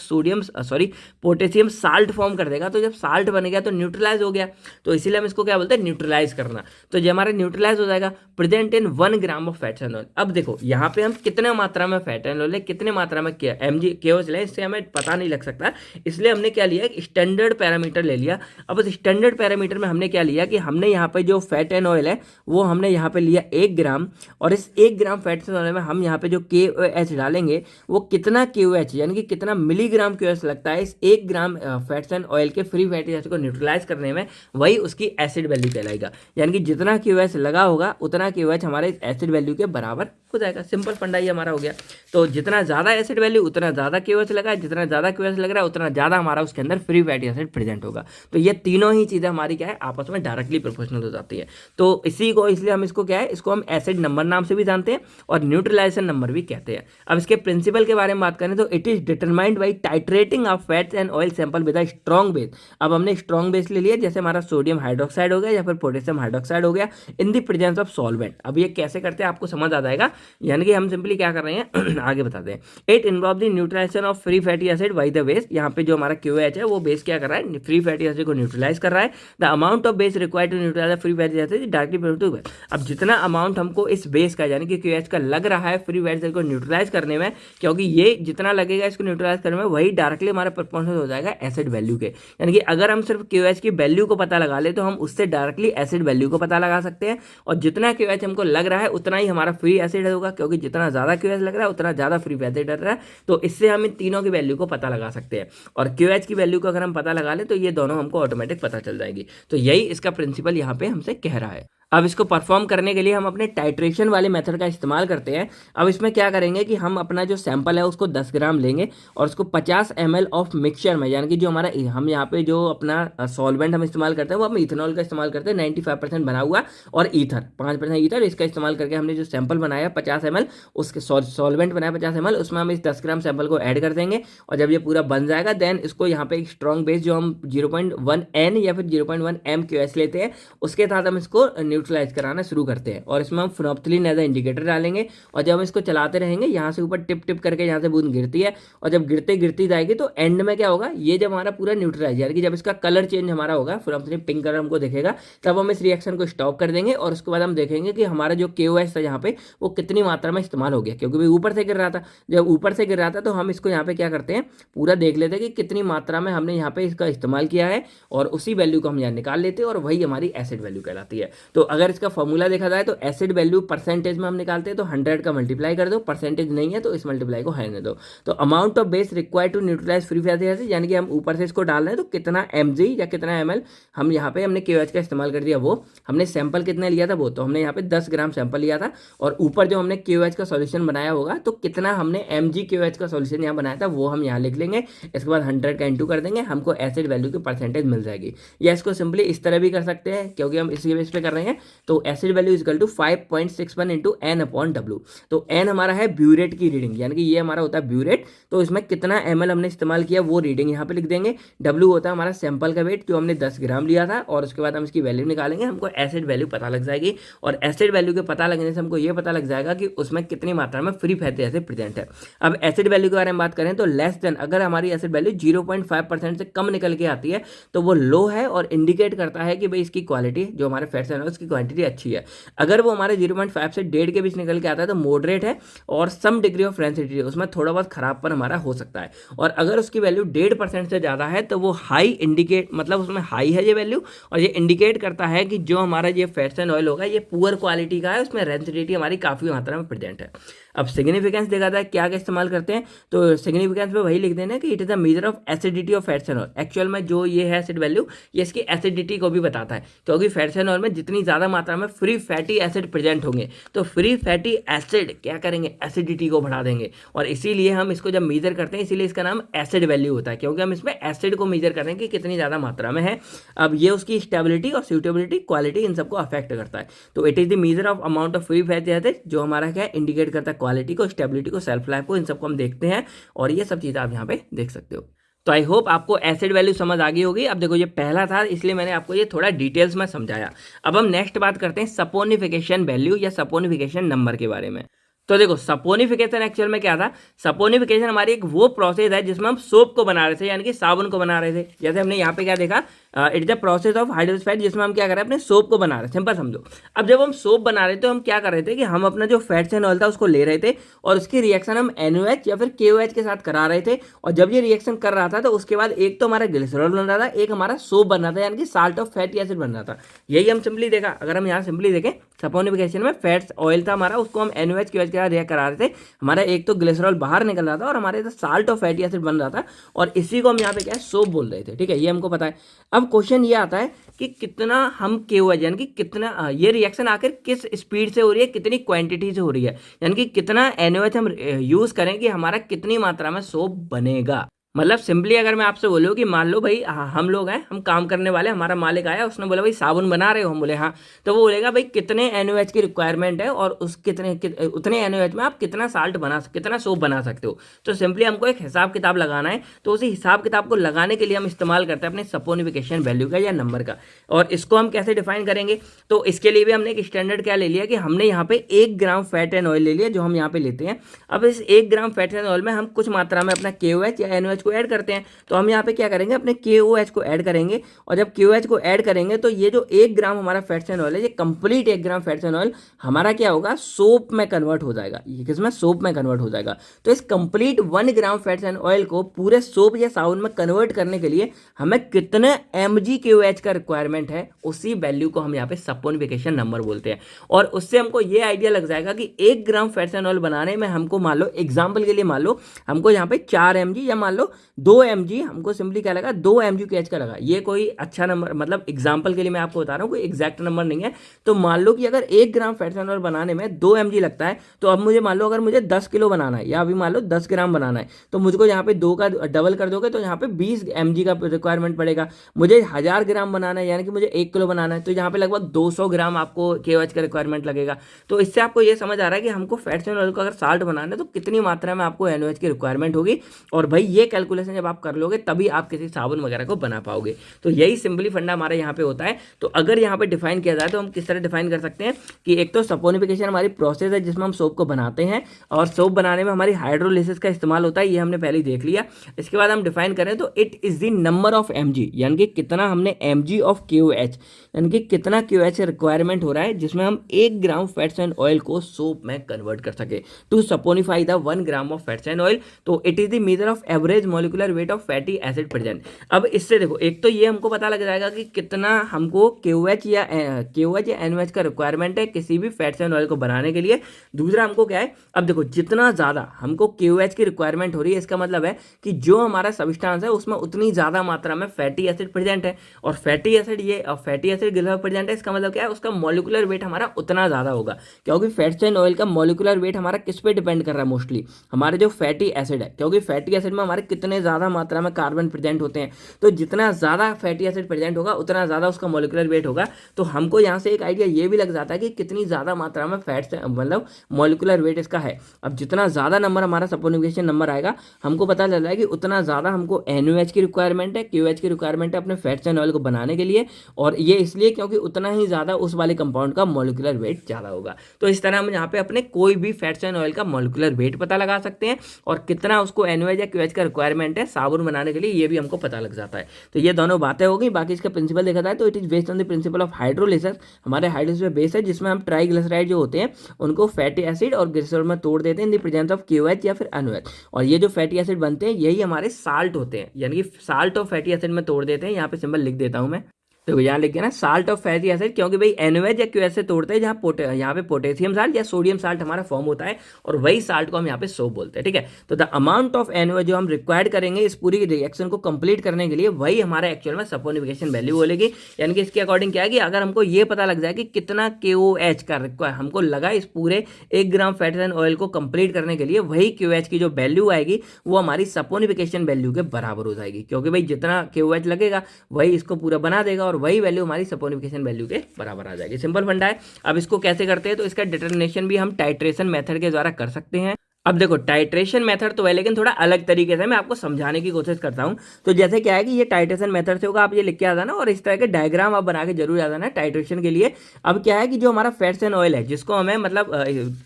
पोटेशियम साल्ट फॉर्म कर देगा, तो जब साल्ट बन गया तो न्यूट्रलाइज हो गया, तो इसीलिए हम इसको क्या बोलते हैं, न्यूट्रलाइज करना। तो जो हमारा न्यूट्रलाइज हो जाएगा, present in 1 gram of fats and oil. अब देखो यहाँ पे हम कितने मात्रा में फैट एंड ऑयल है, कितने मात्रा में mg KOH लें, इससे हमें पता नहीं लग सकता। इसलिए हमने क्या लिया, एक स्टैंडर्ड पैरामीटर ले लिया। अब इस स्टैंडर्ड पैरामीटर में हमने क्या लिया कि हमने यहाँ पे जो फैट एंड ऑयल है वो हमने यहाँ पे लिया 1 ग्राम, और इस 1 ग्राम फैट एंड ऑयल में हम यहाँ पे जो KOH डालेंगे वो कितना KOH यानी कि कितना मिलीग्राम KOH लगता है इस 1 ग्राम फैट्स एंड ऑयल के फ्री फैटी एसिड को न्यूट्रलाइज करने में, वही उसकी एसिड वैल्यू कहलाएगा। यानी कि जितना KOH लगा होगा उतना KOH हमारे इस एसिड वैल्यू के बराबर हो जाएगा। सिंपल फंडा ही हमारा हो गया। तो जितना ज़्यादा एसिड वैल्यू उतना ज़्यादा KOH लगा है, जितना ज़्यादा KOH लग रहा है उतना ज़्यादा हमारा उसके अंदर फ्री फैटी एसिड प्रेजेंट होगा। तो ये तीनों ही चीज़ें हमारी क्या है, आपस में डायरेक्टली प्रोपोर्शनल हो जाती है। तो इसी को इसलिए हम इसको क्या है, इसको हम एसिड नंबर नाम से भी जानते हैं और न्यूट्रलाइजेशन नंबर भी कहते हैं। अब इसके प्रिंसिपल के बारे में बात करें तो it is determined by titrating of fats and oil sample with a strong base. अब हमने स्ट्रॉन्ग बेस ले लिया, जैसे हमारा सोडियम हाइड्रोक्साइड हो गया या फिर पोटेशियम हाइड्रोक्साइड हो गया, इन द प्रेजेंस ऑफ सॉल्वेंट। अब ये कैसे करते हैं आपको समझ आ जाएगा। यानी कि हम सिंपली क्या कर रहे हैं आगे बताते हैं। It involve the neutralisation of free fatty acid by the base. यहाँ पे जो हमारा KOH है वो बेस क्या कर रहा है, फ्री फैटी एसिड को न्यूट्रलाइज कर रहा है। The amount of base required to neutralise free fatty acid directly proportional to. अब जितना अमाउंट हमको इस बेस का यानी कि KOH का लग रहा है फ्री फैटी एसिड को न्यूट्रलाइज करने में, क्योंकि ये जितना लगेगा इसको न्यूट्रलाइज करने में वही डायरेक्टली हमारा प्रोपोर्शनल हो जाएगा एसिड वैल्यू के। यानी कि अगर हम सिर्फ KOH की वैल्यू को पता लगा ले तो हम उससे डायरेक्टली एसिड वैल्यू को पता लगा सकते हैं, और जितना KOH हमको लग रहा है उतना ही हमारा फ्री एसिड होगा, क्योंकि जितना ज़्यादा KOH लग रहा है उतना ज़्यादा फ्री एसिड लग रहा है। तो इससे हम इन तीनों की वैल्यू को पता लगा सकते हैं, और KOH की वैल्यू को अगर हम पता लगा ले तो ये दोनों हमको ऑटोमेटिक पता चल जाएगी। तो यही इसका प्रिंसिपल यहाँ पे हमसे कह रहा है। अब इसको परफॉर्म करने के लिए हम अपने टाइट्रेशन वाले मेथड का इस्तेमाल करते हैं। अब इसमें क्या करेंगे कि हम अपना जो सैंपल है उसको 10 ग्राम लेंगे और उसको 50 ml ऑफ मिक्सचर में, यानी कि जो हमारा हम यहाँ पे जो अपना सॉल्वेंट हम इस्तेमाल करते हैं वो हम इथेनॉल का इस्तेमाल करते हैं 95% बना हुआ, और ईथर 5% ईथर, इसका इस्तेमाल करके हमने जो सैंपल बनाया 50 ml, उसके सॉल्वेंट बनाया 50 ml, उसमें हम इस 10 ग्राम सैंपल को ऐड कर देंगे। और जब ये पूरा बन जाएगा देन इसको यहाँ पे एक स्ट्रॉन्ग बेस जो हम 0.1 N या फिर 0.1 M KOH लेते हैं उसके साथ हम इसको न्यूट्रलाइज कराना शुरू करते हैं, और इसमें हम फिनोप्थिलीन एज अ इंडिकेटर डालेंगे। और जब हम इसको चलाते रहेंगे यहाँ से ऊपर टिप टिप करके यहाँ से बूंद गिरती है, और जब गिरते गिरती जाएगी तो एंड में क्या होगा, ये जब हमारा पूरा न्यूट्रलाइज यानी कि जब इसका कलर चेंज हमारा होगा, फिनोप्थिलीन पिंक कलर हमको दिखेगा, तब हम इस रिएक्शन को स्टॉप कर देंगे। और उसके बाद हम देखेंगे कि हमारा जो KOH था यहाँ पे वो कितनी मात्रा में इस्तेमाल हो गया, क्योंकि भाई ऊपर से गिर रहा था। जब ऊपर से गिर रहा था तो हम इसको यहाँ पे क्या करते हैं, पूरा देख लेते हैं कि कितनी मात्रा में हमने यहाँ पे इसका इस्तेमाल किया है, और उसी वैल्यू को हम यहाँ निकाल लेते हैं, और वही हमारी एसिड वैल्यू कहलाती है। तो अगर इसका फॉर्मूला देखा जाए तो एसिड वैल्यू परसेंटेज में हम निकालते हैं तो 100 का मल्टीप्लाई कर दो, परसेंटेज नहीं है तो इस मल्टीप्लाई को रहने दो। तो amount of base required to neutralise free fatty acid, यानी कि हम ऊपर से इसको डाल रहे हैं तो कितना mg या कितना ml हम यहाँ पे हमने KOH का इस्तेमाल कर दिया। वो हमने सैंपल कितने लिया था, वो तो हमने यहाँ पे 10 ग्राम सैंपल लिया था, और ऊपर जो हमने KOH का सॉल्यूशन बनाया होगा तो कितना हमने mg KOH का सॉल्यूशन यहाँ बनाया था वो हम यहाँ लिख लेंगे। इसके बाद 100 का इंटू कर देंगे, हमको एसिड वैल्यू की परसेंटेज मिल जाएगी। या इसको सिंपली इस तरह भी कर सकते हैं क्योंकि हम इसी बेस पे कर रहे हैं। तो acid value equal to 5.61 into n/W। तो n हमारा है ब्यूरेट की रीडिंग, यानी कि ये हमारा होता है ब्यूरेट, तो इसमें कितना ml हमने इस्तेमाल किया वो रीडिंग यहाँ पे लिख देंगे। W होता है हमारा सैंपल का वेट जो हमने 10 ग्राम लिया था, और उसके बाद हम इसकी वैल्यू निकालेंगे, हमको एसिड वैल्यू पता लग जाएगी। और एसिड वैल्यू के पता लगने से हमको ये पता लग जाएगा कि उसमें कितनी मात्रा में फ्री फैटी एसिड प्रेजेंट है। अब एसिड वैल्यू के बारे में बात करें तो लेस देन, अगर हमारी एसिड वैल्यू 0.5% से कम निकल के आती है तो वो लो है और इंडिकेट करता है कि भाई इसकी क्वालिटी जो हमारे फैट्स एंड ऑयल्स की क्वांटिटी अच्छी है। अगर वो हमारे 0.5 से 1.5 के बीच निकल के आता है तो मॉडरेट है और सम डिग्री ऑफ रेंसिडिटी, उसमें थोड़ा बहुत खराबपन हमारा हो सकता है। और अगर उसकी वैल्यू 1.5% से ज़्यादा है तो वो हाई इंडिकेट, मतलब उसमें हाई है ये वैल्यू, और ये इंडिकेट करता है कि जो हमारा ये फैट्स एंड ऑयल होगा ये पुअर क्वालिटी का है, उसमें रेंसिडिटी हमारी काफ़ी मात्रा में प्रेजेंट है। अब सिग्निफिकेंस देखा जाए क्या क्या इस्तेमाल करते हैं, तो सिग्निफिकेंस में वही लिख देना कि it is the measure of acidity of fats and oil. Actual में जो ये है एसिड वैल्यू, ये इसकी एसिडिटी को भी बताता है, क्योंकि फैट्स एंड ऑयल में जितनी ज़्यादा मात्रा में फ्री फैटी एसिड प्रेजेंट होंगे तो फ्री फैटी एसिड क्या करेंगे, एसिडिटी को बढ़ा देंगे। और इसीलिए हम इसको जब मेजर करते हैं इसीलिए इसका नाम एसिड वैल्यू होता है, क्योंकि हम इसमें एसिड को मेजर करते हैं कि कितनी ज़्यादा मात्रा में है। अब ये उसकी स्टेबिलिटी और सूटेबिलिटी, क्वालिटी, इन सबको अफेक्ट करता है। तो it is the measure of amount of free fatty acid, जो हमारा क्या इंडिकेट करता है क्वालिटी को, स्टेबिलिटी को, सेल्फ लाइफ को, इन सबको हम देखते हैं। और ये सब चीज़ें आप यहाँ पे देख सकते हो। तो आई होप आपको एसिड वैल्यू समझ आ गई होगी। अब देखो ये पहला था इसलिए मैंने आपको ये थोड़ा डिटेल्स में समझाया। अब हम नेक्स्ट बात करते हैं सपोनिफिकेशन वैल्यू या सपोनिफिकेशन नंबर के बारे में। तो देखो सपोनिफिकेशन एक्चुअल में क्या था, सपोनिफिकेशन हमारी एक वो प्रोसेस है जिसमें हम सोप को बना रहे थे, यानी कि साबुन को बना रहे थे। जैसे हमने यहाँ पे क्या देखा, it is the process of hydrolysed, जिसमें हम क्या कर रहे हैं, अपने सोप को बना रहे हैं। सिंपल समझो, अब जब हम सोप बना रहे थे तो हम क्या कर रहे थे कि हम अपना जो फैट्स एंड ऑयल था उसको ले रहे थे और उसकी रिएक्शन हम NOH या फिर KOH के साथ करा रहे थे। और जब ये रिएक्शन कर रहा था तो उसके बाद एक तो हमारा ग्लिसरॉल बन रहा था, एक हमारा सोप बन रहा था, यानी कि साल्ट ऑफ फैटी एसिड बन रहा था। यही हम सिंपली देखा, अगर हम यहाँ सिंपली देखें सपोनिफिकेशन में फैट्स ऑयल था हमारा, उसको हम NOH KOH के साथ रिएक्ट करा रहे थे। हमारा एक तो ग्लिसरॉल बाहर निकल रहा था और हमारे साल्ट ऑफ फैटी एसिड बन रहा था, और इसी को हम यहाँ पे क्या है, सोप बोल रहे थे। ठीक है, ये हमको पता है। अब क्वेश्चन ये आता है कि कितना हम KOH, यानी कि कितना ये रिएक्शन आखिर किस स्पीड से हो रही है, कितनी क्वांटिटी से हो रही है, यानी कि कितना NOH हम यूज करें कि हमारा कितनी मात्रा में सोप बनेगा। मतलब सिंपली अगर मैं आपसे बोलूँ कि मान लो भाई हम लोग हैं, हम काम करने वाले, हमारा मालिक आया, उसने बोला भाई साबुन बना रहे हो, हम बोले हाँ, तो वो बोलेगा भाई कितने NOH की रिक्वायरमेंट है और उस उतने NOH में आप कितना साल्ट कितना सोप बना सकते हो। तो सिंपली हमको एक हिसाब किताब लगाना है, तो उसी हिसाब किताब को लगाने के लिए हम इस्तेमाल करते हैं अपने सपोनिफिकेशन वैल्यू का या नंबर का। और इसको हम कैसे डिफाइन करेंगे, तो इसके लिए भी हमने एक स्टैंडर्ड क्या ले लिया कि हमने यहाँ पे 1 ग्राम फैट एंड ऑयल ले लिया, जो हम यहाँ पे लेते हैं। अब इस 1 ग्राम फैट एंड ऑयल में हम कुछ मात्रा में अपना KOH या NOH को ऐड करते हैं। तो हम यहाँ पे क्या करेंगे, अपने KOH को ऐड करेंगे, और जब KOH को ऐड करेंगे तो ये जो 1 ग्राम हमारा फैट्स एंड ऑयल है, ये complete 1 gram fats and oil हमारा क्या होगा, सोप में कन्वर्ट हो जाएगा। ये किसमें, सोप में कन्वर्ट हो जाएगा। तो इस complete 1 gram fats and oil को पूरे सोप या साबुन में कन्वर्ट करने के लिए हमें कितने mg KOH का रिक्वायरमेंट है, उसी वैल्यू को हम यहाँ पे सपोनिफिकेशन नंबर बोलते हैं। और उससे हमको ये आइडिया लग जाएगा कि 1 ग्राम फैट्स एंड ऑयल बनाने में हमको, मान लो एग्जाम्पल के लिए, मान लो हमको यहाँ पे 4 mg या मान लो 2 mg, हमको सिंपली क्या लगा, 2 mg KOH का लगा। ये कोई अच्छा नंबर, मतलब एग्जाम्पल के लिए मैं आपको बता रहा हूँ, कोई एग्जैक्ट नंबर नहीं है। तो मान लो कि अगर 1 ग्राम फैट्स एंड ऑयल बनाने में 2 mg लगता है, तो अब मुझे मान लो अगर मुझे 10 किलो बनाना है या अभी मान लो 10 ग्राम बनाना है, तो मुझको यहाँ पे 2 का डबल कर दोगे तो यहाँ पे 20 mg का रिक्वायरमेंट पड़ेगा। मुझे 1000 ग्राम बनाना है, यानी कि मुझे 1 किलो बनाना है, तो यहाँ पे लगभग 200 ग्राम आपको KOH का रिक्वायरमेंट लगेगा। तो इससे आपको ये समझ आ रहा है कि हमको फैट्स एंड ऑयल को अगर साल्ट बनाना है तो कितनी मात्रा में आपको NOH की रिक्वायरमेंट होगी। और भाई ये कैलकुलेशन जब आप कर लोगे तभी आप किसी साबुन वगैरह को बना पाओगे। तो यही सिंपली फंडा हमारे यहाँ पे होता है। तो अगर यहाँ पे डिफाइन किया जाए तो हम किस तरह डिफाइन कर सकते हैं कि एक तो सपोनिफिकेशन हमारी प्रोसेस है जिसमें हम सोप को बनाते हैं, और सोप बनाने में हमारी हाइड्रोलिसिस का इस्तेमाल होता है, ये हमने पहले देख लिया। इसके बाद हम डिफाइन करें तो it is the number of mg, यानी कि कितना हमने mg ऑफ KOH, यानी कि कितना KOH रिक्वायरमेंट हो रहा है जिसमें हम 1 ग्राम फैट्स एंड ऑयल को सोप में कन्वर्ट कर सके to saponify the 1 gram of fats and oil. तो it is the measure of average molecular weight of fatty acid present. अब इससे देखो एक तो ये हमको पता लग जाएगा कि कितना हमको KOH या NOH का रिक्वायरमेंट है किसी भी फैट्स एंड ऑयल को बनाने के लिए। दूसरा हमको क्या है, अब देखो जितना ज़्यादा हमको KOH की रिक्वायरमेंट हो रही है इसका मतलब है कि जो हमारा सब्सटेंस है उसमें उतनी ज़्यादा मात्रा में फैटी एसिड प्रेजेंट है, और फैटी एसिड गिलहर प्रेजेंट है, इसका मतलब क्या है, उसका मॉलिक्यूलर वेट हमारा उतना ज़्यादा होगा। क्योंकि फैट्स एंड ऑयल का मॉलिक्यूलर वेट हमारा किस पे डिपेंड कर रहा है, मोस्टली हमारे जो फैटी एसिड है, क्योंकि फैटी एसिड में हमारे कितने ज़्यादा मात्रा में कार्बन प्रेजेंट होते हैं, तो जितना ज़्यादा फैटी एसिड प्रेजेंट होगा उतना ज़्यादा उसका मॉलिक्यूलर वेट होगा। तो हमको यहाँ से एक आइडिया ये भी लग जाता है कि कितनी ज़्यादा मात्रा में फैट्स मतलब मॉलिक्यूलर वेट इसका है। अब जितना ज़्यादा नंबर हमारा सपोर्टिफिकेशन नंबर आएगा हमको पता चल रहा है कि उतना ज़्यादा हमको NOH की रिक्वायरमेंट है, KOH की रिक्वायरमेंट है अपने फैट्स एंड ऑयल को बनाने के लिए, और ये इसलिए क्योंकि उतना ही ज़्यादा उस वाले कंपाउंड का मॉलिक्यूलर वेट ज़्यादा होगा। तो इस तरह हम यहाँ पे अपने कोई भी फैट्स एंड ऑयल का मॉलिक्यूलर वेट पता लगा सकते हैं, और कितना उसको NOH या KOH का रिक्वायरमेंट है साबुन बनाने के लिए ये भी हमको पता लग जाता है। तो ये दोनों बातें हो गई। बाकी इसका प्रिंसिपल देखा जाए तो it is based on the principle of hydrolysis. हमारे हाइड्रोलिसिस बेस है जिसमें हम ट्राइग्लिसराइड जो होते हैं उनको फैटी एसिड और ग्लिसरॉल में तोड़ देते हैं इन द प्रेजेंस ऑफ KOH या फिर NOH, और ये जो फैटी एसिड बनते हैं यही हमारे साल्ट होते हैं, यानी कि साल्ट ऑफ फैटी एसिड में तोड़ देते हैं। यहाँ पे सिंबल लिख देता हूँ मैं, तो यहाँ लिख के ना साल्ट ऑफ फैटी एसिड, क्योंकि भाई NOH या KOH से तोड़ते हैं जहाँ यहाँ पे पोटेशियम साल्ट या सोडियम साल्ट हमारा फॉर्म होता है, और वही साल्ट को हम यहाँ पे सोप बोलते हैं। ठीक है, तो द अमाउंट ऑफ NOH जो हम रिक्वायर्ड करेंगे इस पूरी रिएक्शन को कंप्लीट करने के लिए वही हमारा एक्चुअल में सपोर्टिफिकेशन वैल्यू बोलेगी। यानी कि इसके अकॉर्डिंग क्या है कि अगर हमको ये पता लग जाए कि कितना KOH का रिक्वायर हमको लगा इस पूरे 1 ग्राम फैट एंड ऑयल को कंप्लीट करने के लिए, वही KOH की जो वैल्यू आएगी वो हमारी सपोर्टिफिकेशन वैल्यू के बराबर हो जाएगी, क्योंकि भाई जितना KOH लगेगा वही इसको पूरा बना देगा, और वही वैल्यू हमारी सपोर्टिफिकेशन वैल्यू के बराबर आ जाएगी। सिंपल फंडा है। अब इसको कैसे करते हैं, तो इसका डिटरमिनेशन भी हम टाइट्रेशन मेथड के द्वारा कर सकते हैं। अब देखो टाइट्रेशन मेथड तो है लेकिन थोड़ा अलग तरीके से मैं आपको समझाने की कोशिश करता हूं। तो जैसे क्या है कि ये टाइट्रेशन मेथड से होगा, आप ये लिख के आ जाना और इस तरह के डायग्राम आप बना के जरूर आ जाना टाइट्रेशन के लिए। अब क्या है कि जो हमारा फैट्स एंड ऑयल है जिसको हमें मतलब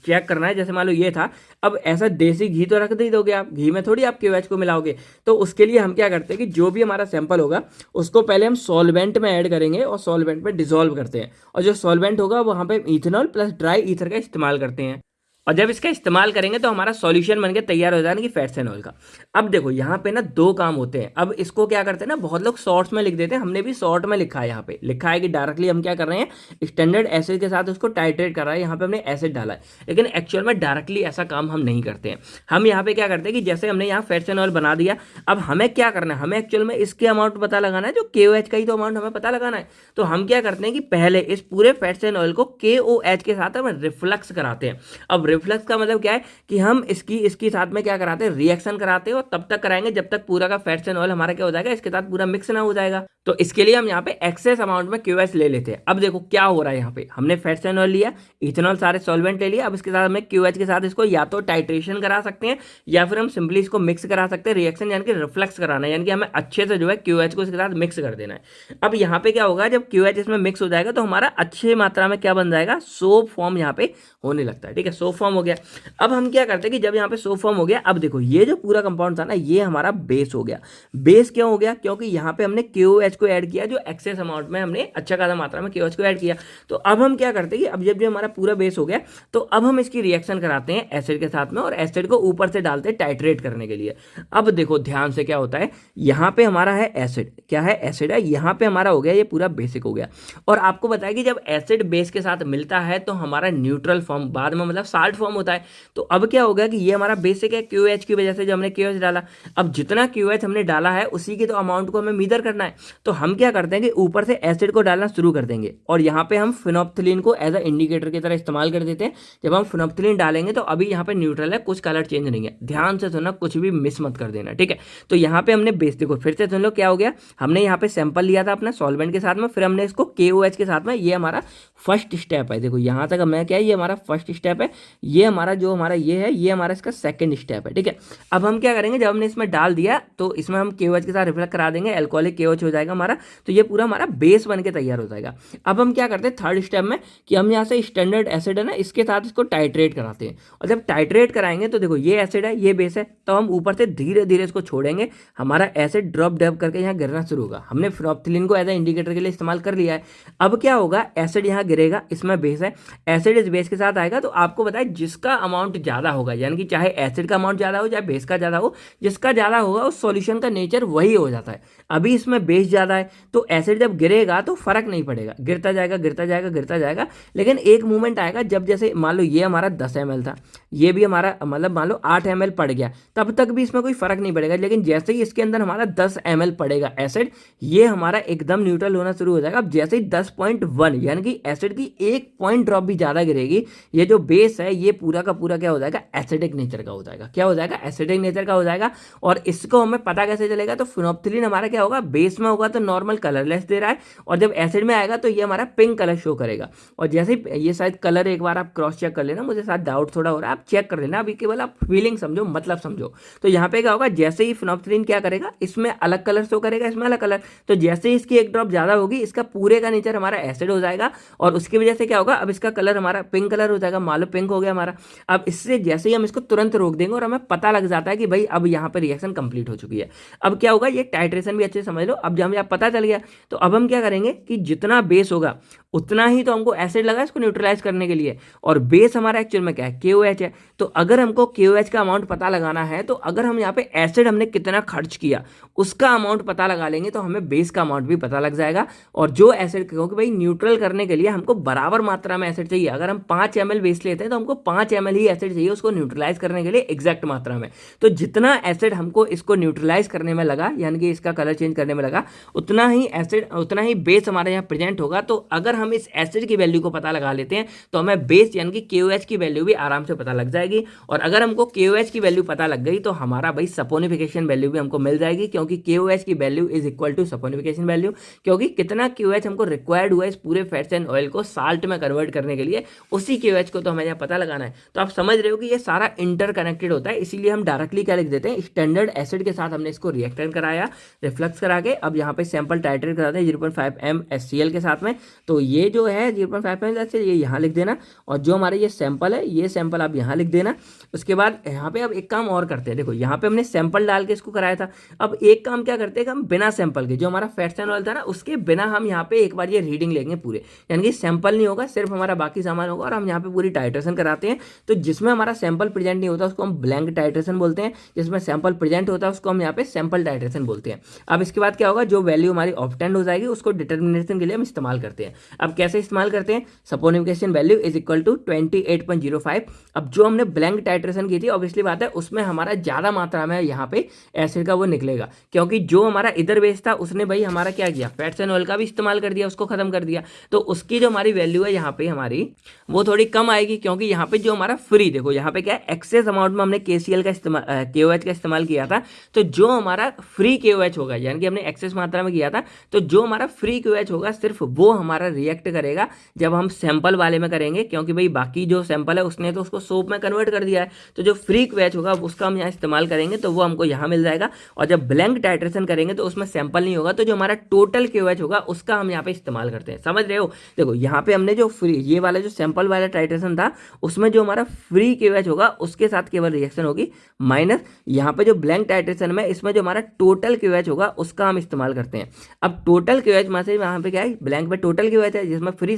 चेक करना है, जैसे मान लो ये था, अब ऐसा देसी घी तो रख दे दोगे आप, घी में थोड़ी आप KOH को मिलाओगे। तो उसके लिए हम क्या करते हैं कि जो भी हमारा सैंपल होगा उसको पहले हम सॉल्वेंट में ऐड करेंगे और सॉल्वेंट में डिसॉल्व करते हैं, और जो सॉल्वेंट होगा वहाँ पे इथेनॉल प्लस ड्राई ईथर का इस्तेमाल करते हैं, और जब इसका इस्तेमाल करेंगे तो हमारा सॉल्यूशन बनके तैयार हो जाएगा कि फैट्स एंड ऑयल का। अब देखो यहाँ पे ना 2 काम होते हैं। अब इसको क्या करते हैं ना, बहुत लोग शॉर्ट्स में लिख देते हैं, हमने भी शॉर्ट में लिखा है। यहाँ पे लिखा है कि डायरेक्टली हम क्या कर रहे हैं, स्टैंडर्ड एसिड के साथ उसको टाइट्रेट कर रहा है, यहाँ पे हमने एसिड डाला है, लेकिन एक्चुअल में डायरेक्टली ऐसा काम हम नहीं करते हैं। हम यहाँ पे क्या करते हैं कि जैसे हमने यहाँ फैट्स एंड ऑयल बना दिया, अब हमें क्या करना है, हमें एक्चुअल में इसके अमाउंट पता लगाना है, जो KOH का ही तो अमाउंट हमें पता लगाना है। तो हम क्या करते हैं कि पहले इस पूरे फैट्स एंड ऑयल को KOH के साथ हम रिफ्लक्स कराते हैं। अब रिफ्लक्स का मतलब क्या है कि हम इसकी साथ में क्या कराते हैं, रिएक्शन कराते हैं, और तब तक कराएंगे जब तक पूरा का फैट्स एंड ऑयल हमारा क्या हो जाएगा, इसके साथ पूरा मिक्स ना हो जाएगा। तो इसके लिए हम यहाँ पे एक्सेस अमाउंट में KOH ले लेते हैं। अब देखो क्या हो रहा है, यहाँ पे हमने फैट्स एंड ऑयल लिया, इथेनॉल सारे सॉल्वेंट ले लिया, अब इसके साथ हमें KOH के साथ इसको या तो टाइट्रेशन करा सकते हैं या फिर हम सिंपली इसको मिक्स करा सकते हैं। रिएक्शन यानी कि रिफ्लक्स कराना है, यानी कि हमें अच्छे से जो है KOH को इसके साथ मिक्स कर देना है। अब यहाँ पे क्या होगा, जब KOH इसमें मिक्स हो जाएगा तो हमारा अच्छी मात्रा में क्या बन जाएगा, सोप फॉर्म यहाँ पे होने लगता है। ठीक है, सोप फॉर्म हो गया। अब हम क्या करते हैं कि जब यहाँ पे सोप फॉर्म हो गया, अब देखो ये जो पूरा कंपाउंड था ना ये हमारा बेस हो गया। बेस क्यों हो गया, क्योंकि यहाँ पे हमने KOH को ऐड किया, जो एक्सेस अमाउंट में हमने अच्छा खासा मात्रा में KOH को ऐड किया। तो अब हम क्या करते हैं कि अब जब हमारा पूरा बेस हो गया तो अब हम इसकी रिएक्शन कराते हैं एसिड के साथ में, और एसिड को ऊपर से डालते हैं टाइट्रेट करने के लिए। अब देखो ध्यान से क्या होता है, यहाँ पे हमारा है एसिड, क्या है, एसिड है, यहाँ पे हमारा हो गया ये पूरा बेसिक हो गया। और आपको बताया कि जब एसिड बेस के साथ मिलता है तो हमारा न्यूट्रल फॉर्म बाद में मतलब साल्ट फॉर्म होता है। तो अब क्या होगा कि ये हमारा बेसिक है KOH की वजह से, जो हमने KOH डाला, अब जितना KOH हमने डाला है उसी की तो अमाउंट को हमें मीजर करना है। तो हम क्या करते हैं कि ऊपर से एसिड को डालना शुरू कर देंगे, और यहाँ पे हम फिनोप्थिलीन को एज अ इंडिकेटर की तरह इस्तेमाल कर देते हैं। जब हम फिनोप्थिलीन डालेंगे तो अभी यहाँ पे न्यूट्रल है, कुछ कलर चेंज नहीं है, ध्यान से सुनना, कुछ भी मिस मत कर देना। ठीक है, तो यहाँ पे हमने बेस, देखो फिर से सुन लो क्या हो गया, हमने यहाँ पे सैंपल लिया था अपना सॉल्वेंट के साथ में, फिर हमने इसको KOH के साथ में, ये हमारा फर्स्ट स्टेप है। देखो यहाँ तक मैं क्या है, ये हमारा फर्स्ट स्टेप है, ये हमारा जो हमारा ये है, ये हमारा इसका सेकंड स्टेप है। ठीक है, अब हम क्या करेंगे, जब हमने इसमें डाल दिया तो इसमें हम KOH के साथ रिफ्लेक्ट करा देंगे, अल्कोहलिक KOH हो जाएगा हमारा, तो ये पूरा हमारा बेस बन के तैयार हो जाएगा। अब हम क्या करते हैं थर्ड स्टेप में कि हम यहाँ से स्टैंडर्ड एसिड है ना, इसके साथ इसको टाइट्रेट कराते हैं, और जब टाइट्रेट कराएंगे तो देखो ये एसिड है, ये बेस है, तो हम ऊपर से धीरे धीरे इसको छोड़ेंगे, हमारा एसिड ड्रॉप डैप करके यहाँ गिरना शुरू होगा। हमने फिनोप्थिलीन को एज ए इंडिकेटर के लिए इस्तेमाल कर लिया है। अब क्या होगा, एसिड यहाँ गिरेगा, इसमें बेस है, एसिड इस बेस के साथ आएगा, तो आपको पता है जिसका अमाउंट ज़्यादा होगा, यानी कि चाहे एसिड का अमाउंट ज़्यादा हो चाहे बेस का ज़्यादा हो, जिसका ज़्यादा होगा उस सॉल्यूशन का नेचर वही हो जाता है। अभी इसमें बेस ज़्यादा है तो एसिड जब गिरेगा तो फर्क नहीं पड़ेगा, गिरता जाएगा गिरता जाएगा गिरता जाएगा, लेकिन एक मोमेंट आएगा जब जैसे मान लो ये हमारा 10 ml था, ये भी हमारा मतलब मान लो 8 ml पड़ गया, तब तक भी इसमें कोई फर्क नहीं पड़ेगा। लेकिन जैसे ही इसके अंदर हमारा 10 ml पड़ेगा एसिड, ये हमारा एकदम न्यूट्रल होना शुरू हो जाएगा। अब जैसे ही 10.1 यानी कि एसिड की एक पॉइंट ड्रॉप भी ज़्यादा गिरेगी, ये जो बेस है ये पूरा का पूरा क्या हो जाएगा, एसिडिक नेचर का हो जाएगा। क्या हो जाएगा, एसिडिक नेचर का हो जाएगा। और इसको हमें पता कैसे चलेगा, तो फिनोप्थिलीन हमारा क्या होगा, बेस में होगा तो नॉर्मल कलरलेस दे रहा है, और जब एसिड में आएगा तो ये हमारा पिंक कलर शो करेगा। और जैसे ही ये शायद कलर एक बार आप क्रॉस चेक कर लेना, मुझे साथ डाउट थोड़ा हो रहा है, आप चेक कर लेना, अभी केवल आप फीलिंग समझो, मतलब समझो। तो यहाँ पे क्या होगा, जैसे ही फिनोप्थिलीन क्या करेगा, इसमें अलग कलर शो करेगा, इसमें अलग कलर, तो जैसे ही इसकी एक ड्रॉप ज्यादा होगी, इसका पूरे का नेचर हमारा एसिड हो जाएगा, और उसकी वजह से क्या होगा, अब इसका कलर हमारा पिंक कलर हो जाएगा। मान लो पिंक हो गया हमारा। अब इससे जैसे ही हम इसको तुरंत रोक देंगे और हमें पता लग जाता है कि भाई अब यहाँ पे रिएक्शन कंप्लीट हो चुकी है। अब क्या होगा, ये टाइट्रेशन भी अच्छे से समझ लो। अब जब हमें पता चल गया तो अब हम क्या करेंगे कि जितना बेस होगा उतना ही तो हमको एसिड लगा इसको न्यूट्रलाइज करने के लिए, और बेस हमारा एक्चुअल में क्या है, KOH है। तो अगर हमको KOH का अमाउंट पता लगाना है, तो अगर हम यहाँ पे एसिड हमने कितना खर्च किया उसका अमाउंट पता लगा लेंगे तो हमें बेस का अमाउंट भी पता लग जाएगा। और जो एसिड, क्योंकि भाई न्यूट्रल करने के लिए हमको बराबर मात्रा में एसिड चाहिए। अगर हम 5 ml बेस लेते हैं तो हमको 5 ml ही एसिड चाहिए उसको न्यूट्रलाइज करने के लिए एग्जैक्ट मात्रा में। तो जितना एसिड हमको इसको न्यूट्रलाइज करने में लगा, यानी कि इसका कलर चेंज करने में लगा, उतना ही एसिड, उतना ही बेस हमारे यहाँ प्रेजेंट होगा। तो अगर हम इस एसिड की वैल्यू को पता लगा लेते हैं तो हमें बेस यानी कि KOH की वैल्यू भी आराम से पता लग जाएगी। और अगर हमको KOH की वैल्यू पता लग गई तो हमारा भाई सपोनिफिकेशन वैल्यू भी हमको मिल जाएगी, क्योंकि KOH की value is equal to saponification value. क्योंकि कितना KOH हमको रिक्वायर्ड हुआ है इस पूरे फैट्स एंड ऑयल को साल्ट में कन्वर्ट करने के लिए, उसी KOH को तो हमें यहाँ पता लगाना है। तो आप समझ रहे हो कि ये सारा इंटरकनेक्टेड होता है, इसीलिए हम डायरेक्टली क्या लिख देते हैं, स्टैंडर्ड एसिड के साथ हमने इसको रिएक्टेंट कराया, रिफ्लक्स करा के अब यहाँ पे सैंपल टाइट्रेट कराते हैं 0.5 m HCl के साथ में। तो ये जो है 0.5 m HCl ये यहाँ लिख देना, और जो हमारे ये सैंपल है ये सैंपल आप यहाँ लिख देना। उसके बाद यहाँ पे अब एक काम और करते हैं, देखो यहाँ पे हमने सैंपल डाल के इसको कराया था। अब एक काम क्या करते हैं कि हम बिना सैंपल के, जो हमारा फैट्स एंड ऑयल था ना, उसके बिना हम यहाँ पे एक बार ये रीडिंग लेंगे पूरे, यानी कि सैंपल नहीं होगा, सिर्फ हमारा बाकी सामान होगा, और हम यहाँ पे पूरी टाइट्रेशन कराते हैं। तो जिसमें हमारा सैंपल प्रेजेंट नहीं होता उसको हम ब्लैंक टाइट्रेशन बोलते हैं, जिसमें सैंपल प्रेजेंट होता है उसको हम यहाँ पे सैंपल टाइट्रेशन बोलते हैं। अब इसके बाद क्या होगा, जो वैल्यू हमारी ऑब्टेंड हो जाएगी उसको डिटर्मिनेशन के लिए हम इस्तेमाल करते हैं। अब कैसे इस्तेमाल करते हैं, saponification value is equal to 28.05। अब जो हमने ब्लैंक टाइट्रेशन की थी, ऑब्वियसली बात है उसमें हमारा ज्यादा मात्रा में यहाँ पे एसिड का वो निकलेगा, क्योंकि जो हमारा इधर बेस था उसने भाई हमारा क्या किया, फैट्स एंड ऑयल का भी इस्तेमाल कर दिया, उसको खत्म कर दिया। तो उसकी जो हमारी वैल्यू है यहाँ पे हमारी वो थोड़ी कम आएगी, क्योंकि यहाँ पे जो हमारा फ्री, देखो यहाँ पे क्या है, एक्सेस अमाउंट में हमने KCl का इस्तेमाल, KOH का इस्तेमाल किया था। तो जो हमारा फ्री KOH होगा, यानी कि हमने एक्सेस मात्रा में किया था, तो जो हमारा फ्री KOH होगा सिर्फ वो हमारा रिएक्ट करेगा जब हम सैंपल वाले में करेंगे, क्योंकि भाई बाकी जो सैंपल है उसने तो उसको सोप में कन्वर्ट कर दिया है। तो जो फ्री KOH होगा उसका हम यहाँ इस्तेमाल करेंगे तो वो हमको यहाँ मिल जाएगा। और जब ब्लैंक टाइट्रेशन करेंगे तो उसमें सैंपल नहीं होगा, तो जो हमारा टोटल KOH होगा उसका हम यहाँ पे इस्तेमाल करते हैं। समझ रहे हो, देखो यहाँ पे हमने जो फ्री, ये वाला जो सैंपल वाला टाइट्रेशन था उसमें जो हमारा फ्री KOH होगा उसके साथ केवल रिएक्शन होगी, माइनस यहाँ पे जो ब्लैंक टाइट्रेशन में इसमें जो हमारा टोटल KOH होगा उसका हम इस्तेमाल करते हैं। अब टोटल KOH में से यहाँ पे क्या है, ब्लैंक पे टोटल KOH है जिसमें फ्री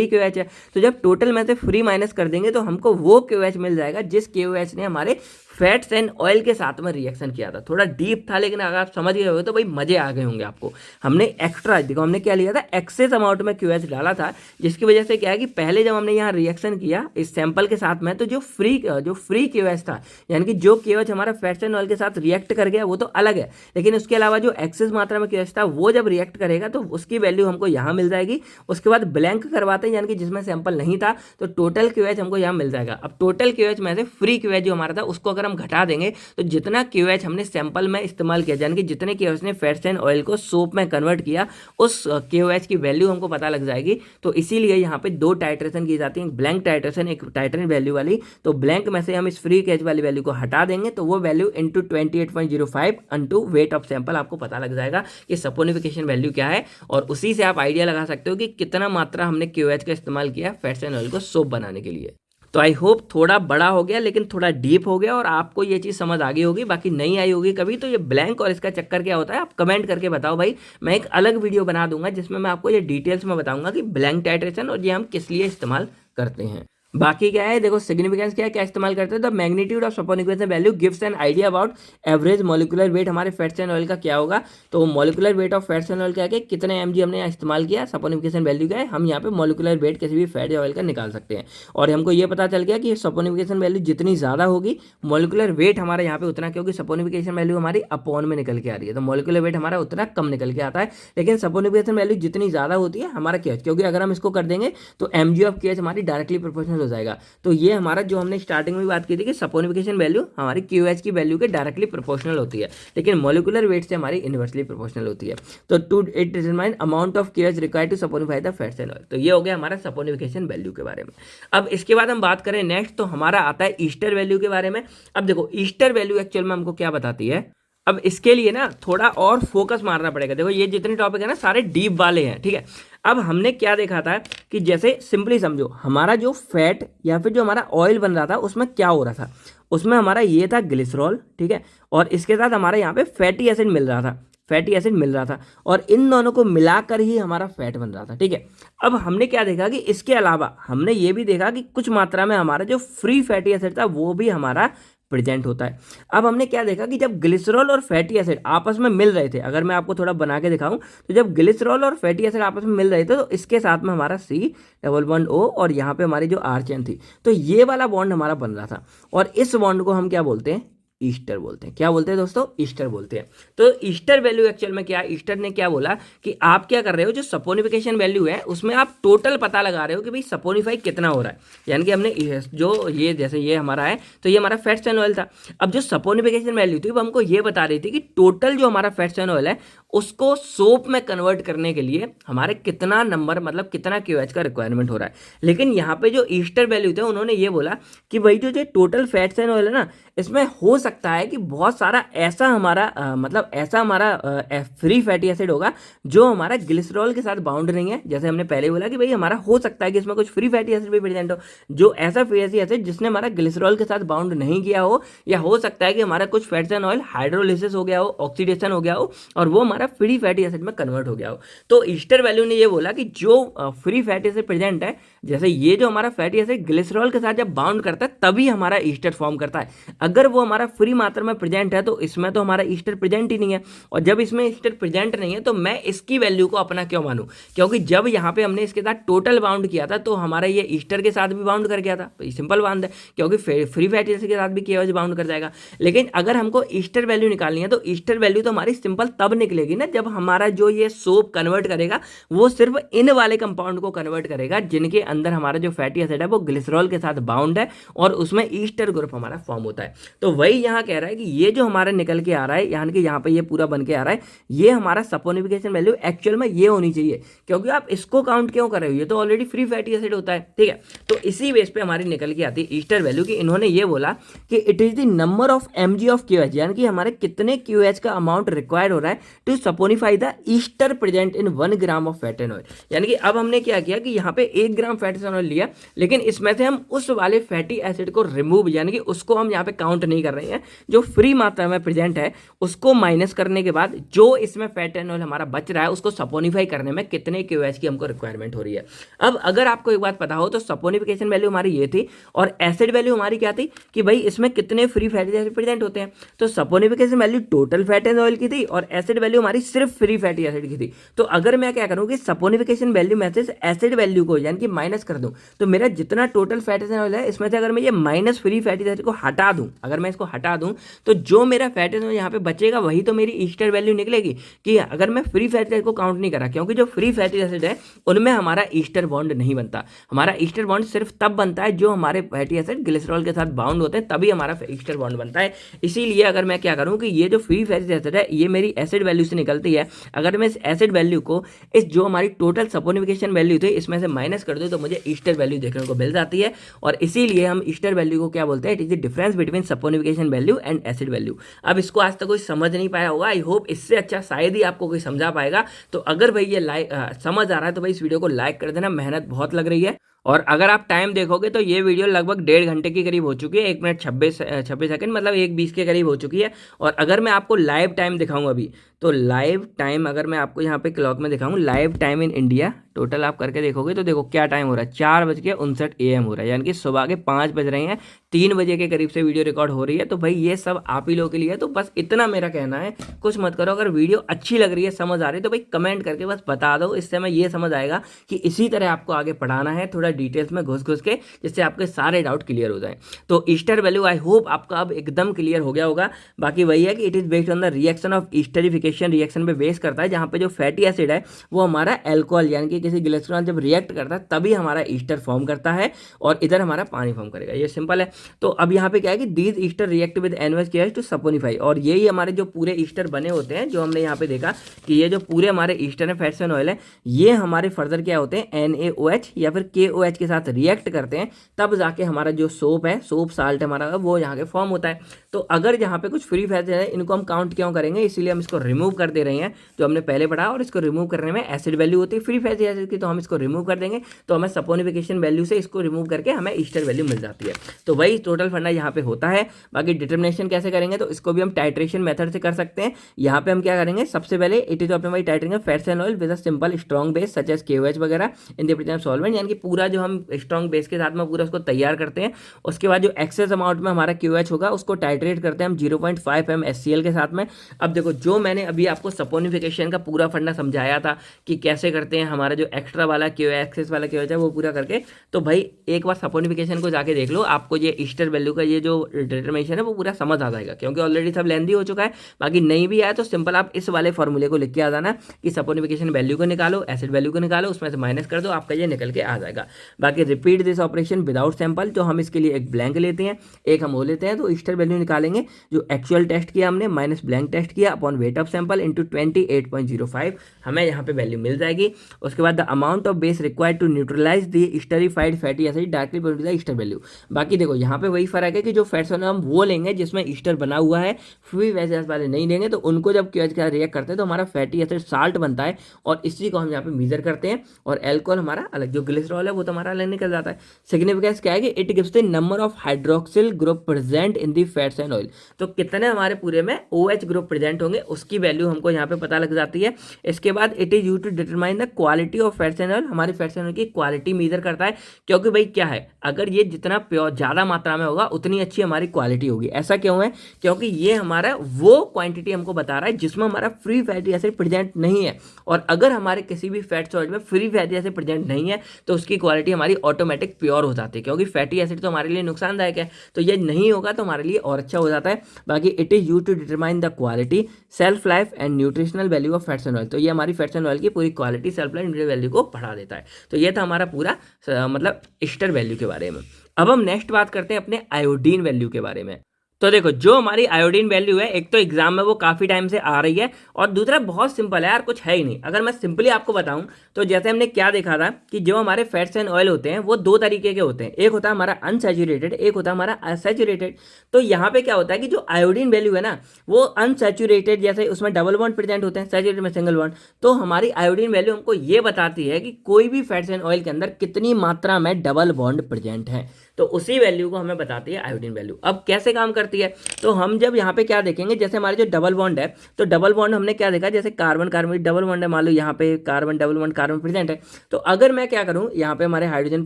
KOH है, तो जब टोटल में से फ्री माइनस कर देंगे तो हमको वो KOH मिल जाएगा जिस KOH ने हमारे फैट्स एंड ऑयल के साथ में रिएक्शन किया था। थोड़ा डीप था, लेकिन अगर आप समझ गए हो तो भाई मजे आ गए होंगे आपको। हमने एक्स्ट्रा, देखो हमने क्या लिया था, एक्सेस अमाउंट में KOH डाला था, जिसकी वजह से क्या है कि पहले जब हमने यहाँ रिएक्शन किया इस सैंपल के साथ में, तो जो फ्री KOH था, यानी कि जो KOH हमारा फैट्स एंड ऑयल के साथ रिएक्ट कर गया वो तो अलग है, लेकिन उसके अलावा जो एक्सेस मात्रा में KOH था वो जब रिएक्ट करेगा तो उसकी वैल्यू हमको यहाँ मिल जाएगी। उसके बाद ब्लैंक करवाते हैं, यानी कि जिसमें सैंपल नहीं था, तो टोटल KOH हमको यहाँ मिल जाएगा। अब टोटल KOH में से फ्री KOH जो हमारा था उसको अगर हम घटा देंगे तो जितना KOH हमने सैंपल में इस्तेमाल किया, यानी कि जितने KOH ने फैट्स एंड ऑयल को सोप में कन्वर्ट किया, उस KOH की वैल्यू हमको पता लग जाएगी। तो इसीलिए यहाँ पे दो टाइट्रेशन की जाती है, ब्लैंक टाइट्रेशन, एक टाइट्रेशन वैल्यू वाली। तो ब्लैंक में से हम इस फ्री KOH वाली वैल्यू को हटा देंगे तो वो value into 28.05 into weight of sample आपको पता लग जाएगा कि सपोनिफिकेशन वैल्यू क्या है, और उसी से आप आइडिया लगा सकते हो कि कितना मात्रा हमने KOH का इस्तेमाल किया फैट्स एंड ऑयल को सोप बनाने के लिए। तो आई होप थोड़ा बड़ा हो गया लेकिन थोड़ा डीप हो गया और आपको ये चीज़ समझ आ गई होगी। बाकी नहीं आई होगी कभी तो ये ब्लैंक और इसका चक्कर क्या होता है आप कमेंट करके बताओ भाई। मैं एक अलग वीडियो बना दूंगा जिसमें मैं आपको ये डिटेल्स में बताऊंगा कि ब्लैंक टाइट्रेशन और ये हम किस लिए इस्तेमाल करते हैं। बाकी क्या है, देखो सिग्निफिकेंस क्या है, क्या इस्तेमाल करते हैं, the magnitude of saponification value gives an idea about average molecular wait हमारे फैट्स एंड ऑयल का क्या होगा। तो molecular weight of fats and oil क्या है, कितने mg हमने यहाँ इस्तेमाल किया, सपोनिफिकेशन वैल्यू क्या है, हम यहाँ पे मॉलिक्यूलर वेट किसी भी फैट या ऑयल का निकाल सकते हैं। और हमको ये पता चल गया कि सपोनिफिकेशन वैल्यू जितनी ज़्यादा होगी मॉलिक्यूलर वेट हमारा यहाँ पे उतना, क्योंकि सपोनिफिकेशन वैल्यू हमारी अपॉन में निकल के आ रही है, तो मॉलिक्यूलर वेट हमारा उतना कम निकल के आता है। लेकिन सपोनिफिकेशन वैल्यू जितनी ज़्यादा होती है हमारा क्या, क्योंकि अगर हम इसको कर देंगे तो mg ऑफ KH हमारी डायरेक्टली प्रोपोर्शनल हो जाएगा। तो ये हमारा जो हमने स्टार्टिंग में बात की थी कि सपोनिफिकेशन वैल्यू हमारी QH की वैल्यू के डायरेक्टली प्रोपोर्शनल होती है, लेकिन मॉलिक्यूलर वेट से हमारी इनवर्सली प्रोपोर्शनल होती है। तो to it determine amount of KH required to saponify the fats and oil. तो ये हो गया हमारा सपोनिफिकेशन वैल्यू के बारे में। अब इसके बाद हम बात करें नेक्स्ट, तो हमारा आता है ईस्टर वैल्यू के बारे में। अब देखो ईस्टर वैल्यू एक्चुअल में हमको क्या बताती है। अब इसके लिए ना थोड़ा और फोकस मारना पड़ेगा। देखो ये जितने टॉपिक है ना सारे डीप वाले हैं, ठीक है। अब हमने क्या देखा था कि जैसे सिंपली समझो, हमारा जो फैट या फिर जो हमारा ऑयल बन रहा था उसमें क्या हो रहा था, उसमें हमारा ये था ग्लिसरॉल, ठीक है, और इसके साथ हमारा यहाँ पे फैटी एसिड मिल रहा था, फैटी एसिड मिल रहा था, और इन दोनों को मिलाकर ही हमारा फैट बन रहा था, ठीक है। अब हमने क्या देखा कि इसके अलावा हमने ये भी देखा कि कुछ मात्रा में हमारा जो फ्री फैटी एसिड था वो भी हमारा प्रेजेंट होता है। अब हमने क्या देखा कि जब ग्लिसरॉल और फैटी एसिड आपस में मिल रहे थे, अगर मैं आपको थोड़ा बना के दिखाऊं, तो जब ग्लिसरॉल और फैटी एसिड आपस में मिल रहे थे तो इसके साथ में हमारा C डबल बॉन्ड O और यहाँ पे हमारी जो R चेन थी, तो ये वाला बॉन्ड हमारा बन रहा था, और इस बॉन्ड को हम क्या बोलते हैं, ईस्टर बोलते हैं। क्या बोलते हैं दोस्तों, ईस्टर बोलते हैं। तो ईस्टर वैल्यू एक्चुअल में क्या, ईस्टर ने क्या बोला कि आप क्या कर रहे हो, जो सपोनिफिकेशन वैल्यू है उसमें आप टोटल पता लगा रहे हो कि भाई सपोनिफाई कितना हो रहा है, यानी कि हमने जो ये जैसे ये हमारा है तो ये हमारा फैट्स एंड ऑयल था। अब जो सपोनिफिकेशन वैल्यू थी वो हमको ये बता रही थी कि टोटल जो हमारा फैट्स एंड ऑयल है उसको सोप में कन्वर्ट करने के लिए हमारे कितना नंबर, मतलब कितना QH का रिक्वायरमेंट हो रहा है। लेकिन यहाँ पे जो ईस्टर वैल्यू थे उन्होंने ये बोला कि भाई जो टोटल फैट्स एंड ऑयल है ना, इसमें हो सकता है कि बहुत सारा ऐसा हमारा मतलब ऐसा हमारा फ्री फैटी एसिड होगा जो हमारा ग्लिसरॉल के साथ बाउंड नहीं है। जैसे हमने पहले बोला कि भाई हमारा हो सकता है कि इसमें कुछ फ्री फैटी एसिड भी प्रेजेंट हो, जो ऐसा फैटी एसिड जिसने हमारा ग्लिसरॉल के साथ बाउंड नहीं किया हो, या हो सकता है कि हमारा कुछ फैट्स एंड ऑयल हाइड्रोलिसिस हो गया हो, ऑक्सीडेशन हो गया हो, और वो हमारा फ्री फैटी एसिड में कन्वर्ट हो गया हो। तो ईस्टर वैल्यू ने ये बोला कि जो फ्री फैटी एसिड प्रेजेंट है, जैसे ये जो हमारा फैटी एसिड ग्लिसरॉल के साथ जब बाउंड करता है तभी हमारा ईस्टर फॉर्म करता है। अगर वो हमारा फ्री मात्रा में प्रेजेंट है तो इसमें तो हमारा ईस्टर प्रेजेंट ही नहीं है, और जब इसमें ईस्टर प्रेजेंट नहीं है तो मैं इसकी वैल्यू को अपना क्यों मानूं, क्योंकि जब यहाँ पे हमने इसके साथ टोटल बाउंड किया था तो हमारा ये ईस्टर के साथ भी बाउंड कर गया था, तो ये सिंपल बात है, क्योंकि फ्री फैटी एसिड के साथ भी KH बाउंड कर जाएगा। लेकिन अगर हमको ईस्टर वैल्यू निकालनी है तो ईस्टर वैल्यू तो हमारी सिंपल तब निकलेगी ना जब हमारा जो ये सोप कन्वर्ट करेगा वो सिर्फ इन वाले कंपाउंड को कन्वर्ट करेगा जिनके अंदर हमारा जो फैटी एसिड है वो ग्लिसरॉल के साथ बाउंड है, और उसमें ईस्टर ग्रुप हमारा फॉर्म होता है। तो वही यहाँ कह रहा है कि ये जो हमारा निकल के आ रहा है, यानी कि यहाँ पे ये पूरा बन के आ रहा है, ये हमारा सपोनिफिकेशन वैल्यू एक्चुअल में ये होनी चाहिए, क्योंकि आप इसको काउंट क्यों कर रहे हो, ये तो ऑलरेडी फ्री फैटी एसिड होता है, ठीक है। तो इसी बेस पे हमारी निकल के आती है ईस्टर वैल्यू की। इन्होंने ये बोला कि it is the number of mg of QH, यानी कि हमारे कितने QH का अमाउंट रिक्वायर्ड हो रहा है to saponify the ester present in 1 gram of fat and oil. यानी कि अब हमने क्या किया कि यहाँ पे 1 ग्राम फैट एंड ऑयल लिया, लेकिन इसमें से हम उस वाले फैटी एसिड को रिमूव, यानी कि उसको हम यहाँ पे काउंट नहीं कर रहे हैं, जो फ्री मात्रा में प्रेजेंट है उसको माइनस करने के बाद जो इसमें फैट एंड ऑयल हमारा बच रहा है उसको सपोनिफाई करने में कितने QH की हमको रिक्वायरमेंट हो रही है। अब अगर आपको एक बात पता हो तो सपोनिफिकेशन वैल्यू हमारी ये थी, और एसिड वैल्यू हमारी क्या थी कि भाई इसमें कितने फ्री फैटी एसिड प्रेजेंट होते हैं। तो saponification value total fat and oil की थी और एसिड वैल्यू हमारी सिर्फ फ्री फैटी एसिड की थी। तो अगर मैं क्या करूँ कि सपोनिफिकेशन वैल्यू में से एसिड वैल्यू को यानी कि माइनस कर दूं, तो मेरा जितना टोटल फैट एंड ऑयल है इसमें से अगर मैं ये माइनस फ्री फैटी एसिड को हटा दूं, अगर मैं इसको हटा दूं तो जो मेरा फैट एंड ऑयल यहाँ पे बचेगा वही तो मेरी ईस्टर वैल्यू निकलेगी। कि अगर मैं फ्री फैटी एसिड को काउंट नहीं करा, क्योंकि जो फ्री फैटी एसिड है उनमें हमारा ईस्टर बॉन्ड नहीं बनता। हमारा ईस्टर बॉन्ड सिर्फ तब बनता है जो हमारे फैटी एसिड ग्लिसरॉल के साथ बाउंड होते हैं, तभी हमारा ईस्टर बॉन्ड बनता है। इसीलिए अगर मैं क्या करूँ कि ये जो फ्री फैटी एसिड है ये मेरी एसिड वैल्यू से निकलती है, अगर मैं इस एसिड वैल्यू को इस जो हमारी टोटल सपोनिफिकेशन वैल्यू थी इसमें से माइनस कर दूँ तो मुझे ईस्टर वैल्यू देखने को मिल जाती है। और इसीलिए हम ईस्टर वैल्यू को क्या बोलते हैं, it is the difference between saponification value and acid value. अब इसको आज तक कोई समझ नहीं पाया होगा, आई होप इससे अच्छा शायद ही आपको कोई समझा पाएगा। तो अगर भाई ये समझ आ रहा है तो भाई इस वीडियो को लाइक कर देना, मेहनत बहुत लग रही है। और अगर आप टाइम देखोगे तो ये वीडियो लगभग 1.5 घंटे के करीब हो चुकी है, 1 मिनट 26 सेकंड, मतलब 1:20 के करीब हो चुकी है। और अगर मैं आपको लाइव टाइम दिखाऊं अभी, तो लाइव टाइम अगर मैं आपको यहाँ पे क्लॉक में दिखाऊं, live time in India total आप करके देखोगे तो देखो क्या टाइम हो रहा है, 4:59 AM हो रहा है, यानी कि सुबह के 5 बज रहे हैं, 3 बजे के करीब से वीडियो रिकॉर्ड हो रही है। तो भाई ये सब आप ही लोगों के लिए है। तो बस इतना मेरा कहना है, कुछ मत करो। अगर वीडियो अच्छी लग रही है, समझ आ रही है, तो भाई कमेंट करके बस बता दो। इससे मैं ये समझ आएगा कि इसी तरह आपको आगे पढ़ाना है, थोड़ा डिटेल्स में घुस घुस के, जिससे आपके सारे डाउट क्लियर हो जाए। तो ईस्टर वैल्यू आई होप आपका अब एकदम क्लियर हो गया होगा। बाकी वही है कि it is based on the reaction of esterification, reaction पे बेस करता है, जहां पे जो फैटी एसिड है वो हमारा एल्कोहल यानी कि किसी ग्लिसरॉल जब रिएक्ट करता है तभी हमारा ईस्टर फॉर्म करता है, और इधर हमारा पानी फॉर्म करेगा। ये सिंपल है। तो अब यहाँ पे क्या है कि these ester react with NaOH to saponify, और यही हमारे जो पूरे ईस्टर बने होते हैं, जो हमने यहाँ पे देखा कि ये जो पूरे हमारे ईस्टर है, फैट्स एंड ऑयल है, ये हमारे फर्दर क्या होते हैं, NaOH या फिर KOH के साथ रिएक्ट करते हैं, तब जाके हमारा जो सोप है, सोप साल्ट हमारा वो यहाँ के फॉर्म होता है। तो अगर यहाँ पे कुछ फ्री फैट्स है, इनको हम काउंट क्यों करेंगे, इसीलिए हम इसको रिमूव कर दे रहे हैं, जो हमने पहले पढ़ा। और इसको रिमूव करने में एसिड वैल्यू होती है फ्री फैटी एसिड की, तो हम इसको रिमूव कर देंगे, तो हमें सपोनिफिकेशन वैल्यू से इसको रिमूव करके हमें ईस्टर वैल्यू मिल जाती है। तो वही टोटल फंडा यहाँ पे होता है। बाकी डिटर्मिनेशन कैसे करेंगे, तो इसको भी हम टाइट्रेशन मेथड से कर सकते हैं। यहाँ पे हम क्या करेंगे, सबसे पहले it is optimise titrating fats and oil with a simple strong base such as KOH वगैरह in the presence of solvent, यानी कि पूरा जो हम स्ट्रॉन्ग बेस के साथ में पूरा उसको तैयार करते हैं। उसके बाद जो एक्सेस अमाउंट में हमारा KOH होगा उसको टाइट्रेट करते हैं हम 0.5 MgHCl के साथ में। अब देखो, जो मैंने अभी आपको सपोनिफिकेशन का पूरा फंडा समझाया था कि कैसे करते हैं, हमारा जो एक्स्ट्रा वाला KOH, एक्सेस वाला KOH है, वो पूरा करके, तो भाई एक बार सपोनिफिकेशन को जाके देख लो, आपको ये ईस्टर वैल्यू का ये जो डिटर्मिनेशन है वो पूरा समझ आ जाएगा, क्योंकि ऑलरेडी सब लेंदी हो चुका है। बाकी नहीं भी आया तो सिंपल आप इस वाले फॉर्मूले को लिख के आ जाना कि सपोनिफिकेशन वैल्यू को निकालो, एसिड वैल्यू को निकालो, उसमें से माइनस कर दो, आपका ये निकल के आ जाएगा। बाकी repeat this operation without sample, जो हम इसके लिए एक ब्लैंक लेते हैं, एक हम वो लेते हैं, तो ईस्टर वैल्यू निकालेंगे जो एक्चुअल टेस्ट किया हमने माइनस ब्लैंक टेस्ट किया upon weight of sample into 28.05, हमें यहाँ पे वैल्यू मिल जाएगी। उसके बाद the amount of base required to neutralise the esterified fatty acid directly produce the ester value. बाकी देखो यहाँ पे वही फर्क है कि जो फैट्स हम वो लेंगे जिसमें ईस्टर बना हुआ है, फ्री वेजेस वाले नहीं लेंगे, तो उनको जब KOH का रिएक्ट करते हैं तो हमारा फैटी एसिड साल्ट बनता है, और इसी को हम यहाँ पे मेजर करते हैं। और एल्कोहल हमारा अलग, जो ग्लिसरॉल है वो तो हमारा अलग निकल जाता है। सिग्निफिकेंस क्या है कि it gives the number of hydroxyl group present in the fats and oil, तो कितने हमारे पूरे में OH ग्रुप प्रेजेंट होंगे उसकी वैल्यू हमको यहाँ पे पता लग जाती है। इसके बाद it is used to determine the quality of fats and oil, हमारे फैट्स एंड ऑयल की क्वालिटी मेजर करता है, क्योंकि भाई क्या है, अगर ये जितना प्योर ज़्यादा मात्रा में होगा उतनी अच्छी हमारी क्वालिटी होगी। ऐसा क्यों है, क्योंकि ये हमारा वो क्वांटिटी हमको बता रहा है जिसमें हमारा फ्री फैटी एसिड प्रेजेंट नहीं है, और अगर हमारे किसी भी फैट्स ऑयल में फ्री फैटी एसिड प्रेजेंट नहीं है तो उसकी क्वालिटी हमारी ऑटोमेटिक प्योर हो जाती है, क्योंकि फैटी एसिड तो हमारे लिए नुकसानदायक है, तो ये नहीं होगा तो हमारे लिए और अच्छा हो जाता है। बाकी it is used to determine the quality, shelf life and nutritional value of fats and oil, तो ये हमारी फैट्स एंड ऑयल की पूरी quality, shelf life, nutritional value को बढ़ा देता है। तो ये था हमारा पूरा मतलब ईस्टर वैल्यू के बारे में। अब हम नेक्स्ट बात करते हैं अपने आयोडीन वैल्यू के बारे में। तो देखो, जो हमारी आयोडीन वैल्यू है, एक तो एग्जाम में वो काफ़ी टाइम से आ रही है, और दूसरा बहुत सिंपल है यार, कुछ है ही नहीं। अगर मैं सिंपली आपको बताऊं तो जैसे हमने क्या देखा था कि जो हमारे फैट्स एंड ऑयल होते हैं वो दो तरीके के होते हैं, एक होता है हमारा अनसैचुरेटेड, एक होता है हमारा अनसैचुरेटेड। तो यहाँ पे क्या होता है कि जो आयोडीन वैल्यू है ना, वो अनसैचुरेटेड, जैसे उसमें डबल बॉन्ड प्रेजेंट होते हैं, सैचुरेटेड में सिंगल बॉन्ड, तो हमारी आयोडीन वैल्यू हमको ये बताती है कि कोई भी फैट्स एंड ऑयल के अंदर कितनी मात्रा में डबल बॉन्ड प्रेजेंट है, तो उसी वैल्यू को हमें बताती है आयोडीन वैल्यू। अब कैसे काम करती है, तो हम जब यहाँ पे क्या देखेंगे, जैसे हमारे जो डबल बॉन्ड है, तो डबल बॉन्ड हमने क्या देखा, जैसे कार्बन कार्बन डबल बॉन्ड है, मान लो यहाँ पे carbon double bond carbon present है, तो अगर मैं क्या करूँ, यहाँ पे हमारे हाइड्रोजन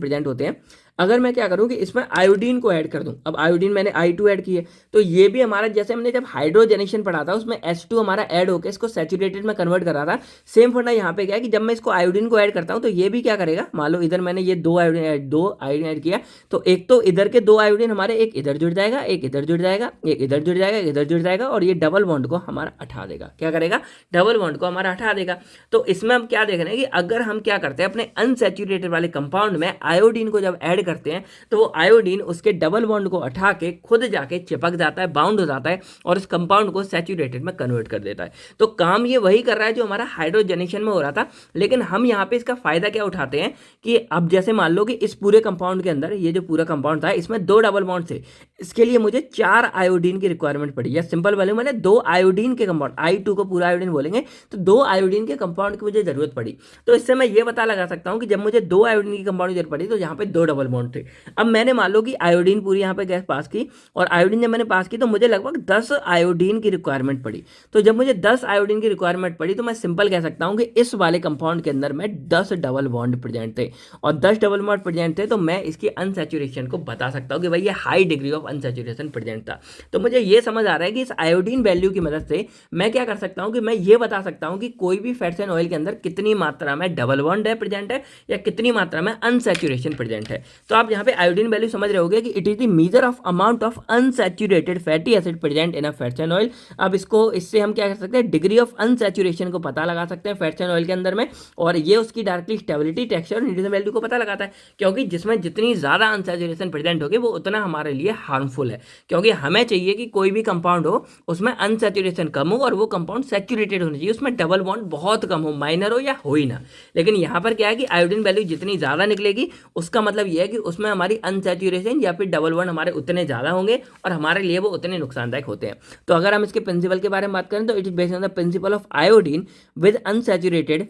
प्रेजेंट होते हैं, अगर मैं क्या करूँ कि इसमें आयोडीन को ऐड कर दूँ, अब आयोडीन मैंने I2 ऐड की है, तो ये भी हमारा, जैसे हमने जब हाइड्रोजनेशन पढ़ा था उसमें H2 हमारा ऐड होकर इसको सैचुरेटेड में कन्वर्ट करा था, सेम फंडा यहाँ पे क्या है कि जब मैं इसको आयोडीन को ऐड करता हूँ तो ये भी क्या करेगा, मान लो इधर मैंने ये दो आयोडीन ऐड किया, तो एक तो इधर के दो आयोडीन हमारे एक इधर जुड़ जाएगा, एक इधर जुड़ जाएगा, एक इधर जुड़ जाएगा, एक इधर जुड़ जाएगा, और ये डबल बॉन्ड को हमारा हटा देगा। क्या करेगा, डबल बॉन्ड को हमारा हटा देगा। तो इसमें हम क्या देख रहे हैं कि अगर हम क्या करते हैं, अपने अनसैचुरेटेड वाले कंपाउंड में आयोडीन को जब ऐड करते हैं तो आयोडीन उसके डबल बॉन्ड को हटा के खुद जाके चिपक जाता है, बाउंड हो जाता है, और इस कंपाउंड को सैचुरेटेड में कन्वर्ट कर देता है। तो काम ये वही कर रहा है जो हमारा हाइड्रोजनेशन में हो रहा था, लेकिन हम यहाँ पे इसका फायदा क्या उठाते हैं कि अब जैसे मान लो कि इस पूरे कंपाउंड के अंदर ये जो पूरा कंपाउंड था इसमें दो डबल बॉन्ड थे, इसके लिए मुझे 4 आयोडीन की रिक्वायरमेंट पड़ी, या सिंपल वैल्यू मैंने 2 आयोडीन के कंपाउंड, I2 को पूरा आयोडीन बोलेंगे तो 2 आयोडीन के कंपाउंड की मुझे जरूरत पड़ी। तो इससे मैं ये पता लगा सकता हूँ कि जब मुझे 2 आयोडीन की कंपाउंड की जरूरत पड़ी तो यहाँ पे 2 डबल बॉन्ड थे। अब मैंने मान लो कि आयोडीन पूरी यहाँ पे गैस पास की, और आयोडीन जब मैंने पास की तो मुझे लगभग 10 आयोडीन की रिक्वायरमेंट पड़ी। तो जब मुझे 10 आयोडीन की रिक्वायरमेंट पड़ी तो मैं सिंपल कह सकता हूँ कि इस वाले कंपाउंड के अंदर में 10 डबल बॉन्ड प्रेजेंट थे, और 10 डबल बॉन्ड प्रेजेंट थे तो मैं इसकी अनसैचुरेशन को बता सकता हूँ कि भाई ये high degree of unsaturation present था। तो मुझे ये समझ आ रहा है कि इस आयोडीन वैल्यू की मदद से मैं क्या कर सकता हूँ कि मैं ये बता सकता हूँ कि कोई भी फैट्स एंड ऑयल के अंदर कितनी मात्रा में डबल बॉन्ड है प्रेजेंट है, या कितनी मात्रा में अनसैचुरेशन प्रेजेंट है। तो आप यहाँ पे आयोडीन वैल्यू समझ रहे होगे कि it is the measure of amount of unsaturated fatty acid present in a fats and oil. अब इसको, इससे हम क्या कर सकते हैं, डिग्री ऑफ अनसैचुरेशन को पता लगा सकते हैं फैट्स एंड ऑयल के अंदर में, और ये उसकी डायरेक्टली स्टेबिलिटी, टेक्सचर और न्यूट्रिशन वैल्यू को पता लगाता है, क्योंकि जिसमें जितनी ज़्यादा अनसैचुरेशन प्रेजेंट होगी वो उतना हमारे लिए हार्मफुल है। क्योंकि हमें चाहिए कि कोई भी कंपाउंड हो उसमें अनसैचुरेशन कम हो और वो कंपाउंड सैचुरेटेड होना चाहिए, उसमें डबल बॉन्ड बहुत कम हो, माइनर हो या हो ही ना। लेकिन यहाँ पर क्या है कि आयोडीन वैल्यू जितनी ज़्यादा निकलेगी उसका मतलब ये है कि उसमें हमारी अनसैचुरेशन या फिर डबल बॉन्ड हमारे उतने ज़्यादा होंगे और हमारे लिए वो उतने नुकसानदायक होते हैं। तो अगर हम इसके प्रिंसिपल के बारे में बात करें तो it is based on the principle of iodine with unsaturated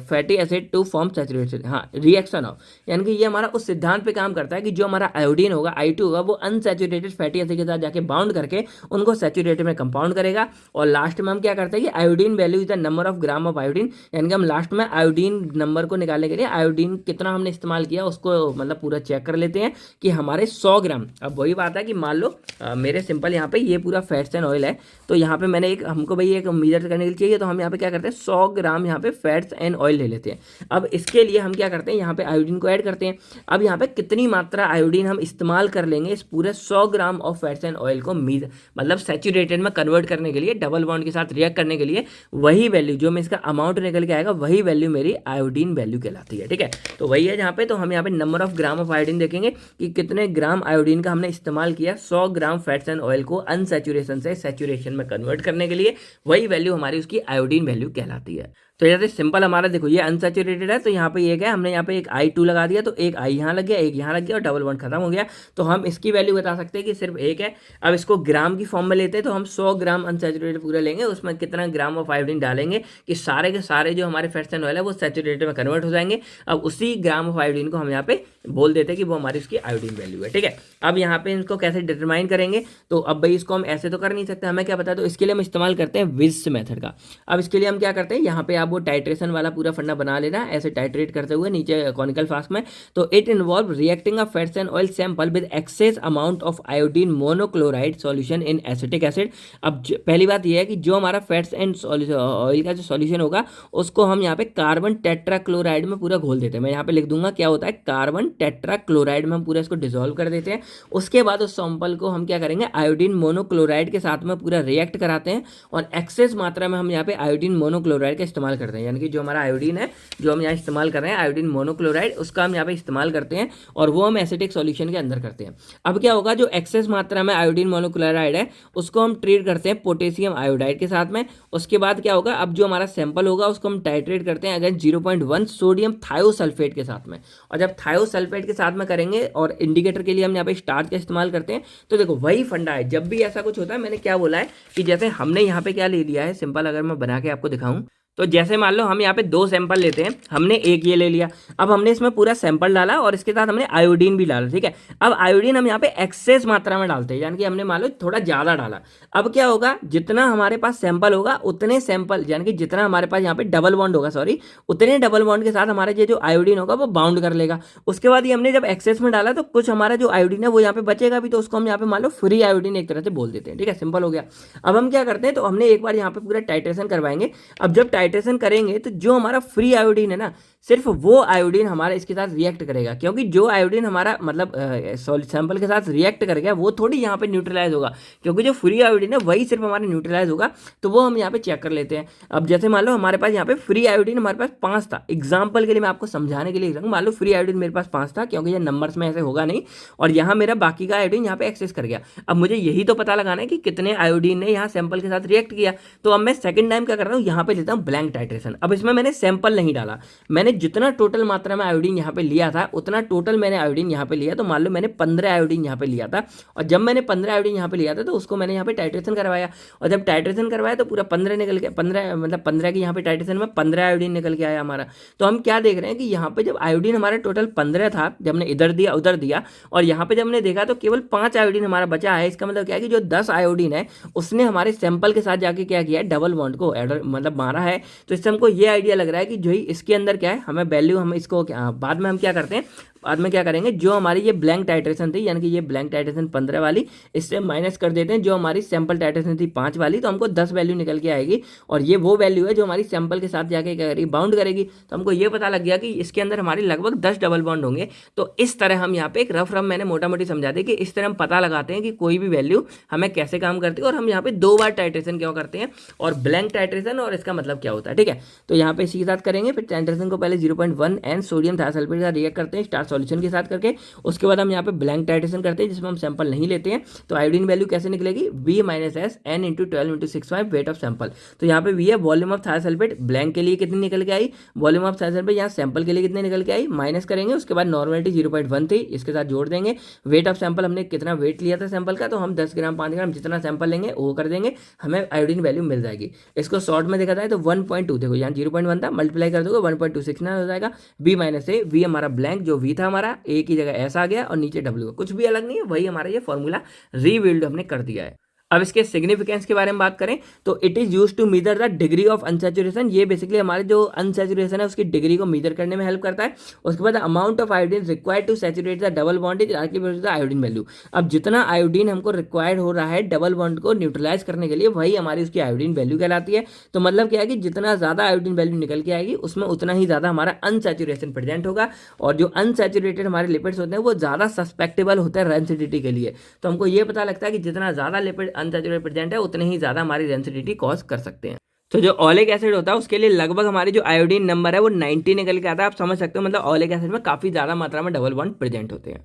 fatty acid to form saturated, हाँ, रिएक्शन ऑफ, यानी कि ये हमारा उस सिद्धांत पे काम करता है कि जो हमारा आयोडीन होगा I2 होगा वो अनसैचुरेटेड फैटी एसिड के साथ जाके बाउंड करके उनको सैचुरेटेड में कंपाउंड करेगा, और लास्ट में हम क्या करते हैं कि iodine value is the number of gram of iodine, यानी कि हम लास्ट में आयोडीन नंबर को निकालने के लिए आयोडीन कितना हमने इस्तेमाल किया उसको मतलब पूरा चेक कर लेते हैं कि हमारे 100 ग्राम। अब वही बात है कि मान लो मेरे सिंपल यहाँ पे ये पूरा फैट्स एंड ऑयल है, तो यहाँ पे मैंने एक, हमको भाई एक मेजर करने के लिए चाहिए, तो हम यहाँ पे क्या करते हैं 100 ग्राम यहाँ पे फैट्स एंड ऑयल ले लेते हैं। अब इसके लिए हम क्या करते हैं, यहाँ पे आयोडीन को ऐड करते हैं। अब यहाँ पे कितनी मात्रा आयोडीन हम इस्तेमाल कर लेंगे इस पूरे 100 ग्राम ऑफ फैट्स एंड ऑयल को मतलब सैचुरेटेड में कन्वर्ट करने के लिए, डबल बॉन्ड के साथ रिएक्ट करने के लिए, वही वैल्यू जो मैं इसका अमाउंट निकल के आएगा वही वैल्यू मेरी आयोडीन वैल्यू कहलाती है। ठीक है, तो वही है जहाँ पे, तो हम यहाँ पे number of gram of iodine देखेंगे कि कितने ग्राम आयोडीन का हमने इस्तेमाल किया 100 ग्राम फैट्स एंड ऑयल को अनसैचुरेशन से सैचुरेशन में कन्वर्ट करने के लिए, वही वैल्यू हमारी उसकी आयोडीन वैल्यू कहलाती है। तो जैसे सिंपल हमारा देखो ये अनसैचुरेटेड है, तो यहाँ पे ये क्या, हमने यहाँ पे एक I2 लगा दिया, तो एक I यहाँ लग गया, एक यहाँ लग गया, और डबल बॉन्ड खत्म हो गया। तो हम इसकी वैल्यू बता सकते हैं कि सिर्फ एक है। अब इसको ग्राम की फॉर्म में लेते हैं, तो हम 100 ग्राम अनसैचुरेटेड पूरा लेंगे, उसमें कितना ग्राम ऑफ आयोडीन डालेंगे कि सारे के सारे जो हमारे फैट्स एंड ऑयल है वो सैचुरेटेड में कन्वर्ट हो जाएंगे। अब उसी ग्राम ऑफ आयोडीन को हम यहाँ पे बोल देते हैं कि वो हमारी उसकी आयोडीन वैल्यू है। ठीक है, अब यहाँ पे इसको कैसे डिटरमाइन करेंगे, तो अब भाई इसको हम ऐसे तो कर नहीं सकते, हमें क्या पता है, तो इसके लिए हम इस्तेमाल करते हैं विज मेथड का। अब इसके लिए हम क्या करते हैं, यहाँ पे आप वो टाइट्रेशन वाला पूरा फंडा बना लेना ऐसे टाइट्रेट करते हुए नीचे कॉनिकल फ्लास्क में। तो it involve reacting a fats and oil sample with excess amount of iodine monochloride solution in acetic acid. अब पहली बात यह है कि जो हमारा फैट्स एंड ऑयल का जो सॉल्यूशन होगा उसको हम यहाँ पे कार्बन टेट्राक्लोराइड में पूरा घोल देते हैं। मैं यहाँ पे लिख दूंगा क्या होता है, कार्बन टेट्राक्लोराइड में हम पूरा इसको डिसॉल्व कर देते हैं। उसके बाद उस सैंपल को हम क्या करेंगे, आयोडीन मोनोक्लोराइड के साथ में पूरा रिएक्ट कराते हैं, और एक्सेस मात्रा में हम यहाँ पे आयोडीन मोनोक्लोराइड का इस्तेमाल करते हैं, यानी कि जो हमारा आयोडीन है जो हम यहाँ इस्तेमाल कर रहे हैं आयोडीन मोनोक्लोराइड, उसका हम यहाँ पे इस्तेमाल करते हैं और वो हम एसिटिक सॉल्यूशन के अंदर करते हैं। अब क्या होगा, जो एक्सेस मात्रा में आयोडीन मोनोक्लोराइड है उसको हम ट्रीट करते हैं पोटेशियम आयोडाइड के साथ में। उसके बाद क्या होगा, अब जो हमारा सैंपल होगा उसको हम टाइट्रेट करते हैं अगेंस्ट 0.1 सोडियम थायोसल्फेट के साथ में, और जब थायोसल्फेट के साथ में करेंगे, और इंडिकेटर के लिए हम यहाँ पे स्टार्च का इस्तेमाल करते हैं। तो देखो वही फंडा है, जब भी ऐसा कुछ होता है, मैंने क्या बोला है कि जैसे हमने यहाँ पे क्या ले लिया है, सिंपल अगर मैं बना के आपको दिखाऊं, तो जैसे मान लो हम यहाँ पे 2 सैंपल लेते हैं, हमने एक ये ले लिया, अब हमने इसमें पूरा सैंपल डाला और इसके साथ हमने आयोडीन भी डाला। ठीक है, अब आयोडीन हम यहाँ पे एक्सेस मात्रा में डालते हैं, यानी कि हमने मान लो थोड़ा ज़्यादा डाला। अब क्या होगा, जितना हमारे पास सैंपल होगा उतने सैंपल, यानी कि जितना हमारे पास यहाँ पे डबल बॉन्ड होगा, सॉरी, उतने डबल बॉन्ड के साथ हमारा ये जो आयोडीन होगा वो बाउंड कर लेगा। उसके बाद ये हमने जब एक्सेस में डाला तो कुछ हमारा जो आयोडीन है वो यहाँ पे बचेगा भी, तो उसको हम यहाँ पे मान लो फ्री आयोडीन एक तरह से बोल देते हैं। ठीक है, सिंपल हो गया। अब हम क्या करते हैं, तो हमने एक बार यहाँ पे पूरा टाइट्रेशन करवाएंगे। अब जब टाइट्रेशन करेंगे तो जो हमारा फ्री आयोडीन है ना, सिर्फ वो आयोडीन हमारा इसके साथ रिएक्ट करेगा, क्योंकि जो आयोडीन हमारा मतलब सैंपल के साथ रिएक्ट करेगा वो थोड़ी यहाँ पे न्यूट्रलाइज होगा, क्योंकि जो फ्री आयोडीन है वही सिर्फ हमारा न्यूट्रलाइज होगा। तो वो हम यहाँ पे चेक कर लेते हैं। अब जैसे मान लो हमारे पास यहाँ पे फ्री आयोडीन हमारे पास 5 था, एग्जाम्पल के लिए मैं आपको समझाने के लिए मान लो फ्री आयोडीन मेरे पास 5 था, क्योंकि ये नंबर्स में ऐसे होगा नहीं, और यहाँ मेरा बाकी का आयोडीन यहाँ पे एक्सेस कर गया। अब मुझे यही तो पता लगाना है कि कितने आयोडीन ने यहाँ सैंपल के साथ रिएक्ट किया। तो अब मैं सेकंड टाइम क्या कर रहा हूँ, यहाँ पे लेता हूँ ब्लैंक टाइट्रेशन। अब इसमें मैंने सैंपल नहीं डाला, मैंने मैंने जितना टोटल मात्रा में आयोडीन यहाँ पे लिया था उतना टोटल मैंने आयोडीन यहाँ पे लिया। तो मान लो मैंने 15 आयोडीन यहाँ पे लिया था, और जब मैंने 15 आयोडीन यहाँ पे लिया था तो उसको मैंने यहाँ पे टाइट्रेशन करवाया, और जब टाइट्रेशन करवाया तो पूरा 15 निकल के 15 मतलब 15 की यहाँ पे टाइट्रेशन में 15 आयोडीन निकल के आया हमारा। तो हम क्या देख रहे हैं कि यहाँ पे जब आयोडीन हमारा टोटल 15 था, जब हमने इधर दिया उधर दिया, और यहाँ पे जब हमने देखा तो केवल 5 आयोडीन हमारा बचा है। इसका मतलब क्या है कि जो 10 आयोडीन है उसने हमारे सैंपल के साथ जाके क्या किया है, डबल बॉन्ड को मतलब मारा है। तो इससे हमको ये आइडिया लग रहा है कि जो ही इसके अंदर क्या है, हमें वैल्यू, हम इसको बाद में हम क्या करते हैं, बाद में क्या करेंगे, जो हमारी ये ब्लैंक टाइट्रेशन थी, यानी कि ये ब्लैंक टाइट्रेशन 15 वाली, इससे माइनस कर देते हैं जो हमारी सैंपल टाइट्रेशन थी 5 वाली, तो हमको 10 वैल्यू निकल के आएगी, और ये वो वैल्यू है जो हमारी सैंपल के साथ जाके क्या करेगी, बाउंड करेगी। तो हमको ये पता लग गया कि इसके अंदर हमारी लगभग 10 डबल बॉन्ड होंगे। तो इस तरह हम यहाँ पे एक रफ मैंने मोटा मोटी समझा दी कि इस तरह हम पता लगाते हैं कि कोई भी वैल्यू हमें कैसे काम करती है, और हम यहाँ पे 2 बार टाइट्रेशन क्यों करते हैं, और ब्लैंक टाइट्रेशन और इसका मतलब क्या होता है। ठीक है, तो यहाँ पे इसी के साथ करेंगे। फिर टाइट्रेशन को पहले 0.1 एंड सोडियम थायोसल्फेट के साथ रिएक्ट करते हैं स्टार्च सॉल्यूशन के साथ करके। उसके बाद हम यहाँ पे ब्लैंक टाइट्रेशन करते हैं जिसमें हम सैंपल नहीं लेते हैं। तो आयोडीन वैल्यू कैसे निकलेगी, V - S N × 12 × 6.5 wait of sample. तो यहाँ पे V है वॉल्यूम ऑफ थायोसल्फेट, ब्लैंक के लिए कितनी निकल के आई, वॉल्यूम ऑफ थायोसल्फेट यहाँ सैंपल के लिए कितने निकल के आई, माइनस करेंगे। उसके बाद नॉर्मलिटी 0.1 थी, इसके साथ जोड़ देंगे। वेट ऑफ सैंपल, हमने कितना वेट लिया था सैंपल का, तो हम 10 ग्राम 5 ग्राम जितना सैंपल लेंगे वो कर देंगे, हमें आयोडीन वैल्यू मिल जाएगी। इसको शॉर्ट में देखा जाए तो 1.2, देखो यहाँ 0.1 था, मल्टीप्लाई कर दोगे 1.269 हो जाएगा। B - A, V हमारा ब्लैंक, जो V था हमारा A की जगह S आ गया, और नीचे W, कुछ भी अलग नहीं है, वही हमारा ये फॉर्मूला रीबिल्ड हमने कर दिया है। अब इसके सिग्निफिकेंस के बारे में बात करें तो it is used to measure the degree of unsaturation. ये बेसिकली हमारे जो अनसैचुरेशन है उसकी डिग्री को मेजर करने में हेल्प करता है। उसके बाद amount of iodine required to saturate the double bond is the iodine value. अब जितना आयोडीन हमको रिक्वायर्ड हो रहा है डबल बॉन्ड को न्यूट्रलाइज करने के लिए, वही हमारी उसकी आयोडीन वैल्यू कहलाती है। तो मतलब क्या है कि जितना ज्यादा आयोडीन वैल्यू निकल के आएगी उसमें उतना ही ज्यादा हमारा अनसैचुरेशन प्रेजेंट होगा, और जो अनसैचुरेटेड हमारे लिपिड्स होते हैं वो ज्यादा सस्पेक्टेबल होते हैं रेंसिडिटी के लिए। तो हमको ये पता लगता है कि जितना ज्यादा लिपिड अनसैचुरेटेड प्रेजेंट है उतने ही ज्यादा हमारी डेंसिटी कॉज कर सकते हैं। तो जो ओलिक एसिड होता है उसके लिए लगभग हमारी जो आयोडीन नंबर है वो 90 निकल के आता है। आप समझ सकते हो, मतलब ओलिक एसिड में काफी ज्यादा मात्रा में डबल बॉन्ड प्रेजेंट होते हैं।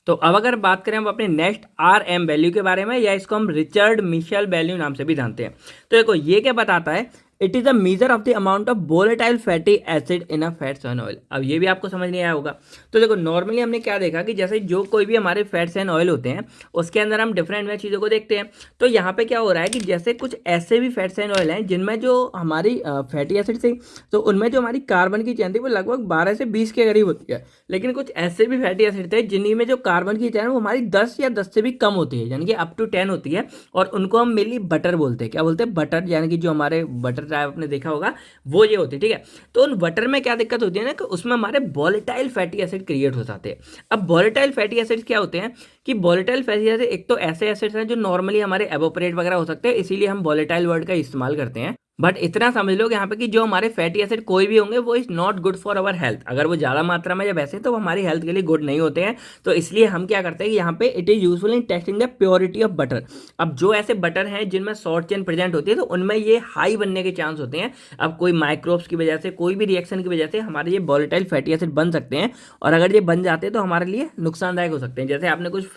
तो अब अगर बात करें हम अपने नेक्स्ट RM वैल्यू के बारे में, या इसको हम रिचर्ड मिशेल वैल्यू नाम से भी जानते हैं। तो देखो ये क्या बताता है, it is a measure of the amount of volatile fatty acid in a fats and oil. अब ये भी आपको समझ नहीं आया होगा। तो देखो नॉर्मली हमने क्या देखा कि जैसे जो कोई भी हमारे फैट्स एंड ऑयल होते हैं उसके अंदर हम डिफरेंट में चीज़ों को देखते हैं। तो यहाँ पे क्या हो रहा है कि जैसे कुछ ऐसे भी फैट्स एंड ऑयल हैं जिनमें जो हमारी फैटी एसिड थी, तो उनमें जो हमारी कार्बन की चेन थी वो लगभग 12 से 20 के करीब होती है। लेकिन कुछ ऐसे भी फैटी एसिड थे जिन्हीं में जो कार्बन की चेन है वो हमारी 10 या 10 से भी कम होती है, यानी कि अप टू 10 होती है, और उनको हम मेनली बटर बोलते हैं। क्या बोलते हैं, बटर, यानी कि जो हमारे बटर टाइप आपने देखा होगा वो ये होती है। ठीक है, तो उन बटर में क्या दिक्कत होती है ना कि उसमें हमारे वोलेटाइल फैटी एसिड क्रिएट हो जाते हैं। अब वोलेटाइल फैटी एसिड क्या होते हैं कि वोलेटाइल फैटी एसिड एक तो ऐसे एसिड्स हैं जो नॉर्मली हमारे एवोपरेट वगैरह हो सकते हैं, इसीलिए हम वोलेटाइल वर्ड का इस्तेमाल करते हैं। बट इतना समझ लो यहाँ पे कि जो हमारे फैटी एसिड कोई भी होंगे वो is not good for our health. अगर वो ज़्यादा मात्रा में जब ऐसे तो वो हमारी हेल्थ के लिए गुड नहीं होते हैं। तो इसलिए हम क्या करते हैं कि यहाँ पे it is useful in testing the purity of butter. अब जो ऐसे बटर हैं जिनमें शॉर्ट चेन प्रेजेंट होती है तो उनमें ये हाई बनने के चांस होते हैं। अब कोई माइक्रोब्स की वजह से, कोई भी रिएक्शन की वजह से हमारे ये वोलेटाइल फैटी एसिड बन सकते हैं, और अगर ये बन जाते हैं तो हमारे लिए नुकसानदायक हो सकते हैं। जैसे आपने कुछ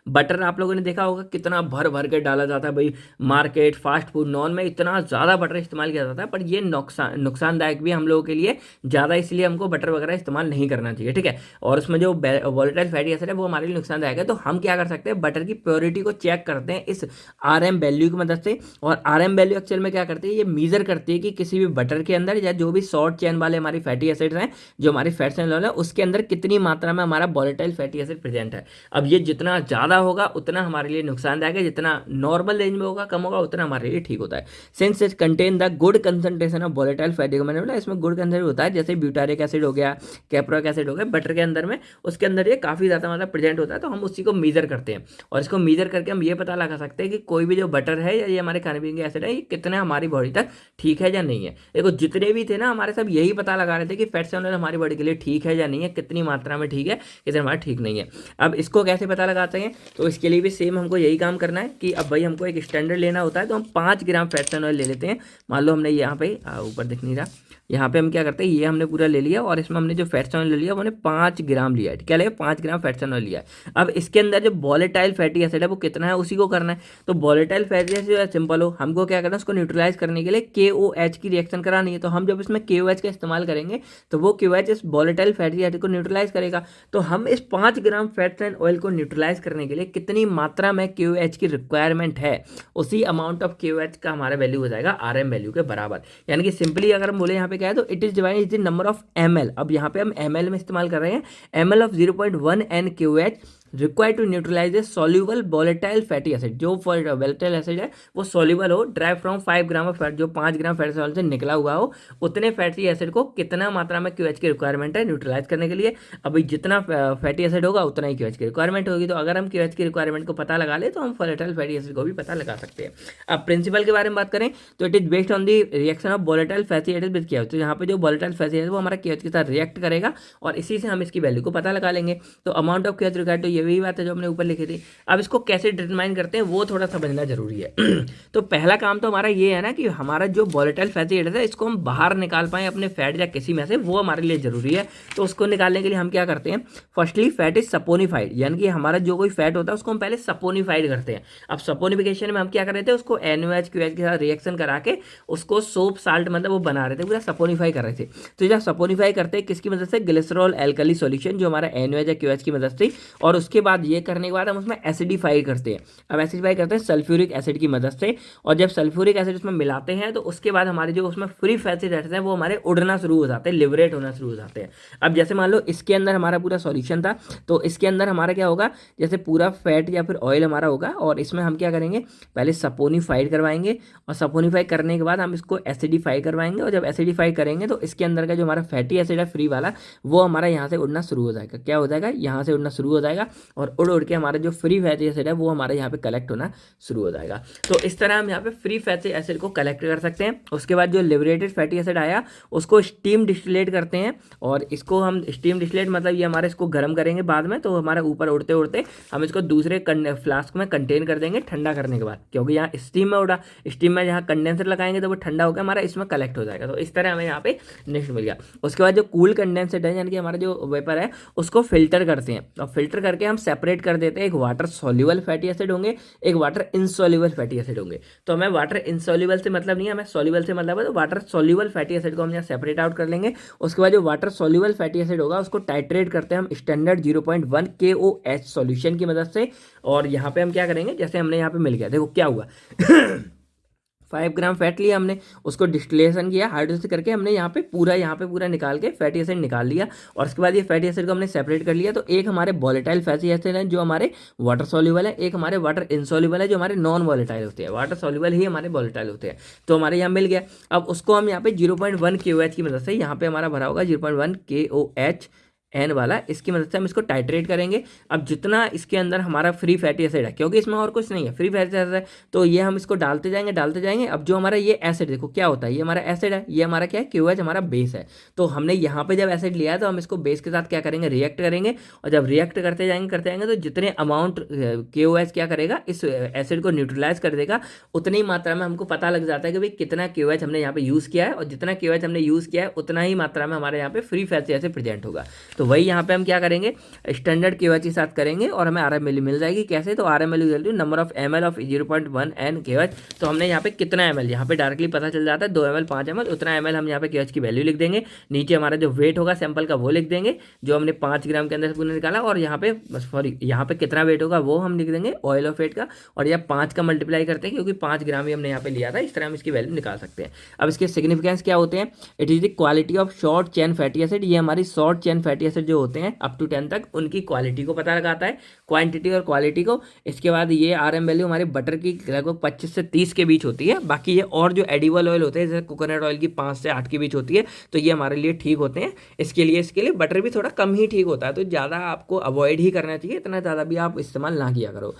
बटर आप लोगों ने देखा होगा कितना भर भर के डाला जाता है भाई, मार्केट फास्ट फूड नॉन में इतना ज़्यादा बटर इस्तेमाल किया जाता है, पर ये नुकसानदायक भी हम लोगों के लिए ज़्यादा, इसलिए हमको बटर वगैरह इस्तेमाल नहीं करना चाहिए। ठीक है, और उसमें जो वोलेटाइल फैटी एसिड है वो हमारे लिए नुकसानदायक है। तो हम क्या कर सकते हैं, बटर की प्योरिटी को चेक करते हैं इस RM वैल्यू की मदद से। और RM वैल्यू एक्चुअल में क्या करती है, ये मेजर करती है कि किसी भी बटर के अंदर या जो भी शॉर्ट चेन वाले हमारी फैटी एसिड्स हैं, जो हमारी फैट्स एंड ऑयल है, उसके अंदर कितनी मात्रा में हमारा वोलेटाइल फैटी एसिड प्रेजेंट है। अब ये जितना ज़्यादा होगा उतना हमारे लिए नुकसानदायक है, जितना नॉर्मल रेंज में होगा, कम होगा, उतना हमारे लिए ठीक होता है। Since it contain the good concentration of volatile fatty, मैंने बोला इसमें गुड कंसंट्रेशन होता है, जैसे ब्यूटारिक एसिड हो गया, कैप्रोइक एसिड हो गया, बटर के अंदर में उसके अंदर ये काफ़ी ज़्यादा मतलब प्रेजेंट होता है। तो हम उसी को मेजर करते हैं, और इसको मेजर करके हम ये पता लगा सकते हैं कि कोई भी जो बटर है या ये हमारे खाने पीने के एसिड है, ये कितना हमारी बॉडी तक ठीक है या नहीं है। देखो जितने भी थे ना हमारे सब यही पता लगा रहे थे कि फैट्स एंड ऑयल हमारी बॉडी के लिए ठीक है या नहीं है, कितनी मात्रा में ठीक है, कितनी हमारा ठीक नहीं है। अब इसको कैसे पता लगाते हैं, तो इसके लिए भी सेम हमको यही काम करना है कि अब भाई हमको एक स्टैंडर्ड लेना होता है। तो हम 5 ग्राम फैट्स एंड ऑयल ले लेते हैं। मान लो हमने यहाँ पे ऊपर दिख नहीं रहा, यहाँ पे हम क्या करते हैं, ये हमने पूरा ले लिया और इसमें हमने जो फैट्स ऑयल ले लिया वो हमने 5 ग्राम लिया है। क्या लिया, 5 ग्राम फैट्स ऑयल लिया है। अब इसके अंदर जो वोलेटाइल फैटी एसिड है वो कितना है उसी को करना है। तो वोलेटाइल फैटी एसिड सिंपल हो, हमको क्या करना है, उसको न्यूट्रलाइज करने के लिए KOH की रिएक्शन करानी है। तो हम जब इसमें KOH का इस्तेमाल करेंगे तो वो KOH इस वोलेटाइल फैटी एसिड को न्यूट्रलाइज करेगा। तो हम इस 5 ग्राम फैट्स एंड ऑयल को न्यूट्रलाइज करने के लिए कितनी मात्रा में KOH की रिक्वायरमेंट है, उसी अमाउंट ऑफ KOH का हमारा वैल्यू हो जाएगा RM वैल्यू के बराबर। यानी कि सिंपली अगर हम बोले यहाँ पे क्या है, तो it is divide the number of ml। अब यहाँ पे हम ml में इस्तेमाल कर रहे हैं, ml of 0.1 N KOH required to neutralise a soluble volatile fatty acid. जो वोलेटाइल एसिड है वो सॉल्यूबल हो, drive from 5 gram of fat, जो 5 ग्राम फैट से निकला हुआ हो, उतने फैटी एसिड को कितना मात्रा में KOH की रिक्वायरमेंट है न्यूट्रलाइज करने के लिए। अभी जितना फैटी एसिड होगा उतना ही KOH की रिक्वायरमेंट होगी। तो अगर हम KOH की रिक्वायरमेंट को पता लगा ले तो हम वोलेटाइल फैटी एसिड को भी पता लगा सकते हैं। अब प्रिंसिपल के बारे में बात करें तो it is based on the reaction of volatile fatty acid with KOH। तो यहाँ पे जो वोलेटाइल फैटी एसिड वो हमारा KOH के साथ रिएक्ट करेगा और इसी से हम इसकी वैल्यू को पता लगा लेंगे। तो अमाउंट ऑफ KOH रिक्वायर्ड, तो ये वही बात है जो हमने ऊपर लिखी थी। अब इसको कैसे डिटरमाइन करते हैं वो थोड़ा समझना जरूरी है। तो पहला काम तो हमारा ये है ना कि हमारा जो वोलेटाइल फैटी एसिड है इसको हम बाहर निकाल पाए अपने फैट या किसी में से, वो हमारे लिए जरूरी है। तो उसको निकालने के लिए हम क्या करते हैं, फर्स्टली फैट इज सपोनिफाइड, यानी कि हमारा जो कोई फैट होता है उसको हम पहले सपोनिफाइड करते हैं। अब सपोनिफिकेशन में हम क्या कर रहे थे, उसको NOH QH के साथ रिएक्शन करा के उसको सोप साल्ट मतलब वो बना रहे थे, पूरा सपोनिफाई कर रहे थे। तो जब सपोनिफाई करते हैं किसकी मदद से, ग्लिसरॉल एल्कली सॉल्यूशन जो हमारा NOH या QH की मदद से, और उसके बाद ये करने के बाद हम उसमें एसिडिफाई करते हैं। अब एसिडिफाई करते हैं सल्फ्यूरिक एसिड की मदद से, और जब सल्फ्यूरिक एसिड उसमें मिलाते हैं तो उसके बाद हमारे जो उसमें फ्री फैटी एसिड हैं वो हमारे उड़ना शुरू हो जाते हैं, लिबरेट होना शुरू हो जाते हैं। अब जैसे मान लो इसके अंदर हमारा पूरा सॉल्यूशन था, तो इसके अंदर हमारा क्या होगा, जैसे पूरा फैट या फिर ऑयल हमारा होगा और इसमें हम क्या करेंगे, पहले सपोनिफाइड करवाएंगे और सपोनिफाई करने के बाद हम इसको एसिडिफाई करवाएंगे, और जब एसिडिफाई करेंगे तो इसके अंदर का जो हमारा फैटी एसिड है फ्री वाला वो हमारा यहाँ से उड़ना शुरू हो जाएगा। क्या हो जाएगा, यहाँ से उड़ना शुरू हो जाएगा और उड़ उड़ के हमारा जो फ्री फैटी एसिड है वो हमारे यहाँ पे कलेक्ट होना शुरू हो जाएगा। तो इस तरह हम यहाँ पे फ्री फैटी एसिड को कलेक्ट कर सकते हैं। उसके बाद जो लिबरेटेड फैटी एसिड आया उसको स्टीम डिस्टिलेट करते हैं, और इसको हम स्टीम डिस्टिलेट मतलब ये हमारे इसको गर्म करेंगे बाद में, तो हमारा ऊपर उड़ते उड़ते हम इसको दूसरे फ्लास्क में कंटेन कर देंगे ठंडा करने के बाद, क्योंकि यहाँ स्टीम में उड़ा, स्टीम में जहाँ कंडेंसर लगाएंगे तो वो ठंडा होकर हमारा इसमें कलेक्ट हो जाएगा। तो इस तरह हमें यहाँ पे नेक्स्ट मिल गया। उसके बाद जो कूल कंडेंसर है यानी कि हमारा जो वेपर है उसको फिल्टर करते हैं, और फिल्टर करके हम सेपरेट कर देते हैं। एक वाटर सॉल्युबल फैटी एसिड होंगे, एक वाटर इनसॉल्युबल फैटी एसिड होंगे। तो हमें वाटर इनसॉल्युबल से मतलब नहीं है, हमें सॉल्युबल से मतलब है। तो वाटर सॉल्युबल फैटी एसिड को हम यहाँ सेपरेट आउट कर लेंगे। उसके बाद जो वाटर सॉल्युबल फैटी एसिड होगा उसको टाइट्रेट करते हैं हम स्टैंडर्ड 0.1 KOH सॉल्यूशन की मदद से। और यहाँ पे हम क्या करेंगे, जैसे हमने यहाँ पे मिल गया, देखो क्या हुआ 5 ग्राम फैट लिया हमने, उसको डिस्टिलेशन किया हाइड्रोलिसिस करके, हमने यहाँ पे पूरा निकाल के फैटी एसिड निकाल लिया, और उसके बाद ये फैटी एसिड को हमने सेपरेट कर लिया। तो एक हमारे वोलेटाइल फैटी एसिड है जो हमारे वाटर सॉल्युबल है, एक हमारे वाटर इनसॉल्युबल है जो हमारे नॉन वोलेटाइल होते हैं। वाटर सॉल्युबल ही हमारे वोलेटाइल होते हैं। तो हमारे यहाँ मिल गया। अब उसको हम यहाँ पे 0.1 KOH की मदद से, यहाँ पे हमारा भरा होगा 0.1 KOH N वाला, इसकी मदद से हम इसको टाइट्रेट करेंगे। अब जितना इसके अंदर हमारा फ्री फैटी एसिड है, क्योंकि इसमें और कुछ नहीं है, फ्री फैटी एसिड है, तो ये हम इसको डालते जाएंगे। अब जो हमारा ये एसिड देखो क्या होता है, ये हमारा एसिड है, ये हमारा क्या है, KOH हमारा बेस है। तो हमने यहाँ पे जब एसिड लिया है तो हम इसको बेस के साथ क्या करेंगे, रिएक्ट करेंगे, और जब रिएक्ट करते जाएंगे तो जितने अमाउंट KOH क्या करेगा, इस एसिड को न्यूट्रलाइज कर देगा, उतनी मात्रा में हमको पता लग जाता है कि भाई कितना KOH हमने यहाँ पे यूज़ किया है, और जितना KOH हमने यूज़ किया है उतना ही मात्रा में हमारे यहाँ पे फ्री फैटी एसिड प्रेजेंट होगा। तो वही यहाँ पे हम क्या करेंगे, स्टैंडर्ड KOH के साथ करेंगे और हमें RM वैल्यू मिल जाएगी। कैसे, तो RM value value number of ml of 0.1 N KOH। तो हमने यहाँ पे कितना ml, यहाँ पे डायरेक्टली पता चल जाता है 2 ml 5 ml, उतना ml हम यहाँ पे KOH की वैल्यू लिख देंगे। नीचे हमारा जो वेट होगा सैंपल का वो लिख देंगे जो हमने 5 ग्राम के अंदर से पूरा निकाला, और यहाँ पे सॉरी यहाँ पे कितना वेट होगा वो हम लिख देंगे ऑयल ऑफ वेट का, और यह 5 का मल्टीप्लाई करते हैं क्योंकि 5 ग्राम ही हमने यहाँ पे लिया था। इस तरह हम इसकी वैल्यू निकाल सकते हैं। अब इसके सिग्निफिकेंस क्या होते हैं, it is the quality of short chain fatty acid. ये हमारी शॉर्ट चेन फैटी एसिड जो होते हैं अप टू 10 तक, उनकी क्वालिटी को पता लगाता है, क्वांटिटी और क्वालिटी को। इसके बाद ये RM वैल्यू हमारे बटर की लगभग 25 से 30 के बीच होती है। बाकी ये और जो एडिबल ऑयल होते हैं जैसे कोकोनट ऑयल की 5 से 8 के बीच होती है, तो ये हमारे लिए ठीक होते हैं। इसके लिए बटर भी थोड़ा कम ही ठीक होता है, तो ज़्यादा आपको अवॉइड ही करना चाहिए, इतना ज़्यादा भी आप इस्तेमाल ना किया करो,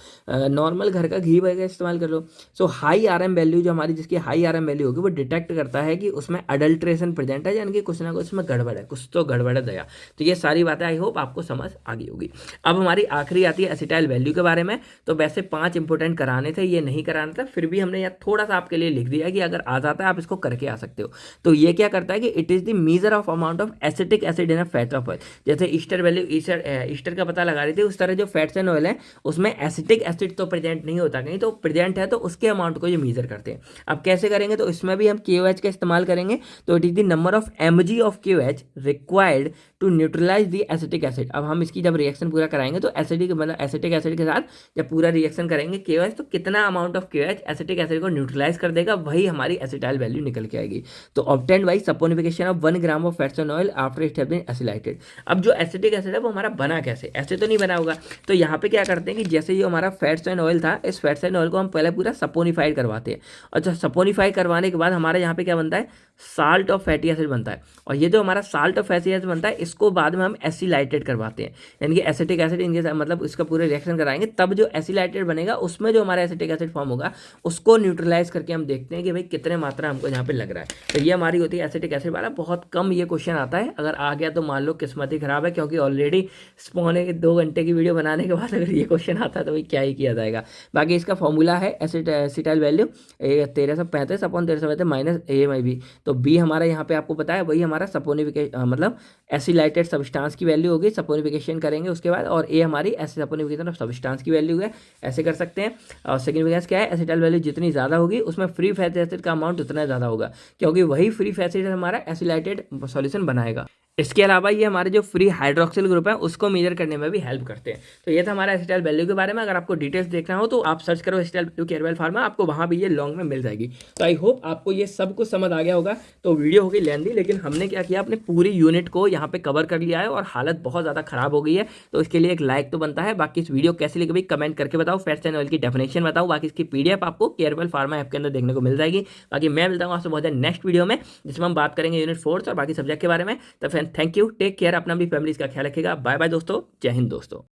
नॉर्मल घर का घी वगैरह इस्तेमाल कर लो। सो हाई RM वैल्यू जो हमारी, जिसकी हाई RM वैल्यू होगी, वो डिटेक्ट करता है कि उसमें अडल्ट्रेशन प्रेजेंट है, यानी कि कुछ ना कुछ उसमें गड़बड़ है, कुछ तो गड़बड़ है दया। तो ये सारी बातें आई होप आपको समझ आ गई होगी। अब हमारी आखिरी आती है एसिटाइल वैल्यू के बारे में। तो वैसे 5 इंपॉर्टेंट कराने थे, ये नहीं कराना था, फिर भी हमने यार थोड़ा सा आपके लिए लिख दिया कि अगर आ जाता है आप इसको करके आ सकते हो। तो ये क्या करता है कि it is the measure of amount of acetic acid in a fat of oil. जैसे ईस्टर वैल्यू ईस्टर का पता लगा रही थी, उस तरह जो फैट्स एंड ऑयल है उसमें एसिटिक एसिड तो प्रेजेंट नहीं होता, कहीं तो प्रेजेंट है, तो उसके अमाउंट को ये मेजर करते हैं। अब कैसे करेंगे, तो इसमें भी हम KOH का इस्तेमाल करेंगे। तो it is the number of mg of KOH required to neutralise the acetic acid. अब हम इसकी जब रिएक्शन पूरा कराएंगे तो एसिडिक मतलब एसिटिक एसिड के साथ जब पूरा रिएक्शन करेंगे KOH, तो कितना amount of KOH acetic acid को न्यूट्रलाइज कर देगा, वही हमारी एसिटाइल वैल्यू निकल के आएगी। तो obtained by saponification of 1 gram of fats and oil after it has been acylated. अब जो एसिटिक एसिड है वो हमारा बना कैसे, ऐसे तो नहीं बना होगा। तो यहाँ पे क्या करते हैं कि जैसे ये हमारा फैट्स एंड ऑयल था, इस फैट्स एंड ऑयल को हम पहले पूरा सपोनिफाइड करवाते हैं। और जब सपोनिफाई करवाने के बाद हमारे यहाँ पे क्या बनता है, साल्ट ऑफ फैटी एसिड बनता है। और ये जो हमारा साल्ट ऑफ फैटी एसिड बनता है, इसको बाद में हम एसिलाइटेड करवाते हैं, यानी कि एसिटिक एसिड इनके मतलब इसका पूरे रिएक्शन कराएंगे, तब जो एसिलाइटेड बनेगा उसमें जो हमारा एसिटिक एसिड फॉर्म होगा उसको न्यूट्रलाइज करके हम देखते हैं कि भाई कितने मात्रा हमको यहाँ पे लग रहा है। तो ये हमारी होती है एसिटिक एसिड वाला। बहुत कम ये क्वेश्चन आता है, अगर आ गया तो मान लो किस्मत ही खराब है, क्योंकि ऑलरेडी पौने 2 घंटे की वीडियो बनाने के बाद अगर ये क्वेश्चन आता है तो भाई क्या ही किया जाएगा। बाकी इसका फॉर्मूला है acetyl value 1335 upon 1335 minus AMIB। तो B हमारा यहाँ पे आपको पता है वही हमारा सपोनिफिकेशन मतलब एसिलाइटेड सब्सटेंस की वैल्यू होगी, सपोनिफिकेशन करेंगे उसके बाद, और A हमारी सपोनिफिकेशन ऑफ सब्सटेंस की वैल्यू है, ऐसे कर सकते हैं। और सिग्निफिकेंस क्या है, एसिटाइल वैल्यू जितनी ज़्यादा होगी उसमें फ्री फैटी एसिड का अमाउंट उतना ज़्यादा होगा, क्योंकि वही फ्री फैटी एसिड हमारा एसिलाइटेड सॉल्यूशन बनाएगा। इसके अलावा ये हमारे जो फ्री हाइड्रोक्सिल ग्रुप है उसको मेजर करने में भी हेल्प करते हैं। तो ये था हमारा एसिटाइल वैल्यू के बारे में। अगर आपको डिटेल्स देखना हो तो आप सर्च करो एसिटाइल वैल्यू केयरवेल फार्मा, आपको वहाँ भी ये लॉन्ग में मिल जाएगी। तो आई होप आपको ये सब कुछ समझ आ गया होगा। तो वीडियो होगी लेंदी, लेकिन हमने क्या किया, अपने पूरी यूनिट को यहाँ पे कवर कर लिया है और हालत बहुत ज़्यादा खराब हो गई है, तो इसके लिए एक लाइक तो बनता है। बाकी इस वीडियो कैसी लगी भाई कमेंट करके बताओ, फैट्स एंड ऑयल की डेफिनेशन बताओ। बाकी इसकी PDF आपको केयरवेल फार्मा ऐप के अंदर देखने को मिल जाएगी। बाकी मैं मिलता हूँ आपसे बहुत नेक्स्ट वीडियो में, जिसमें हम बात करेंगे यूनिट 4 और बाकी सब्जेक्ट के बारे में। तो friend thank you, take care, अपना भी फैमिली का ख्याल रखिएगा। बाय बाय दोस्तों, जय हिंद दोस्तों।